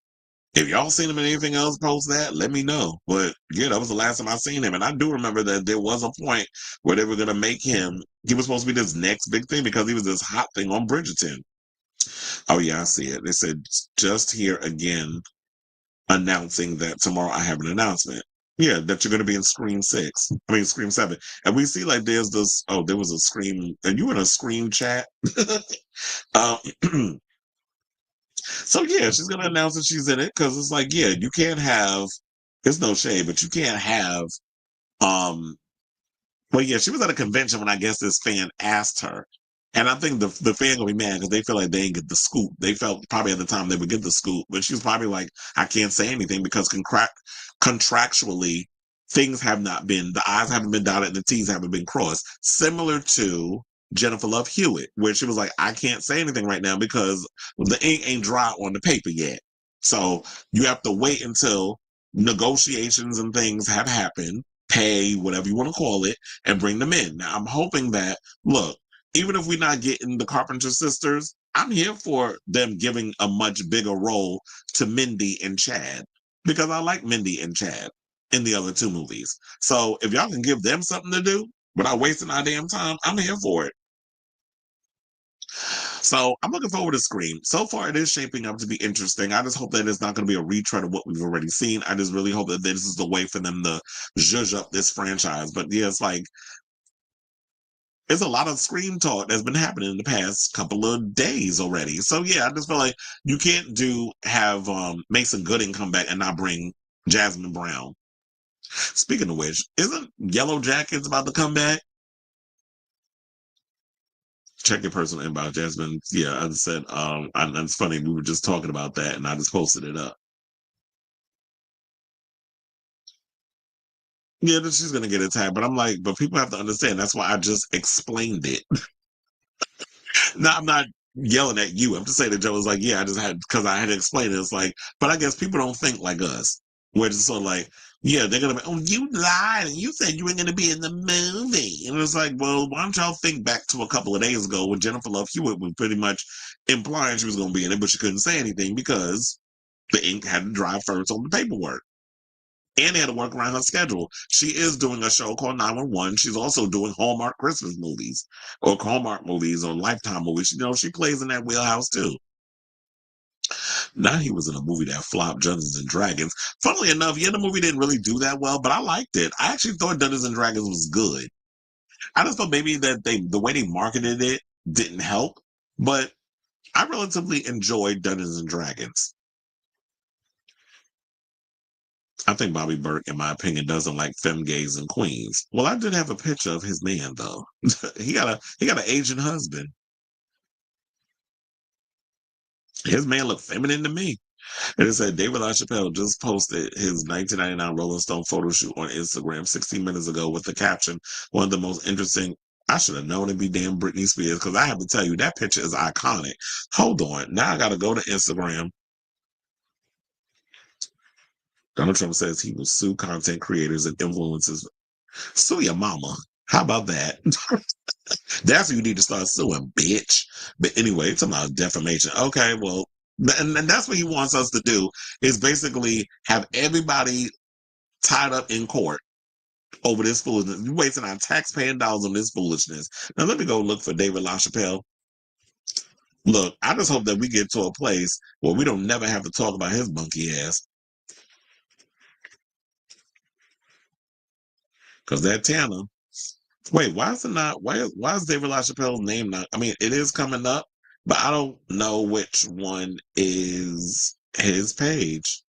If y'all seen him in anything else post that, let me know. But yeah, that was the last time I seen him. And I do remember that there was a point where they were going to make him, he was supposed to be this next big thing because he was this hot thing on Bridgerton. Oh yeah, I see it. They said, just here again, announcing that tomorrow I have an announcement. Yeah, that you're going to be in Scream 7. And we see like there was a Scream, and you in a Scream chat? um, So yeah, she's gonna announce that she's in it because it's like, yeah, you can't have. It's no shade, but you can't have. Um, well, yeah, she was at a convention when I guess this fan asked her, and I think the fan gonna be mad because they feel like they didn't get the scoop. They felt probably at the time they would get the scoop, but she was probably like, I can't say anything because contractually things have not been, the I's haven't been dotted and the T's haven't been crossed. Similar to Jennifer Love Hewitt, where she was like, I can't say anything right now because the ink ain't dry on the paper yet. So you have to wait until negotiations and things have happened, pay, whatever you want to call it, and bring them in. Now, I'm hoping that, look, even if we're not getting the Carpenter sisters, I'm here for them giving a much bigger role to Mindy and Chad because I like Mindy and Chad in the other two movies. So if y'all can give them something to do without wasting our damn time, I'm here for it. So I'm looking forward to Scream. So far, it is shaping up to be interesting. I just hope that it's not going to be a retread of what we've already seen. I just really hope that this is the way for them to zhuzh up this franchise. But yeah, it's like, it's a lot of Scream talk that's been happening in the past couple of days already. So yeah, I just feel like you can't have Mason Gooding come back and not bring Jasmine Brown. Speaking of which, isn't Yellow Jackets about to come back? Check your personal inbox, Jasmine. Yeah, I said, and it's funny, we were just talking about that and I just posted it up. Yeah, that she's gonna get attacked, but I'm like, but people have to understand that's why I just explained it. No, I'm not yelling at you. I'm just saying that Joe was like, yeah, I just had because I had to explain it. It's like, but I guess people don't think like us. We're just sort of like, yeah, they're gonna be, oh, you lied and you said you were gonna be in the movie. And it's like, well, why don't y'all think back to a couple of days ago when Jennifer Love Hewitt was pretty much implying she was gonna be in it, but she couldn't say anything because the ink had to dry first on the paperwork. And they had to work around her schedule. She is doing a show called 911. She's also doing Hallmark Christmas movies or Hallmark movies or Lifetime movies. You know, she plays in that wheelhouse too. Now he was in a movie that flopped, Dungeons and Dragons. Funnily enough, yeah, the movie didn't really do that well, but I liked it. I actually thought Dungeons and Dragons was good. I just thought maybe that the way they marketed it didn't help, but I relatively enjoyed Dungeons and Dragons. I think Bobby Berk, in my opinion, doesn't like femme gays and queens. Well, I did have a picture of his man though. He got an Asian husband. His man looked feminine to me. And it said David LaChapelle just posted his 1999 Rolling Stone photo shoot on Instagram 16 minutes ago with the caption, one of the most interesting. I should have known it'd be damn Britney Spears because I have to tell you that picture is iconic. Hold on. Now I got to go to Instagram. Donald Trump says he will sue content creators and influencers. Sue your mama. How about that? That's what you need to start suing, bitch. But anyway, it's about defamation. Okay, well, and that's what he wants us to do is basically have everybody tied up in court over this foolishness. You're wasting our taxpaying dollars on this foolishness. Now let me go look for David LaChapelle. Look, I just hope that we get to a place where we don't never have to talk about his monkey ass. Because that Tana. Wait, why is it not? Why is David LaChapelle's name not? I mean, it is coming up, but I don't know which one is his page.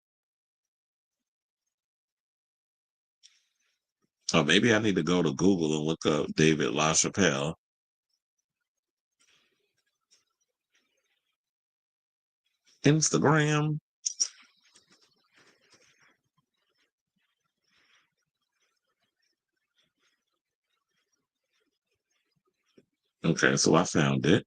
Or maybe I need to go to Google and look up David LaChapelle. Instagram. Okay, so I found it.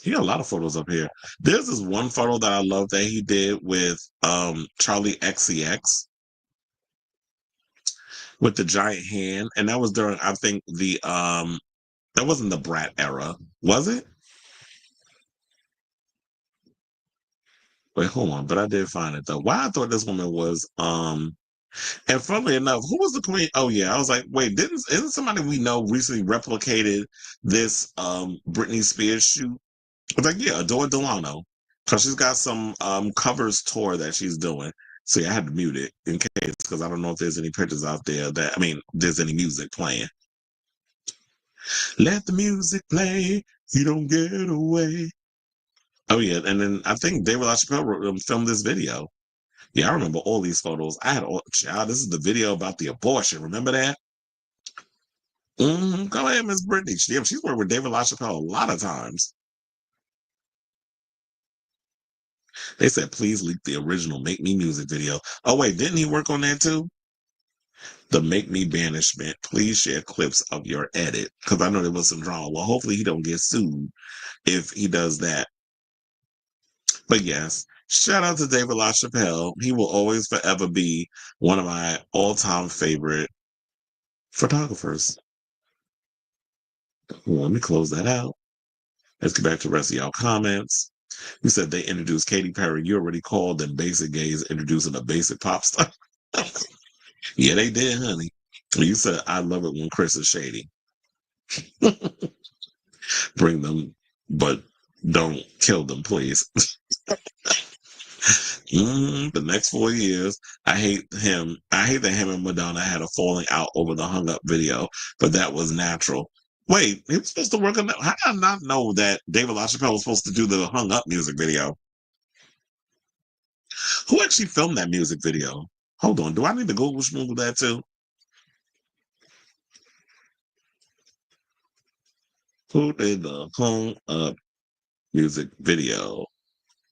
He got a lot of photos up here. There's this one photo that I love that he did with Charlie XCX with the giant hand, and that was during I think the that wasn't the Brat era, was it? Wait, hold on, but I did find it though. Why I thought this woman was and funnily enough, who was the queen? Oh yeah, I was like, wait, isn't somebody we know recently replicated this Britney Spears shoot? I was like, yeah, Adore Delano. Because she's got some covers tour that she's doing. See, I had to mute it in case, because I don't know if there's any pictures out there that, I mean, there's any music playing. Let the music play, you don't get away. Oh, yeah, and then I think David LaChapelle filmed this video. Yeah, I remember all these photos. I had all, child, this is the video about the abortion. Remember that? Go ahead, Miss Brittany. She's worked with David LaChapelle a lot of times. They said, please leak the original Make Me music video. Oh, wait, didn't he work on that too? The Make Me banishment. Please share clips of your edit. Because I know there was some drama. Well, hopefully he don't get sued if he does that. But yes, shout out to David LaChapelle. He will always forever be one of my all-time favorite photographers. Well, let me close that out. Let's get back to the rest of y'all comments. You said they introduced Katy Perry. You already called them basic gays introducing a basic pop star. Yeah, they did, honey. You said, I love it when Chris is shady. Bring them, but don't kill them, please. The next 4 years, I hate him. I hate that him and Madonna had a falling out over the hung up video, but that was natural. Wait, he was supposed to work on that. How did I not know that David LaChapelle was supposed to do the hung up music video? Who actually filmed that music video? Hold on, do I need to Google schmoogle that too? Who did the hung up music video?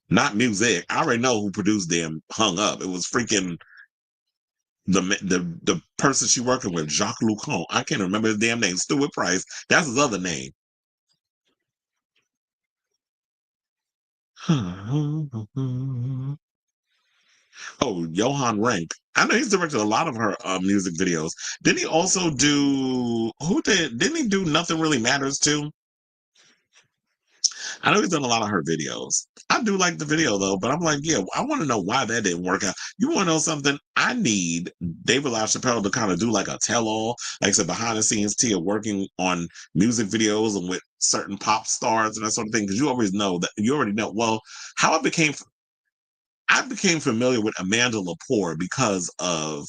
Not music. I already know who produced them hung up. It was freaking the person she working with, Jacques Lucon. I can't remember his damn name. Stuart Price. That's his other name. Oh, Johan Renck. I know he's directed a lot of her music videos. Didn't he also do didn't he do Nothing Really Matters too? I know he's done a lot of her videos. I do like the video though, but I'm like, yeah, I want to know why that didn't work out. You want to know something? I need David LaChapelle to kind of do like a tell-all, like I said, behind the scenes Tia working on music videos and with certain pop stars and that sort of thing. Because you already know. Well, how I became familiar with Amanda Lepore because of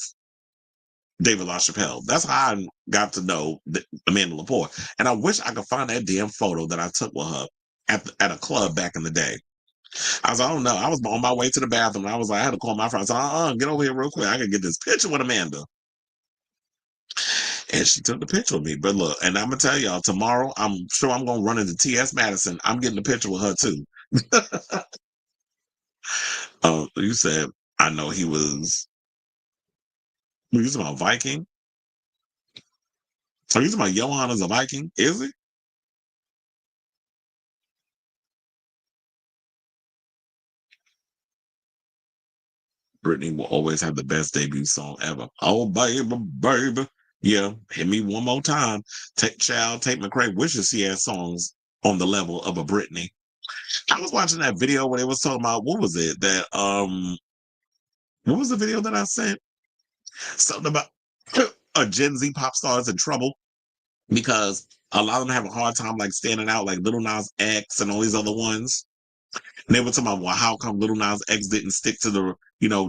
David LaChapelle. That's how I got to know Amanda Lepore. And I wish I could find that damn photo that I took with her at a club back in the day. I was like, I don't know. I was on my way to the bathroom. And I was like, I had to call my friend. I said, get over here real quick. I can get this picture with Amanda. And she took the picture with me. But look, and I'm going to tell y'all, tomorrow, I'm sure I'm going to run into T.S. Madison. I'm getting a picture with her too. You said, I know he was, you talking about Viking? Are you talking about Johan as a Viking? Is he? Britney will always have the best debut song ever. Oh, baby, baby. Yeah, hit me one more time. Tate McRae wishes she had songs on the level of a Britney. I was watching that video where they was talking about, what was it? What was the video that I sent? Something about a Gen Z pop stars in trouble because a lot of them have a hard time like standing out, like Little Nas X and all these other ones. And they were talking about, well, how come Little Nas X didn't stick to the,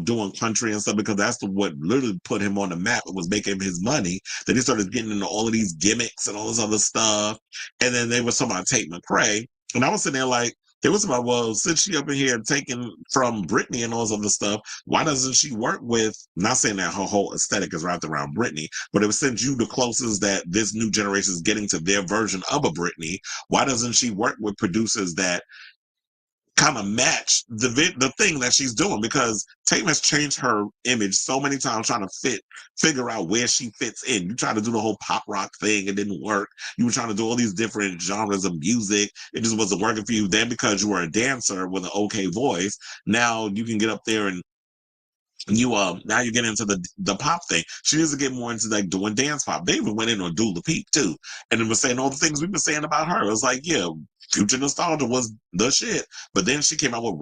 doing country and stuff? Because that's what literally put him on the map. It was making him his money. Then he started getting into all of these gimmicks and all this other stuff. And then they were talking about Tate McRae. And I was sitting there like, they was about, well, since she up in here taking from Britney and all this other stuff, why doesn't she work with, not saying that her whole aesthetic is wrapped around Britney, but it was since you the closest that this new generation is getting to their version of a Britney, why doesn't she work with producers that kind of match the thing that she's doing? Because Tate has changed her image so many times trying to figure out where she fits in. You try to do the whole pop rock thing, it didn't work. You were trying to do all these different genres of music, it just wasn't working for you. Then because you were a dancer with an okay voice, now you can get up there and now you get into the pop thing. She needs to get more into like doing dance pop. They even went in on Dula Peep too, and it was saying all the things we've been saying about her. It was like, yeah, Future Nostalgia was the shit, but then she came out with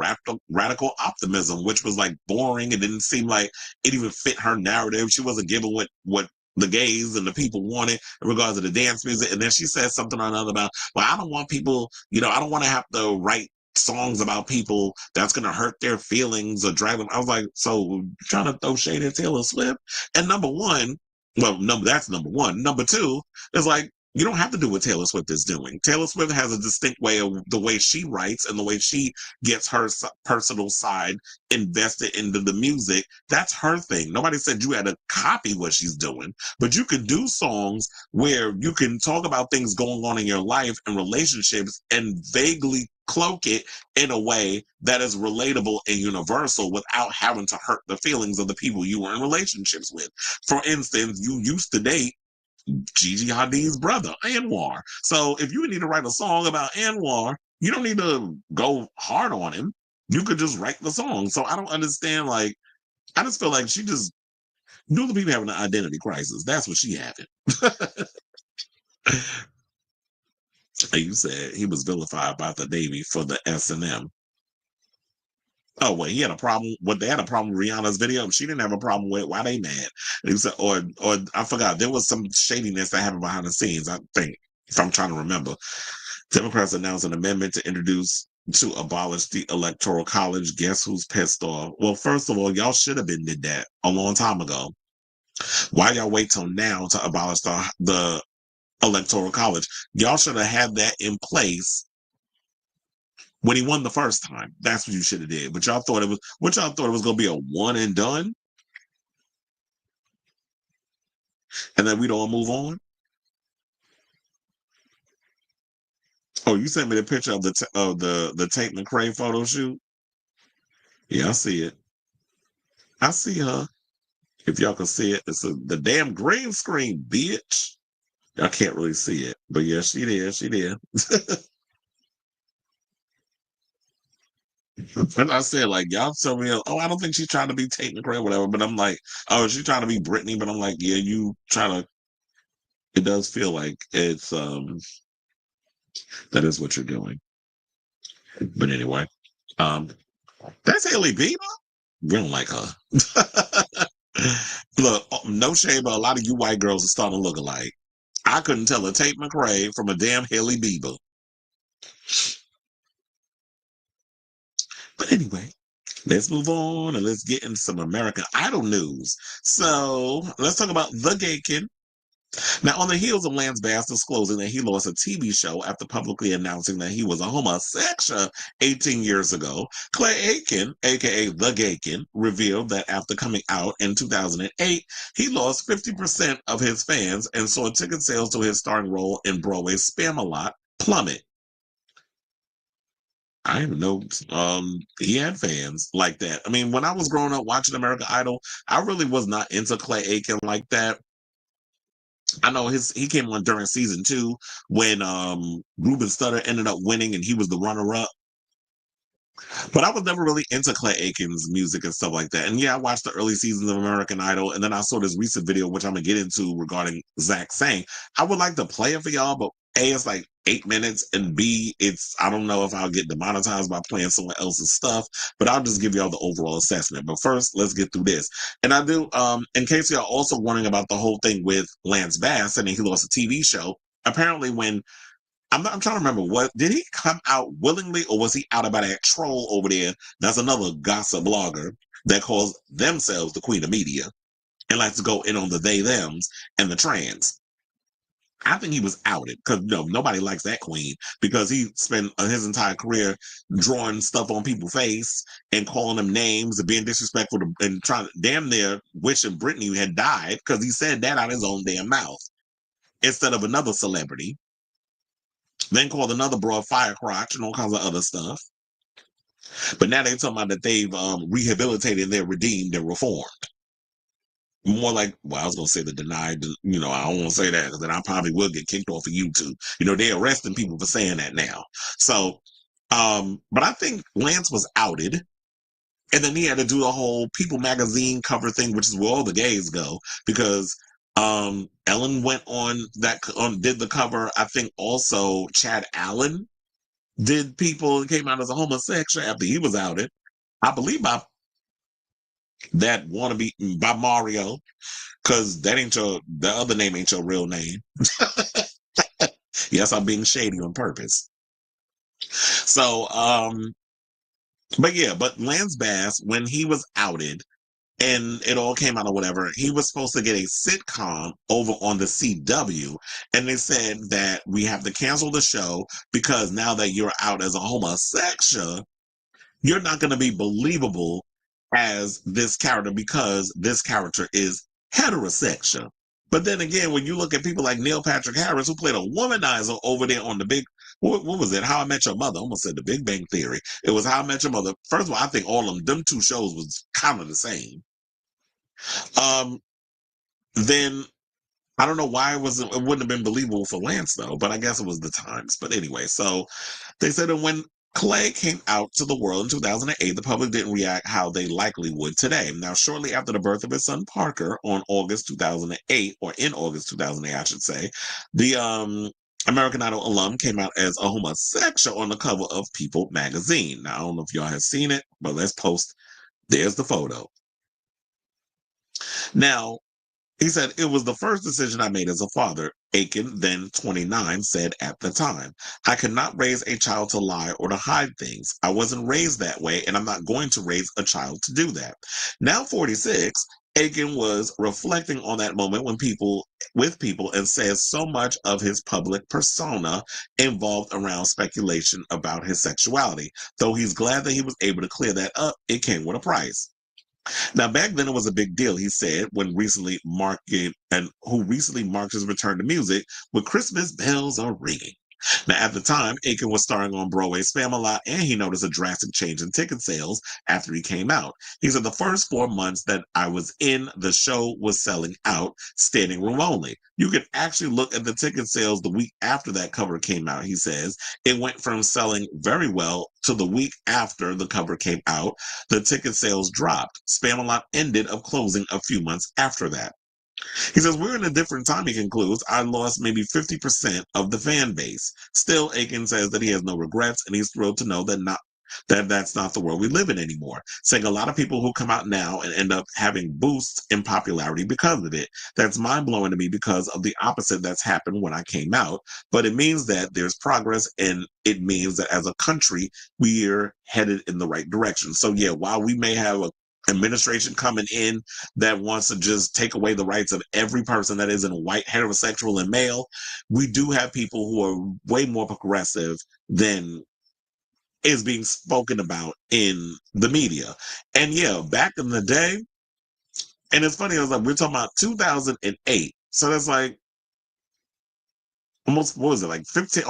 Radical Optimism, which was like boring. It didn't seem like it even fit her narrative. She wasn't giving what the gays and the people wanted in regards to the dance music. And then she said something or another about, well, I don't want people, I don't want to have to write songs about people that's going to hurt their feelings or drag them. I was like, so trying to throw shade at Taylor Swift? And that's number one. Number two is like, you don't have to do what Taylor Swift is doing. Taylor Swift has a distinct way of the way she writes and the way she gets her personal side invested into the music. That's her thing. Nobody said you had to copy what she's doing, but you can do songs where you can talk about things going on in your life and relationships and vaguely cloak it in a way that is relatable and universal without having to hurt the feelings of the people you were in relationships with. For instance, you used to date Gigi Hadid's brother, Anwar. So if you need to write a song about Anwar, you don't need to go hard on him. You could just write the song. So I don't understand. Like, I just feel like she just knew the people having an identity crisis. That's what she having. You said he was vilified by the Navy for the S&M. Oh, well, he had a problem. They had a problem with Rihanna's video. She didn't have a problem with it. Why they mad? And he said, or I forgot. There was some shadiness that happened behind the scenes. I think, if I'm trying to remember, Democrats announced an amendment to abolish the Electoral College. Guess who's pissed off? Well, first of all, y'all should have been did that a long time ago. Why y'all wait till now to abolish the Electoral College? Y'all should have had that in place when he won the first time. That's what you should have did. But y'all thought it was going to be a one and done, and then we'd all move on. Oh, you sent me the picture of the Tate McRae photo shoot. Yeah, I see it. I see her. If y'all can see it, it's the damn green screen, bitch. I can't really see it, but yeah, she did. She did. And I said, like, y'all tell me, oh, I don't think she's trying to be Tate McRae or whatever. But I'm like, oh, she's trying to be Britney. But I'm like, yeah, you trying to. It does feel like it's that is what you're doing. But anyway, that's Haley Bieber. We don't like her. Look, no shame, but a lot of you white girls are starting to look alike. I couldn't tell a Tate McRae from a damn Haley Bieber. But anyway, let's move on and let's get into some American Idol news. So let's talk about the Aiken. Now, on the heels of Lance Bass disclosing that he lost a TV show after publicly announcing that he was a homosexual 18 years ago, Clay Aiken, aka The Aiken, revealed that after coming out in 2008, he lost 50% of his fans and saw ticket sales to his starring role in Broadway's Spam-A-Lot plummet. I didn't know he had fans like that. I mean, when I was growing up watching American Idol, I really was not into Clay Aiken like that. I know he came on during season 2 when Ruben Studdard ended up winning and he was the runner-up. But I was never really into Clay Aiken's music and stuff like that. And yeah, I watched the early seasons of American Idol, and then I saw this recent video, which I'm gonna get into regarding Zach saying, I would like to play it for y'all, but A, it's like 8 minutes, and B, I don't know if I'll get demonetized by playing someone else's stuff, but I'll just give y'all the overall assessment. But first, let's get through this. And I do, in case y'all also wondering about the whole thing with Lance Bass and he lost a TV show, apparently when I'm trying to remember, did he come out willingly or was he out about that troll over there? That's another gossip blogger that calls themselves the queen of media and likes to go in on the they, thems and the trans. I think he was outed because nobody likes that queen because he spent his entire career drawing stuff on people's face and calling them names and being disrespectful and trying to damn near wishing Britney had died because he said that out of his own damn mouth instead of another celebrity. Then called another broad firecrotch and all kinds of other stuff. But now they're talking about that they've rehabilitated, they're redeemed, and reformed. More like, well, I was going to say the denied, I don't want to say that because then I probably will get kicked off of YouTube. They're arresting people for saying that now. So, but I think Lance was outed. And then he had to do the whole People magazine cover thing, which is where all the gays go, because Ellen went did the cover. I think also Chad Allen did People and came out as a homosexual after he was outed. I believe by that wannabe by Mario, because the other name ain't your real name. Yes, I'm being shady on purpose. So, but Lance Bass, when he was outed, and it all came out or whatever, he was supposed to get a sitcom over on the CW. And they said that we have to cancel the show because now that you're out as a homosexual, you're not going to be believable as this character because this character is heterosexual. But then again, when you look at people like Neil Patrick Harris, who played a womanizer over there on the big, what was it? How I Met Your Mother. I almost said The Big Bang Theory. It was How I Met Your Mother. First of all, I think all of them two shows was kind of the same. Then I don't know why it wouldn't have been believable for Lance though, but I guess it was the times. But anyway, so they said that when Clay came out to the world in 2008, the public didn't react how they likely would today. Now, shortly after the birth of his son Parker on August 2008, or in August 2008, I should say, the American Idol alum came out as a homosexual on the cover of People magazine. Now, I don't know if y'all have seen it, but let's post. There's the photo. Now, he said, it was the first decision I made as a father. Aiken, then 29, said at the time, I could not raise a child to lie or to hide things. I wasn't raised that way, and I'm not going to raise a child to do that. Now 46, Aiken was reflecting on that moment with people and says so much of his public persona involved around speculation about his sexuality. Though he's glad that he was able to clear that up, it came with a price. Now, back then it was a big deal, he said, who recently marked his return to music with Christmas bells are ringing. Now, at the time, Aiken was starring on Broadway's Spamalot, and he noticed a drastic change in ticket sales after he came out. He said, the first 4 months that I was in, the show was selling out, standing room only. You could actually look at the ticket sales the week after that cover came out, he says. It went from selling very well to the week after the cover came out, the ticket sales dropped. Spamalot ended up closing a few months after that. He says, we're in a different time, he concludes. I lost maybe 50% of the fan base. Still, Aiken says that he has no regrets, and he's thrilled to know that's not the world we live in anymore. Saying a lot of people who come out now and end up having boosts in popularity because of it. That's mind-blowing to me because of the opposite that's happened when I came out. But it means that there's progress, and it means that as a country, we're headed in the right direction. So yeah, while we may have a administration coming in that wants to just take away the rights of every person that isn't white, heterosexual, and male, we do have people who are way more progressive than is being spoken about in the media. And yeah, back in the day, and it's funny, I was like, we're talking about 2008. So that's like almost, what was it, like 15,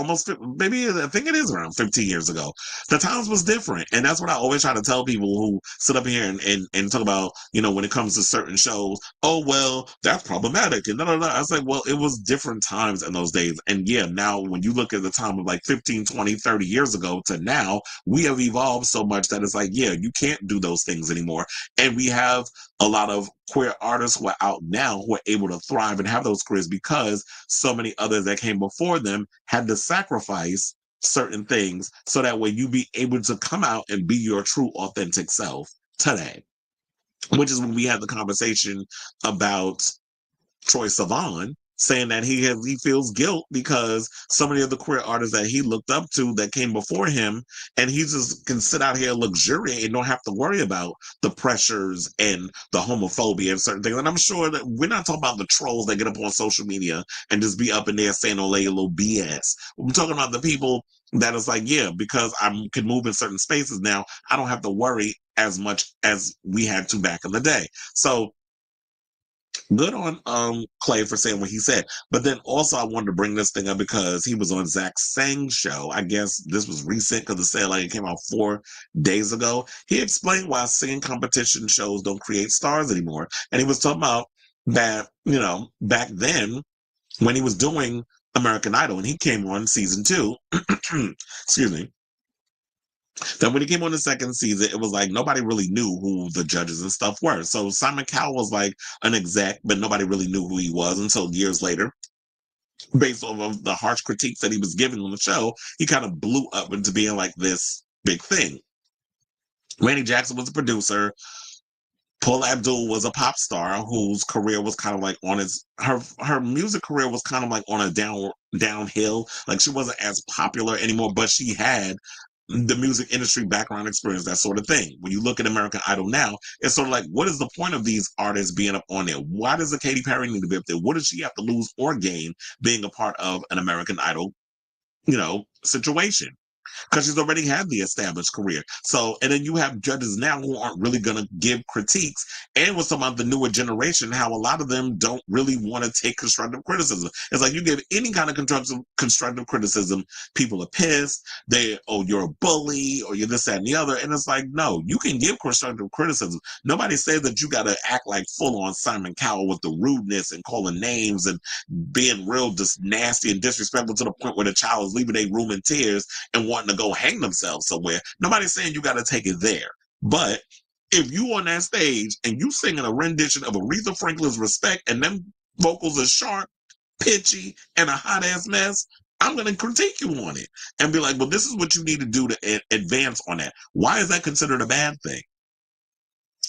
maybe I think it is around 15 years ago. The times was different. And that's what I always try to tell people who sit up here and talk about, when it comes to certain shows, oh, well, that's problematic. And I was like, well, it was different times in those days. And yeah, now when you look at the time of like 15, 20, 30 years ago to now, we have evolved so much that it's like, yeah, you can't do those things anymore. And we have a lot of queer artists who are out now who are able to thrive and have those careers because so many others that came before them had to sacrifice certain things so that way you be able to come out and be your true authentic self today. Which is when we had the conversation about Troye Sivan saying that he feels guilt because so many of the queer artists that he looked up to that came before him, and he just can sit out here luxuriate and don't have to worry about the pressures and the homophobia and certain things. And I'm sure that we're not talking about the trolls that get up on social media and just be up in there saying all a little BS. We're talking about the people that is like, yeah, because I can move in certain spaces now, I don't have to worry as much as we had to back in the day. So good on Clay for saying what he said. But then also I wanted to bring this thing up because he was on Zach Sang's show. I guess this was recent because it said like it came out 4 days ago. He explained why singing competition shows don't create stars anymore. And he was talking about that, back then when he was doing American Idol and he came on season 2, excuse me, that when he came on the second season, it was like nobody really knew who the judges and stuff were. So Simon Cowell was like an exec, but nobody really knew who he was until years later. Based off of the harsh critiques that he was giving on the show, he kind of blew up into being like this big thing. Randy Jackson was a producer. Paula Abdul was a pop star whose career was kind of like on her music career was kind of like on a downhill. Like she wasn't as popular anymore, but she had the music industry background experience, that sort of thing. When you look at American Idol now, it's sort of like, what is the point of these artists being up on there? Why does a Katy Perry need to be up there? What does she have to lose or gain being a part of an American Idol, situation? Because she's already had the established career. So, and then you have judges now who aren't really going to give critiques. And with some of the newer generation, how a lot of them don't really want to take constructive criticism. It's like you give any kind of constructive criticism, people are pissed. You're a bully, or you're this, that, and the other. And it's like, no, you can give constructive criticism. Nobody says that you got to act like full on Simon Cowell with the rudeness and calling names and being real just nasty and disrespectful to the point where the child is leaving their room in tears and wanting to go hang themselves somewhere. Nobody's saying you got to take it there. But if you on that stage and you singing a rendition of Aretha Franklin's Respect and them vocals are sharp, pitchy, and a hot ass mess, I'm going to critique you on it and be like, well, this is what you need to do to advance on that. Why is that considered a bad thing?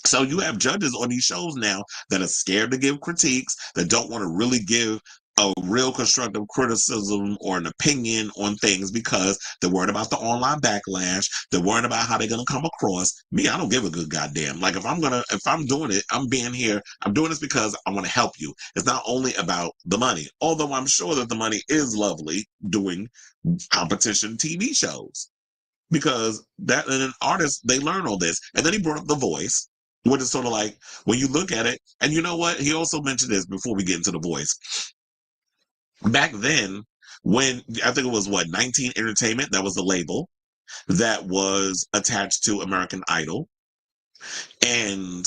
So you have judges on these shows now that are scared to give critiques, that don't want to really give a real constructive criticism or an opinion on things because they're worried about the online backlash. They're worried about how they're going to come across. Me, I don't give a good goddamn. Like if I'm doing it, I'm being here. I'm doing this because I want to help you. It's not only about the money, although I'm sure that the money is lovely doing competition TV shows because that and an artist they learn all this. And then he brought up The Voice, which is sort of like when you look at it, and you know what? He also mentioned this before we get into The Voice. Back then, when I think it was 19 Entertainment, that was the label that was attached to American Idol. And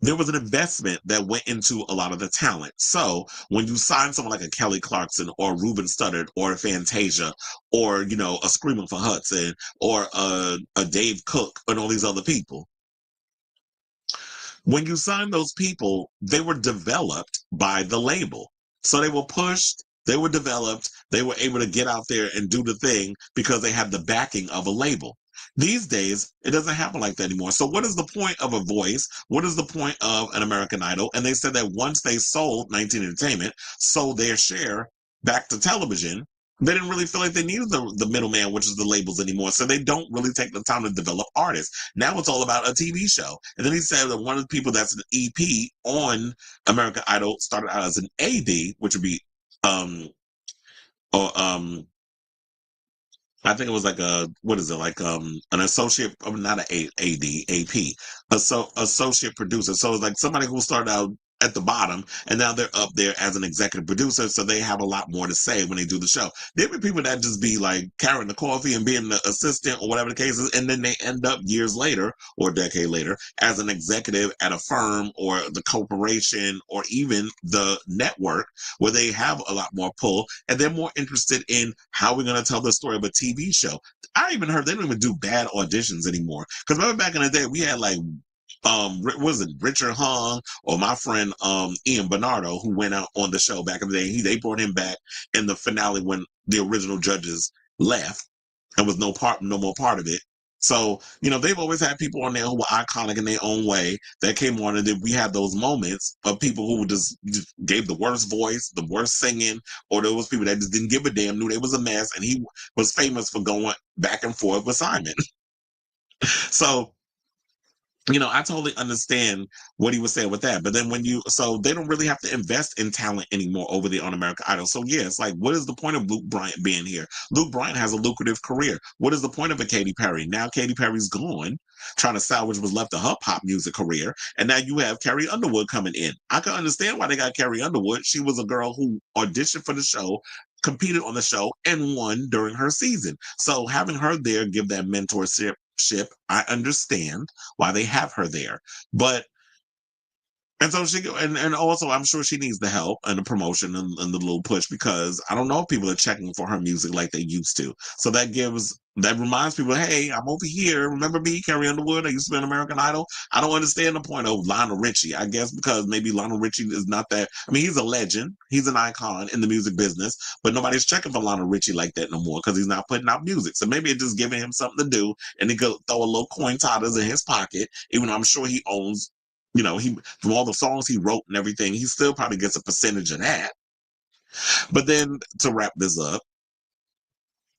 there was an investment that went into a lot of the talent. So when you sign someone like a Kelly Clarkson or Ruben Studdard or Fantasia or, a Screaming for Hudson or a Dave Cook and all these other people, when you sign those people, they were developed by the label. So they were pushed, they were developed, they were able to get out there and do the thing because they had the backing of a label. These days, it doesn't happen like that anymore. So what is the point of A Voice? What is the point of an American Idol? And they said that once they sold 19 Entertainment, sold their share back to television, they didn't really feel like they needed the middleman, which is the labels anymore. So they don't really take the time to develop artists. Now it's all about a TV show. And then he said that one of the people that's an EP on American Idol started out as an AD, which would be or I think it was like an associate, not an AD, AP, associate producer. So it's like somebody who started out at the bottom and now they're up there as an executive producer. So they have a lot more to say when they do the show. There be people that just be like carrying the coffee and being the assistant or whatever the case is. And then they end up years later or a decade later as an executive at a firm or the corporation or even the network where they have a lot more pull and they're more interested in how we're going to tell the story of a TV show. I even heard they don't even do bad auditions anymore. Because remember back in the day, we had like, was it Richard Hung or my friend Ian Bernardo who went out on the show back in the day. They brought him back in the finale when the original judges left and was no more part of it. So, they've always had people on there who were iconic in their own way that came on, and then we had those moments of people who just gave the worst voice, the worst singing, or there was people that just didn't give a damn, knew they was a mess, and he was famous for going back and forth with Simon. So, I totally understand what he was saying with that. But then so they don't really have to invest in talent anymore over there on American Idol. So yeah, it's like, what is the point of Luke Bryant being here? Luke Bryant has a lucrative career. What is the point of a Katy Perry? Now Katy Perry's gone, trying to salvage what's left of her pop music career. And now you have Carrie Underwood coming in. I can understand why they got Carrie Underwood. She was a girl who auditioned for the show, competed on the show, and won during her season. So having her there, give that mentorship, I understand why they have her there. But and so and also I'm sure she needs the help and the promotion and the little push because I don't know if people are checking for her music like they used to. So that reminds people, hey, I'm over here. Remember me, Carrie Underwood? I used to be on American Idol. I don't understand the point of Lionel Richie. I guess because maybe Lionel Richie is not that. I mean, he's a legend. He's an icon in the music business, but nobody's checking for Lionel Richie like that no more because he's not putting out music. So maybe it's just giving him something to do and he could throw a little coin totters in his pocket, even though I'm sure he owns, he from all the songs he wrote and everything, he still probably gets a percentage of that. But then to wrap this up,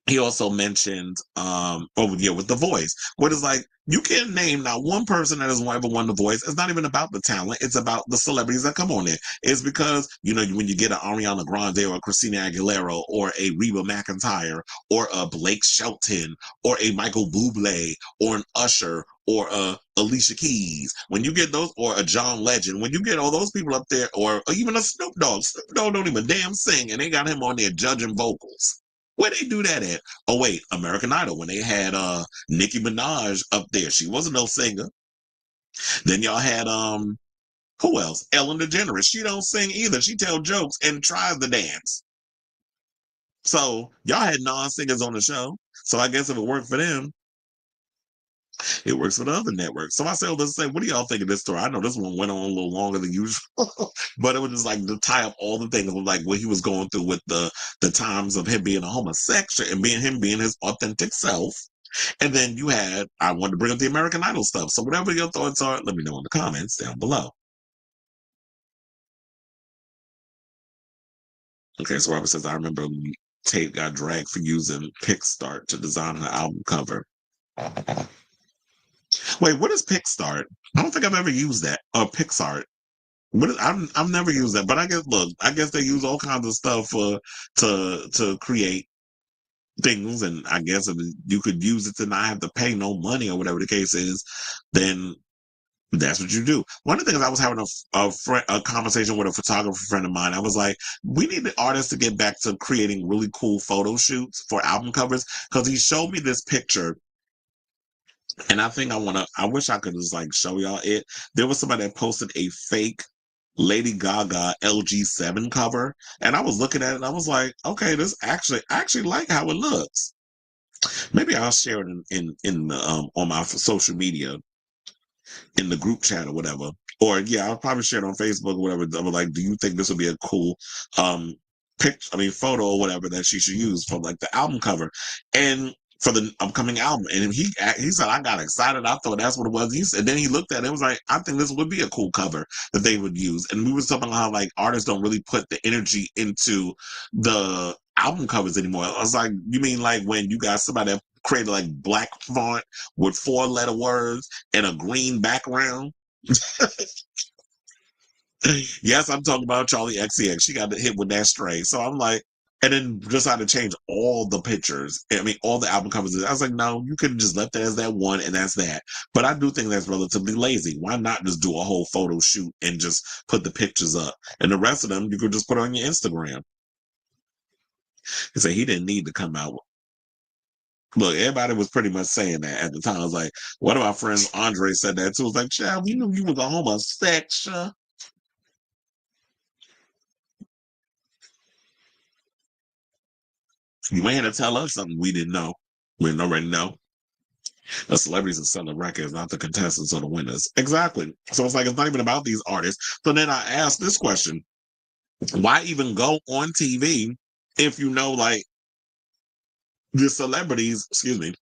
he also mentioned over here with The Voice, what is like you can't name not one person that has ever won The Voice. It's not even about the talent; it's about the celebrities that come on it. It's because when you get an Ariana Grande or a Christina Aguilera or a Reba McEntire or a Blake Shelton or a Michael Bublé or an Usher or a Alicia Keys, when you get those, or a John Legend, when you get all those people up there, or even a Snoop Dogg don't even damn sing, and they got him on there judging vocals. Where they do that at? Oh wait, American Idol, when they had Nicki Minaj up there. She wasn't no singer. Then y'all had who else? Ellen DeGeneres. She don't sing either. She tell jokes and tries to dance. So y'all had non-singers on the show. So I guess if it worked for them, It works for the other networks. So I said, let's say, what do y'all think of this story? I know this one went on a little longer than usual, but it was just like to tie up all the things of like what he was going through with the times of him being a homosexual and being his authentic self. And then you had, I wanted to bring up the American Idol stuff. So whatever your thoughts are, let me know in the comments down below. Okay, so Robert says, I remember Tate got dragged for using Pickstart to design her album cover. Wait, what is Pickstart? I don't think I've ever used that. Or Pixart. I've never used that, but I guess they use all kinds of stuff to create things, and I guess if you could use it to not have to pay no money or whatever the case is, then that's what you do. One of the things I was having a conversation with a photographer friend of mine. I was like, we need the artists to get back to creating really cool photo shoots for album covers because he showed me this picture. And I think I wish I could just like show y'all it. There was somebody that posted a fake Lady Gaga LG7 cover. And I was looking at it and I was like, okay, I actually like how it looks. Maybe I'll share it in the on my social media in the group chat or whatever. Or yeah, I'll probably share it on Facebook or whatever. I was like, do you think this would be a cool photo or whatever that she should use for like the album cover? And for the upcoming album. And he said, I got excited. I thought that's what it was. And then he looked at it and was like, I think this would be a cool cover that they would use. And we were talking about how like artists don't really put the energy into the album covers anymore. I was like, you mean like when you got somebody that created like black font with 4-letter words and a green background? Yes, I'm talking about Charlie XCX. She got hit with that stray. So I'm like, and then decided to change all the pictures. I mean, all the album covers. I was like, no, you could have just left that as that one and that's that. But I do think that's relatively lazy. Why not just do a whole photo shoot and just put the pictures up? And the rest of them, you could just put on your Instagram. He said he didn't need to come out. Look, everybody was pretty much saying that at the time. I was like, one of my friends, Andre, said that too. I was like, child, we knew you was a homosexual. You ain't had to tell us something we didn't know. We didn't already know. The celebrities are selling records, not the contestants or the winners. Exactly. So it's like, it's not even about these artists. So then I asked this question. Why even go on TV if you know, like, the celebrities, excuse me,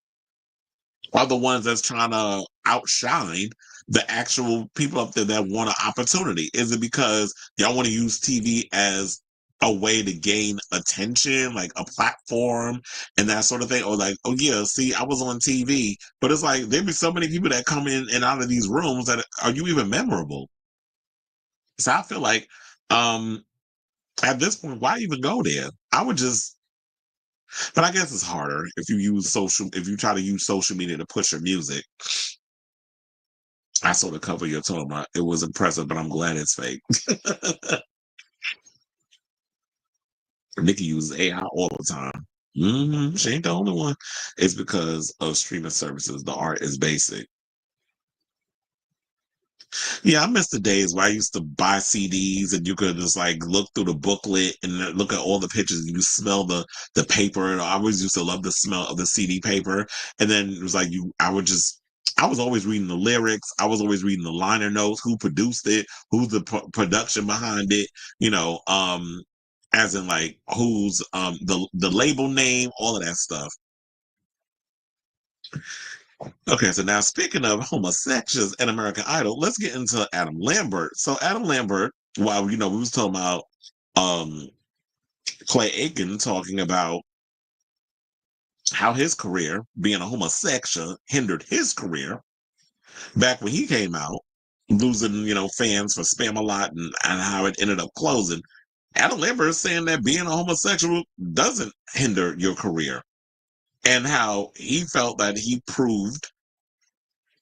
are the ones that's trying to outshine the actual people up there that want an opportunity? Is it because y'all want to use TV as a way to gain attention, like a platform and that sort of thing? Or like, oh yeah, see, I was on TV, but it's like there be so many people that come in and out of these rooms that are you even memorable? So I feel like at this point, why even go there? I would just, but I guess it's harder if you try to use social media to push your music. I saw the cover you're talking about. It was impressive, but I'm glad it's fake. Nikki uses AI all the time. She ain't the only one. It's because of streaming services. The art is basic. Yeah, I miss the days where I used to buy CDs and you could just like look through the booklet and look at all the pictures and you smell the paper. And I always used to love the smell of the CD paper. And then it was like I was always reading the lyrics. I was always reading the liner notes, who produced it, who's the production behind it, as in like who's the label name, all of that stuff. Okay, so now speaking of homosexuals and American Idol, let's get into Adam Lambert. So Adam Lambert, while we was talking about um Clay Aiken talking about how his career, being a homosexual, hindered his career back when he came out, losing, fans for Spam a Lot and how it ended up closing. Adam Lambert is saying that being a homosexual doesn't hinder your career. And how he felt that he proved,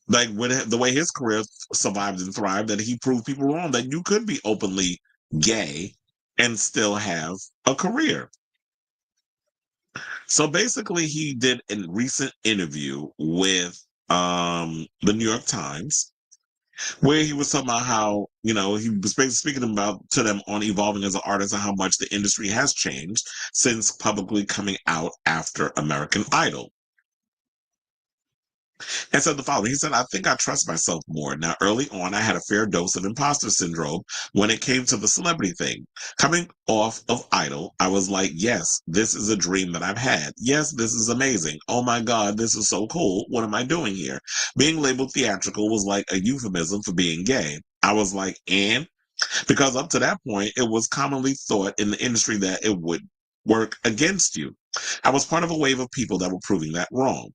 like with the way his career survived and thrived, that he proved people wrong, that you could be openly gay and still have a career. So basically, he did a recent interview with the New York Times, where he was talking about how, he was basically speaking about to them on evolving as an artist and how much the industry has changed since publicly coming out after American Idol. and said the following. He said, I think I trust myself more. Now, early on, I had a fair dose of imposter syndrome when it came to the celebrity thing. Coming off of Idol, I was like, yes, this is a dream that I've had. Yes, this is amazing. Oh my God, this is so cool. What am I doing here? Being labeled theatrical was like a euphemism for being gay. I was like, and? Because up to that point, it was commonly thought in the industry that it would work against you. I was part of a wave of people that were proving that wrong.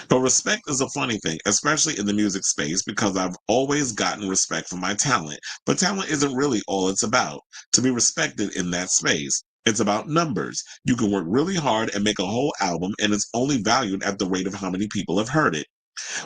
But respect is a funny thing, especially in the music space, because I've always gotten respect for my talent. But talent isn't really all it's about. To be respected in that space, it's about numbers. You can work really hard and make a whole album, and it's only valued at the rate of how many people have heard it.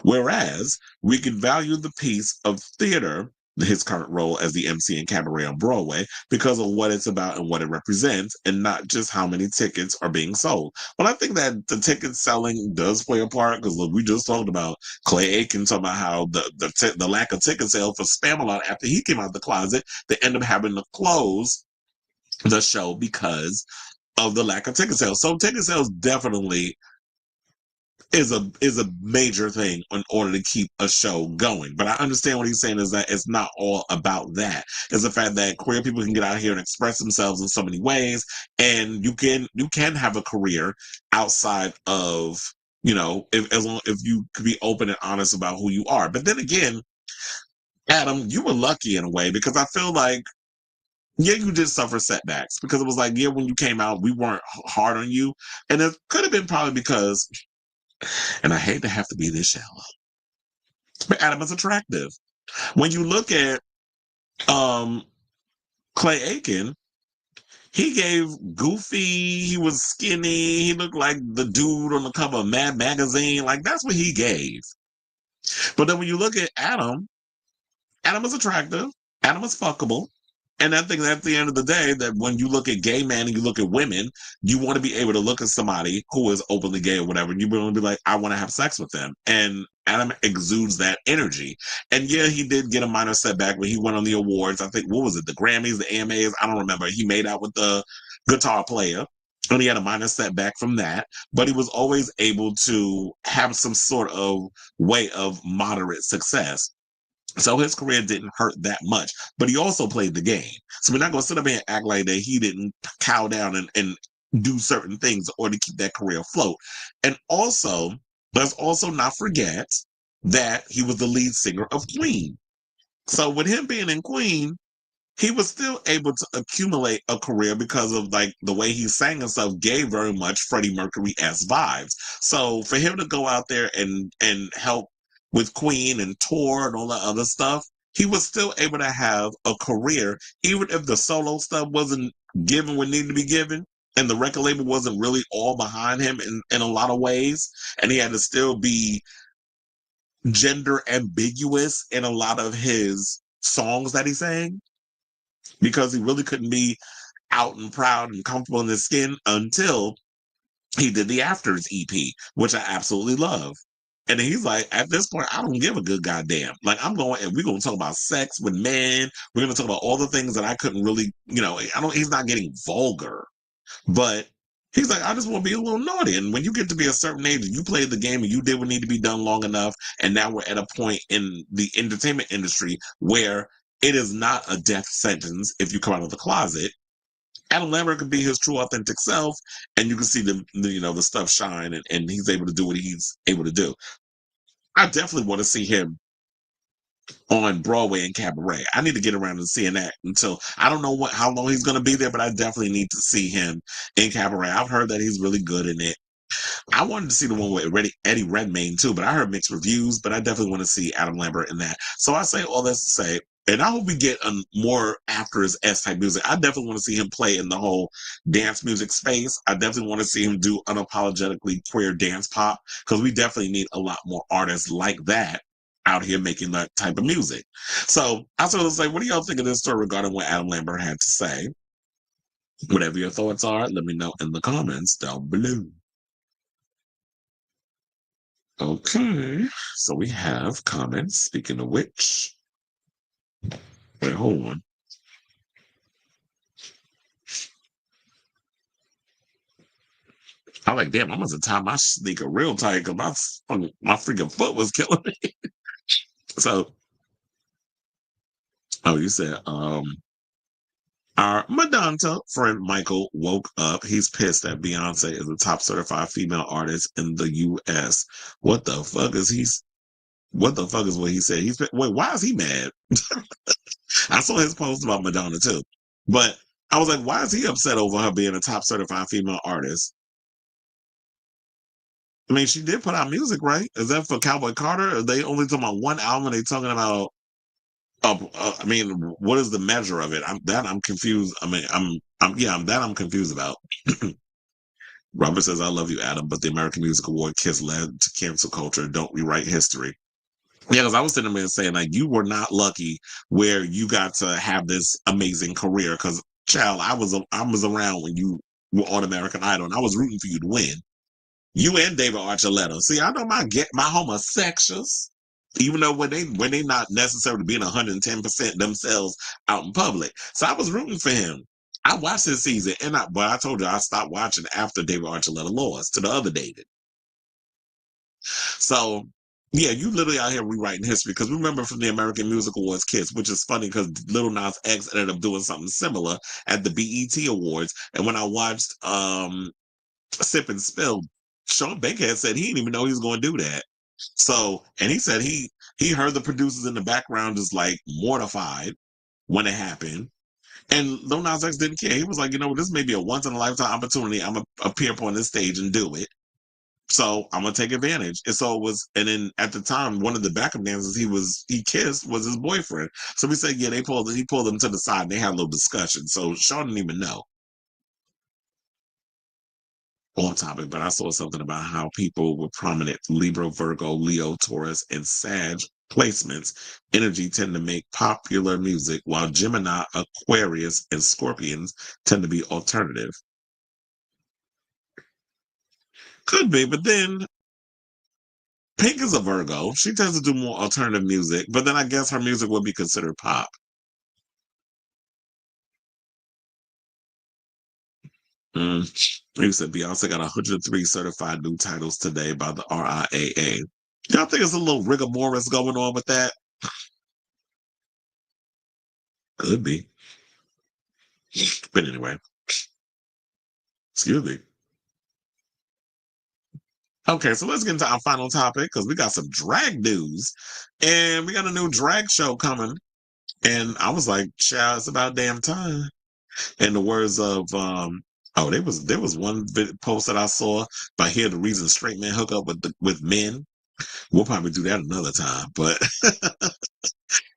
Whereas we can value the piece of theater, his current role as the MC in Cabaret on Broadway, because of what it's about and what it represents, and not just how many tickets are being sold. But I think that the ticket selling does play a part, because look, we just talked about Clay Aiken talking about how the lack of ticket sale for Spamalot after he came out of the closet, they end up having to close the show because of the lack of ticket sales. So ticket sales definitely is a major thing in order to keep a show going. But I understand what he's saying is that it's not all about that. It's the fact that queer people can get out here and express themselves in so many ways, and you can have a career outside of, if you could be open and honest about who you are. But then again, Adam, you were lucky in a way, because I feel like, yeah, you did suffer setbacks, because it was like, yeah, when you came out, we weren't hard on you, and it could have been probably because, and I hate to have to be this shallow, but Adam is attractive. When you look at um Clay Aiken, he gave goofy, he was skinny, he looked like the dude on the cover of Mad Magazine. Like, that's what he gave. But then when you look at Adam, Adam is attractive, Adam is fuckable. And I think that at the end of the day, that when you look at gay men and you look at women, you want to be able to look at somebody who is openly gay or whatever, and you want to be like, I want to have sex with them. And Adam exudes that energy. And yeah, he did get a minor setback when he went on the awards. I think, what was it, the Grammys, the AMAs? I don't remember. He made out with the guitar player, and he had a minor setback from that. But he was always able to have some sort of way of moderate success. So his career didn't hurt that much, but he also played the game. So we're not going to sit up here and act like that he didn't cow down and do certain things in order to keep that career afloat. And also, let's also not forget that he was the lead singer of Queen. So with him being in Queen, he was still able to accumulate a career because of like the way he sang himself gave very much Freddie Mercury-esque vibes. So for him to go out there and help with Queen and tour and all that other stuff, he was still able to have a career, even if the solo stuff wasn't given what needed to be given. And the record label wasn't really all behind him in a lot of ways. And he had to still be gender ambiguous in a lot of his songs that he sang, because he really couldn't be out and proud and comfortable in his skin until he did the Afters EP, which I absolutely love. And then he's like, at this point, I don't give a good goddamn. Like, I'm going, and we're going to talk about sex with men. We're going to talk about all the things that I couldn't really, he's not getting vulgar, but he's like, I just want to be a little naughty. And when you get to be a certain age, you played the game and you did what needed to be done long enough. And now we're at a point in the entertainment industry where it is not a death sentence if you come out of the closet. Adam Lambert could be his true authentic self, and you can see the stuff shine, and he's able to do what he's able to do. I definitely want to see him on Broadway and Cabaret. I need to get around to seeing that. Until I don't know how long he's going to be there, but I definitely need to see him in Cabaret. I've heard that he's really good in it. I wanted to see the one with Eddie Redmayne too, but I heard mixed reviews. But I definitely want to see Adam Lambert in that. So I say all this to say, and I hope we get a more Afters S type music. I definitely want to see him play in the whole dance music space. I definitely want to see him do unapologetically queer dance pop, because we definitely need a lot more artists like that out here making that type of music. So I was going to say, what do y'all think of this story regarding what Adam Lambert had to say? Whatever your thoughts are, let me know in the comments down below. Okay, so we have comments. Speaking of which, wait, hold on. I'm like, damn, I must have tied my sneaker real tight because my freaking foot was killing me. So, you said, our Madonna friend Michael woke up. He's pissed that Beyonce is the top certified female artist in the U.S. What the fuck is What the fuck is what he said? Wait, why is he mad? I saw his post about Madonna too, but I was like, why is he upset over her being a top certified female artist? I mean, she did put out music, right? Is that for Cowboy Carter? Are they only talking about one album? They talking about? I mean, what is the measure of it? I'm confused. I mean, I'm confused about. Robert says, "I love you, Adam," but the American Music Award kiss led to cancel culture. Don't rewrite history. Yeah, because I was sitting there saying, like, you were not lucky where you got to have this amazing career. Because, child, I was around when you were on American Idol, and I was rooting for you to win. You and David Archuleta. See, I know my homosexuals, even though when they not necessarily being 110% themselves out in public. So I was rooting for him. I watched this season, but I told you I stopped watching after David Archuleta lost to the other David. So, yeah, you literally out here rewriting history because remember from the American Music Awards Kiss, which is funny because Lil Nas X ended up doing something similar at the BET Awards. And when I watched Sip and Spill, Sean Bankhead said he didn't even know he was going to do that. So, and he said he heard the producers in the background just like mortified when it happened. And Lil Nas X didn't care. He was like, this may be a once in a lifetime opportunity. I'm going to appear upon this stage and do it. So I'm gonna take advantage. And so it was, and then at the time, one of the backup dancers he kissed was his boyfriend. So we said, yeah, he pulled him to the side and they had a little discussion. So Sean didn't even know. On topic, but I saw something about how people with prominent Libra, Virgo, Leo, Taurus, and Sag placements energy tend to make popular music, while Gemini, Aquarius, and Scorpions tend to be alternative. Could be, but then Pink is a Virgo. She tends to do more alternative music, but then I guess her music would be considered pop. You said Beyonce got 103 certified new titles today by the RIAA. Y'all think there's a little rigor mortis going on with that? Could be. But anyway, excuse me. Okay, so let's get into our final topic because we got some drag news and we got a new drag show coming. And I was like, child, it's about damn time. In the words of there was one post that I saw by here the reason straight men hook up with men. We'll probably do that another time. But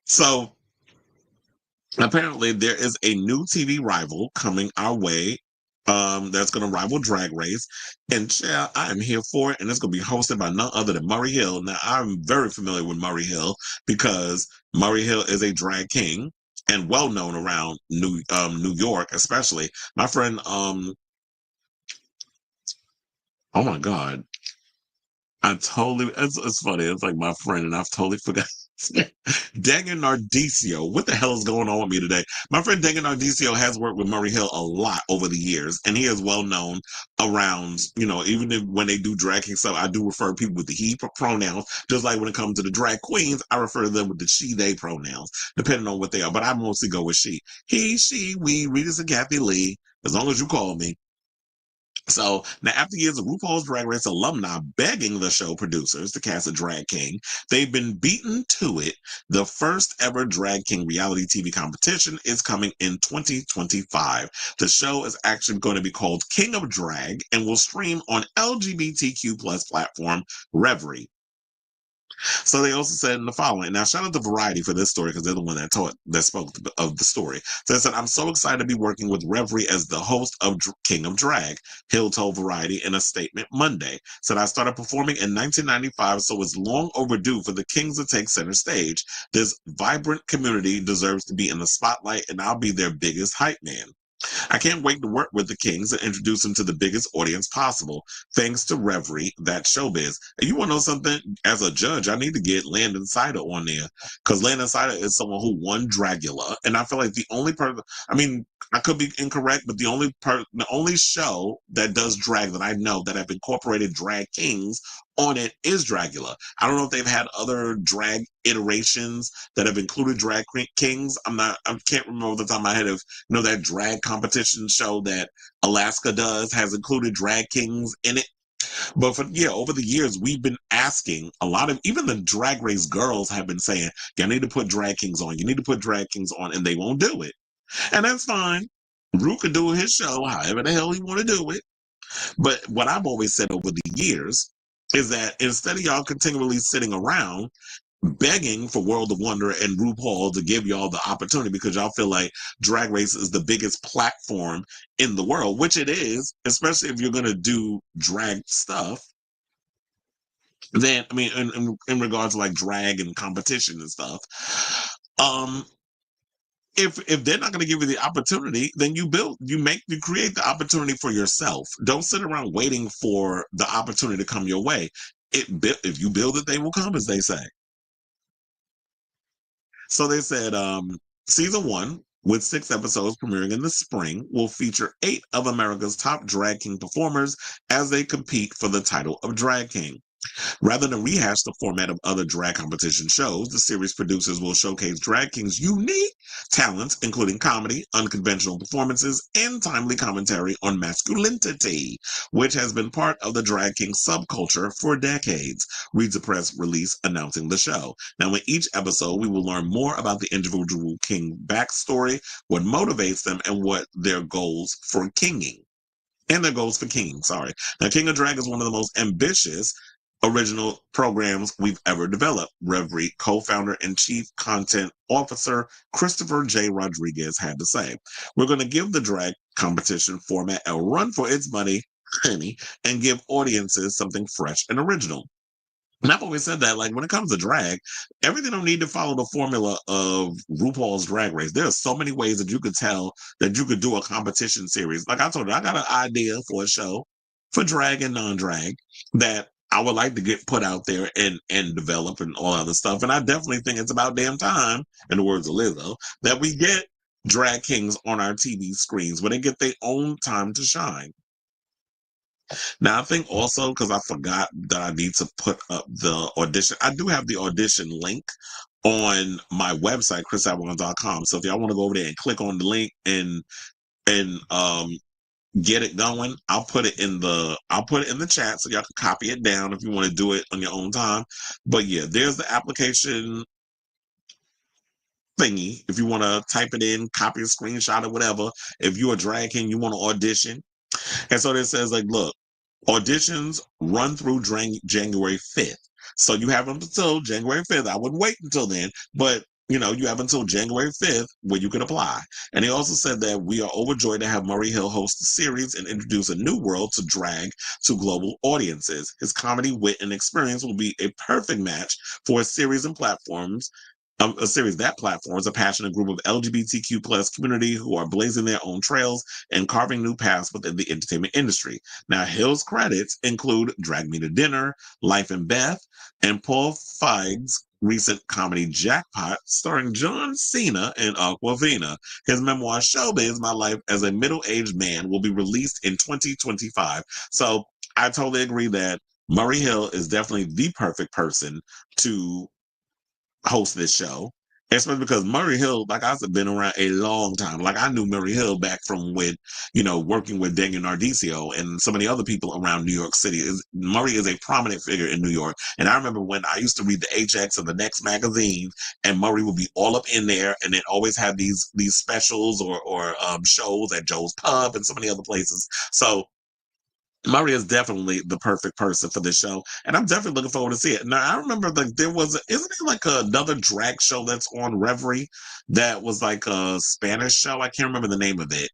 so apparently there is a new TV rival coming our way. That's gonna rival Drag Race. And child, I am here for it. And it's gonna be hosted by none other than Murray Hill. Now I'm very familiar with Murray Hill because Murray Hill is a drag king and well known around New York, especially. My friend, oh my God. It's funny. It's like my friend, and I've totally forgot. Daniel Nardicio. What the hell is going on with me today? My friend Daniel Nardicio has worked with Murray Hill a lot over the years, and he is well known around, even when they do drag king stuff, I do refer to people with the he pronouns. Just like when it comes to the drag queens, I refer to them with the she, they pronouns, depending on what they are. But I mostly go with she. He, she, we, Rita and Kathy Lee, as long as you call me. So now, after years of RuPaul's Drag Race alumni begging the show producers to cast a drag king, they've been beaten to it. The first ever drag king reality TV competition is coming in 2025. The show is actually going to be called King of Drag and will stream on LGBTQ plus platform Reverie. So they also said in the following. Now, shout out to Variety for this story because they're the one that spoke of the story. So they said, "I'm so excited to be working with Reverie as the host of King of Drag." Hill told Variety in a statement Monday. Said, "I started performing in 1995, so it's long overdue for the Kings to take center stage. This vibrant community deserves to be in the spotlight, and I'll be their biggest hype man." I can't wait to work with the Kings and introduce them to the biggest audience possible. Thanks to Reverie, that's showbiz. And you want to know something? As a judge, I need to get Landon Sider on there because Landon Sider is someone who won Dragula, and I feel like the only person. I mean, I could be incorrect, but the only show that does drag that I know that have incorporated drag kings on it is Dragula. I don't know if they've had other drag iterations that have included drag kings. I can't remember off the top of my head if that drag competition show that Alaska does has included drag kings in it. But over the years, we've been asking a lot of, even the Drag Race girls have been saying, you need to put drag kings on. You need to put drag kings on, and they won't do it. And that's fine. Ru could do his show however the hell he want to do it. But what I've always said over the years is that instead of y'all continually sitting around begging for World of Wonder and RuPaul to give y'all the opportunity because y'all feel like Drag Race is the biggest platform in the world, which it is, especially if you're going to do drag stuff. Then, I mean, in regards to like drag and competition and stuff, if they're not going to give you the opportunity, then you create the opportunity for yourself. Don't sit around waiting for the opportunity to come your way. If you build it, they will come, as they say. So they said season 1, with 6 episodes premiering in the spring, will feature 8 of America's top drag king performers as they compete for the title of Drag King. Rather than rehash the format of other drag competition shows, the series producers will showcase Drag King's unique talents, including comedy, unconventional performances, and timely commentary on masculinity, which has been part of the Drag King subculture for decades, reads a press release announcing the show. Now, in each episode, we will learn more about the individual King backstory, what motivates them, and what their goals for kinging. And their goals for kinging, sorry. Now, King of Drag is one of the most ambitious original programs we've ever developed, Reverie co-founder and chief content officer Christopher J. Rodriguez had to say. We're going to give the drag competition format a run for its money, honey, and give audiences something fresh and original. And I've always said that, like, when it comes to drag, everything don't need to follow the formula of RuPaul's Drag Race. There are so many ways that you could tell that you could do a competition series. Like I told you, I got an idea for a show for drag and non-drag that I would like to get put out there and develop and all other stuff. And I definitely think it's about damn time, in the words of Lizzo, that we get drag kings on our TV screens where they get their own time to shine. Now, I think also, because I forgot that I need to put up the audition, I do have the audition link on my website, chrisavalon.com. So if y'all want to go over there and click on the link and get it going, I'll put it in the chat so y'all can copy it down if you want to do it on your own time. But yeah, there's the application thingy. If you want to type it in, copy a screenshot or whatever, if you're a drag king, you want to audition. And so it says, like, look, auditions run through January 5th. So you have until January 5th. I wouldn't wait until then, but you have until January 5th where you can apply. And he also said that we are overjoyed to have Murray Hill host the series and introduce a new world to drag to global audiences. His comedy, wit, and experience will be a perfect match for a series that platforms a passionate group of LGBTQ plus community who are blazing their own trails and carving new paths within the entertainment industry. Now, Hill's credits include Drag Me to Dinner, Life and Beth, and Paul Feig's recent comedy Jackpot, starring John Cena and Aquafina. His memoir Showbiz, My Life as a Middle-Aged Man, will be released in 2025. So I totally agree that Murray Hill is definitely the perfect person to host this show, especially because Murray Hill, like I said, been around a long time. Like I knew Murray Hill back from working with Daniel Nardicio and so many other people around New York City. Murray is a prominent figure in New York. And I remember when I used to read the HX and the Next magazine, and Murray would be all up in there, and it always had these specials or shows at Joe's Pub and so many other places. So Murray is definitely the perfect person for this show, and I'm definitely looking forward to see it. Now, I remember isn't there like another drag show that's on Reverie that was like a Spanish show? I can't remember the name of it.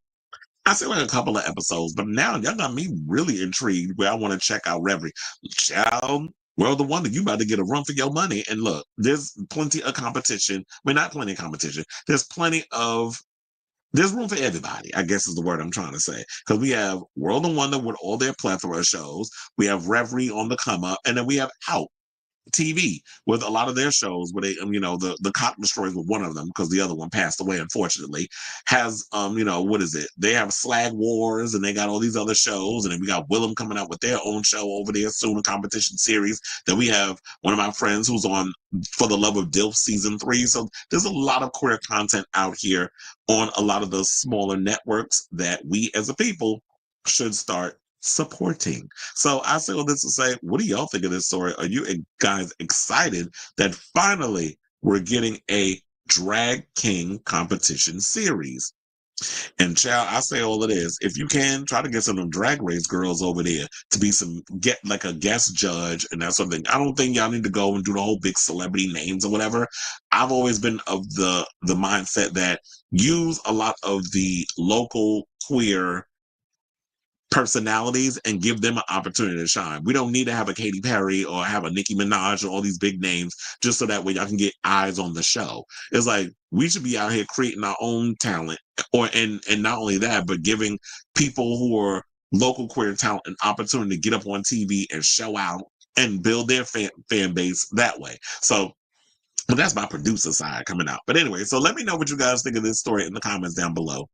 I seen like a couple of episodes, but now y'all got me really intrigued where I want to check out Reverie. Child, World of Wonder, you about to get a run for your money. And look, there's plenty of competition. Well, not plenty of competition. There's plenty of there's room for everybody, I guess is the word I'm trying to say. Because we have World of Wonder with all their plethora of shows. We have Reverie on the come up. And then we have Out TV with a lot of their shows where they, the Cock Destroyers were one of them because the other one passed away, unfortunately. Has, what is it? They have Slag Wars and they got all these other shows. And then we got Willem coming out with their own show over there soon, a competition series. Then we have one of my friends who's on For the Love of Dilf season 3. So there's a lot of queer content out here on a lot of those smaller networks that we as a people should start supporting. So I say all this to say, what do y'all think of this story? Are you guys excited that finally we're getting a Drag King competition series? And child, I say all of this. If you can, try to get some of them Drag Race girls over there to be get like a guest judge and that sort of thing. I don't think y'all need to go and do the whole big celebrity names or whatever. I've always been of the mindset that use a lot of the local queer personalities and give them an opportunity to shine. We don't need to have a Katy Perry or have a Nicki Minaj or all these big names just so that way y'all can get eyes on the show. It's like we should be out here creating our own talent, and not only that, but giving people who are local queer talent an opportunity to get up on TV and show out and build their fan base that way. So but that's my producer side coming out. But anyway, so let me know what you guys think of this story in the comments down below.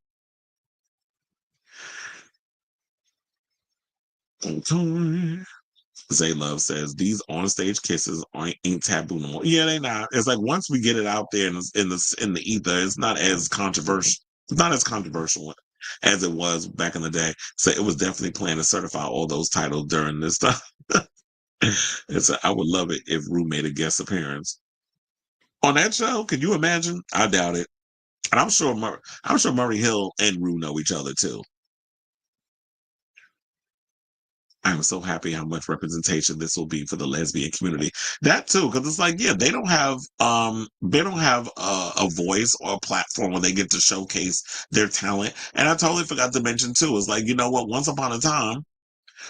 J.Lo says these onstage kisses ain't taboo no more. Yeah, they not. It's like once we get it out there in the ether, it's not as controversial. It's not as controversial as it was back in the day. So it was definitely planned to certify all those titles during this time. I would love it if Rue made a guest appearance on that show. Can you imagine? I doubt it. And I'm sure Murray Hill and Rue know each other too. I'm so happy how much representation this will be for the lesbian community. That too, because it's like, yeah, they don't have a voice or a platform where they get to showcase their talent. And I totally forgot to mention too, is like, you know what? Once upon a time,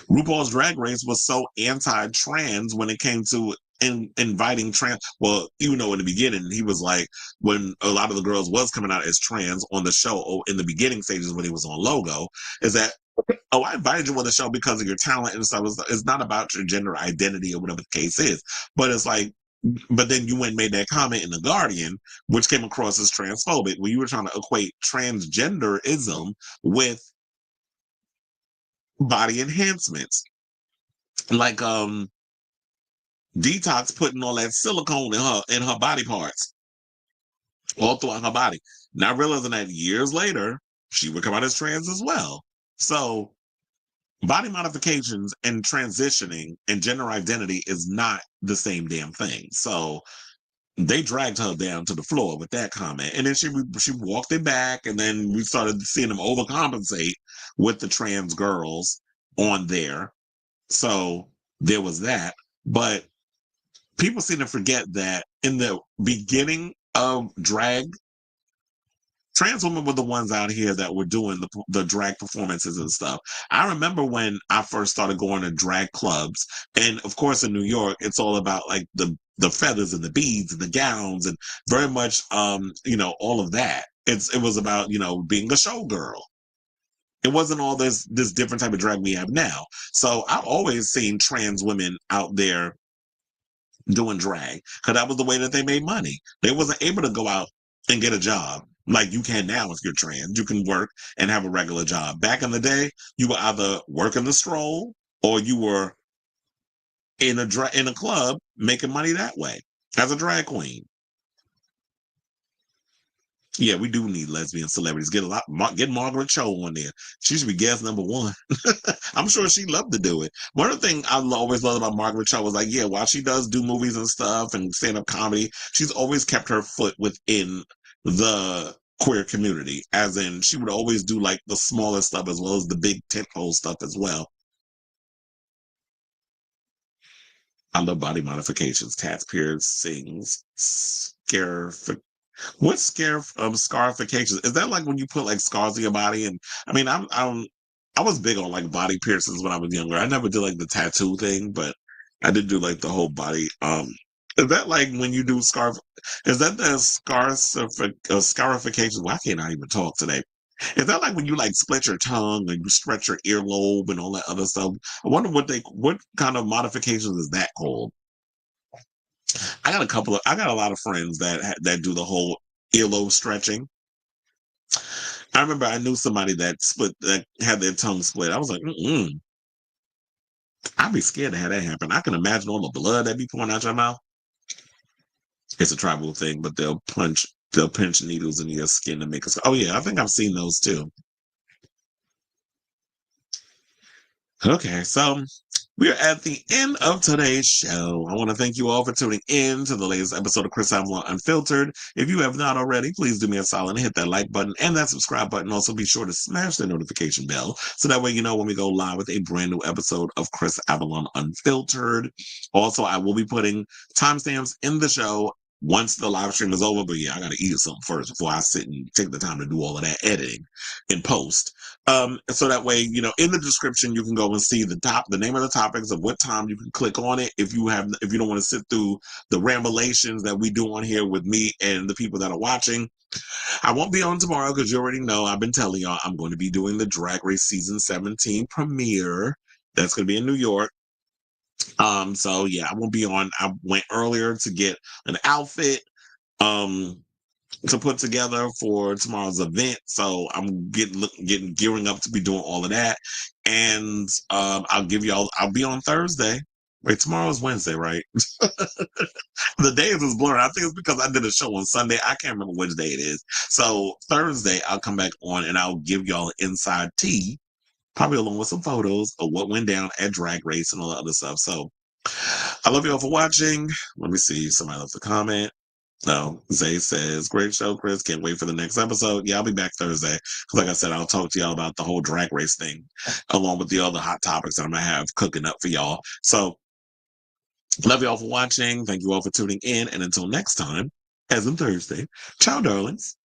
RuPaul's Drag Race was so anti-trans when it came to inviting trans. Well, in the beginning, he was like, when a lot of the girls was coming out as trans on the show, or in the beginning stages when he was on Logo, is that, oh, I invited you on the show because of your talent and stuff. It's not about your gender identity or whatever the case is. But it's like, but then you went and made that comment in The Guardian, which came across as transphobic, when you were trying to equate transgenderism with body enhancements. Like Detox putting all that silicone in her body parts, all throughout her body. Not realizing that years later, she would come out as trans as well. So body modifications and transitioning and gender identity is not the same damn thing. So they dragged her down to the floor with that comment. And then she walked it back, and then we started seeing them overcompensate with the trans girls on there. So there was that. But people seem to forget that in the beginning of drag, trans women were the ones out here that were doing the drag performances and stuff. I remember when I first started going to drag clubs, and of course in New York, it's all about like the feathers and the beads and the gowns and very much, all of that. It was about, being a showgirl. It wasn't all this different type of drag we have now. So I've always seen trans women out there doing drag because that was the way that they made money. They wasn't able to go out and get a job like you can now. If you're trans, you can work and have a regular job. Back in the day, you were either working the stroll or you were in a club making money that way as a drag queen. Yeah, we do need lesbian celebrities. Get Margaret Cho on there. She should be guest number 1. I'm sure she'd love to do it. One of the things I always loved about Margaret Cho was like, yeah, while she does do movies and stuff and stand-up comedy, she's always kept her foot within the queer community. As in, she would always do like the smaller stuff as well as the big tentpole stuff as well. I love body modifications, tats, piercings, What's scarification? Is that like when you put like scars on your body? And I mean, I was big on like body piercings when I was younger. I never did like the tattoo thing, but I did do like the whole body. Is that like when you do Is that the scarification? Why can't I even talk today? Is that like when you like split your tongue and you stretch your earlobe and all that other stuff? I wonder what kind of modifications is that called? I got a lot of friends that do the whole earlobe stretching. I remember I knew somebody that had their tongue split. I was like, I'd be scared to have that happen. I can imagine all the blood that be pouring out your mouth. It's a tribal thing, but they'll pinch needles in your skin to make us. Oh yeah, I think I've seen those too. Okay, so we are at the end of today's show. I want to thank you all for tuning in to the latest episode of Chris Avalon Unfiltered. If you have not already, please do me a solid and hit that like button and that subscribe button. Also, be sure to smash the notification bell so that way you know when we go live with a brand new episode of Chris Avalon Unfiltered. Also, I will be putting timestamps in the show once the live stream is over. But yeah, I got to eat something first before I sit and take the time to do all of that editing in post. So that way, you know, in the description, you can go and see the name of the topics of what time you can click on it. If you don't want to sit through the rambulations that we do on here with me and the people that are watching. I won't be on tomorrow because you already know I've been telling y'all I'm going to be doing the Drag Race season 17 premiere. That's going to be in New York. So yeah, I won't be on. I went earlier to get an outfit. To put together for tomorrow's event. So I'm gearing up to be doing all of that. And I'll be on Thursday. Wait, tomorrow's Wednesday, right? The days is blurring. I think it's because I did a show on Sunday. I can't remember which day it is. So Thursday, I'll come back on and I'll give y'all an inside tea, probably along with some photos of what went down at Drag Race and all the other stuff. So I love y'all for watching. Let me see. Somebody left a comment. No, Zay says, great show, Chris. Can't wait for the next episode. Yeah, I'll be back Thursday. Like I said, I'll talk to y'all about the whole Drag Race thing, along with the other hot topics that I'm going to have cooking up for y'all. So, love y'all for watching. Thank you all for tuning in. And until next time, as in Thursday, ciao, darlings.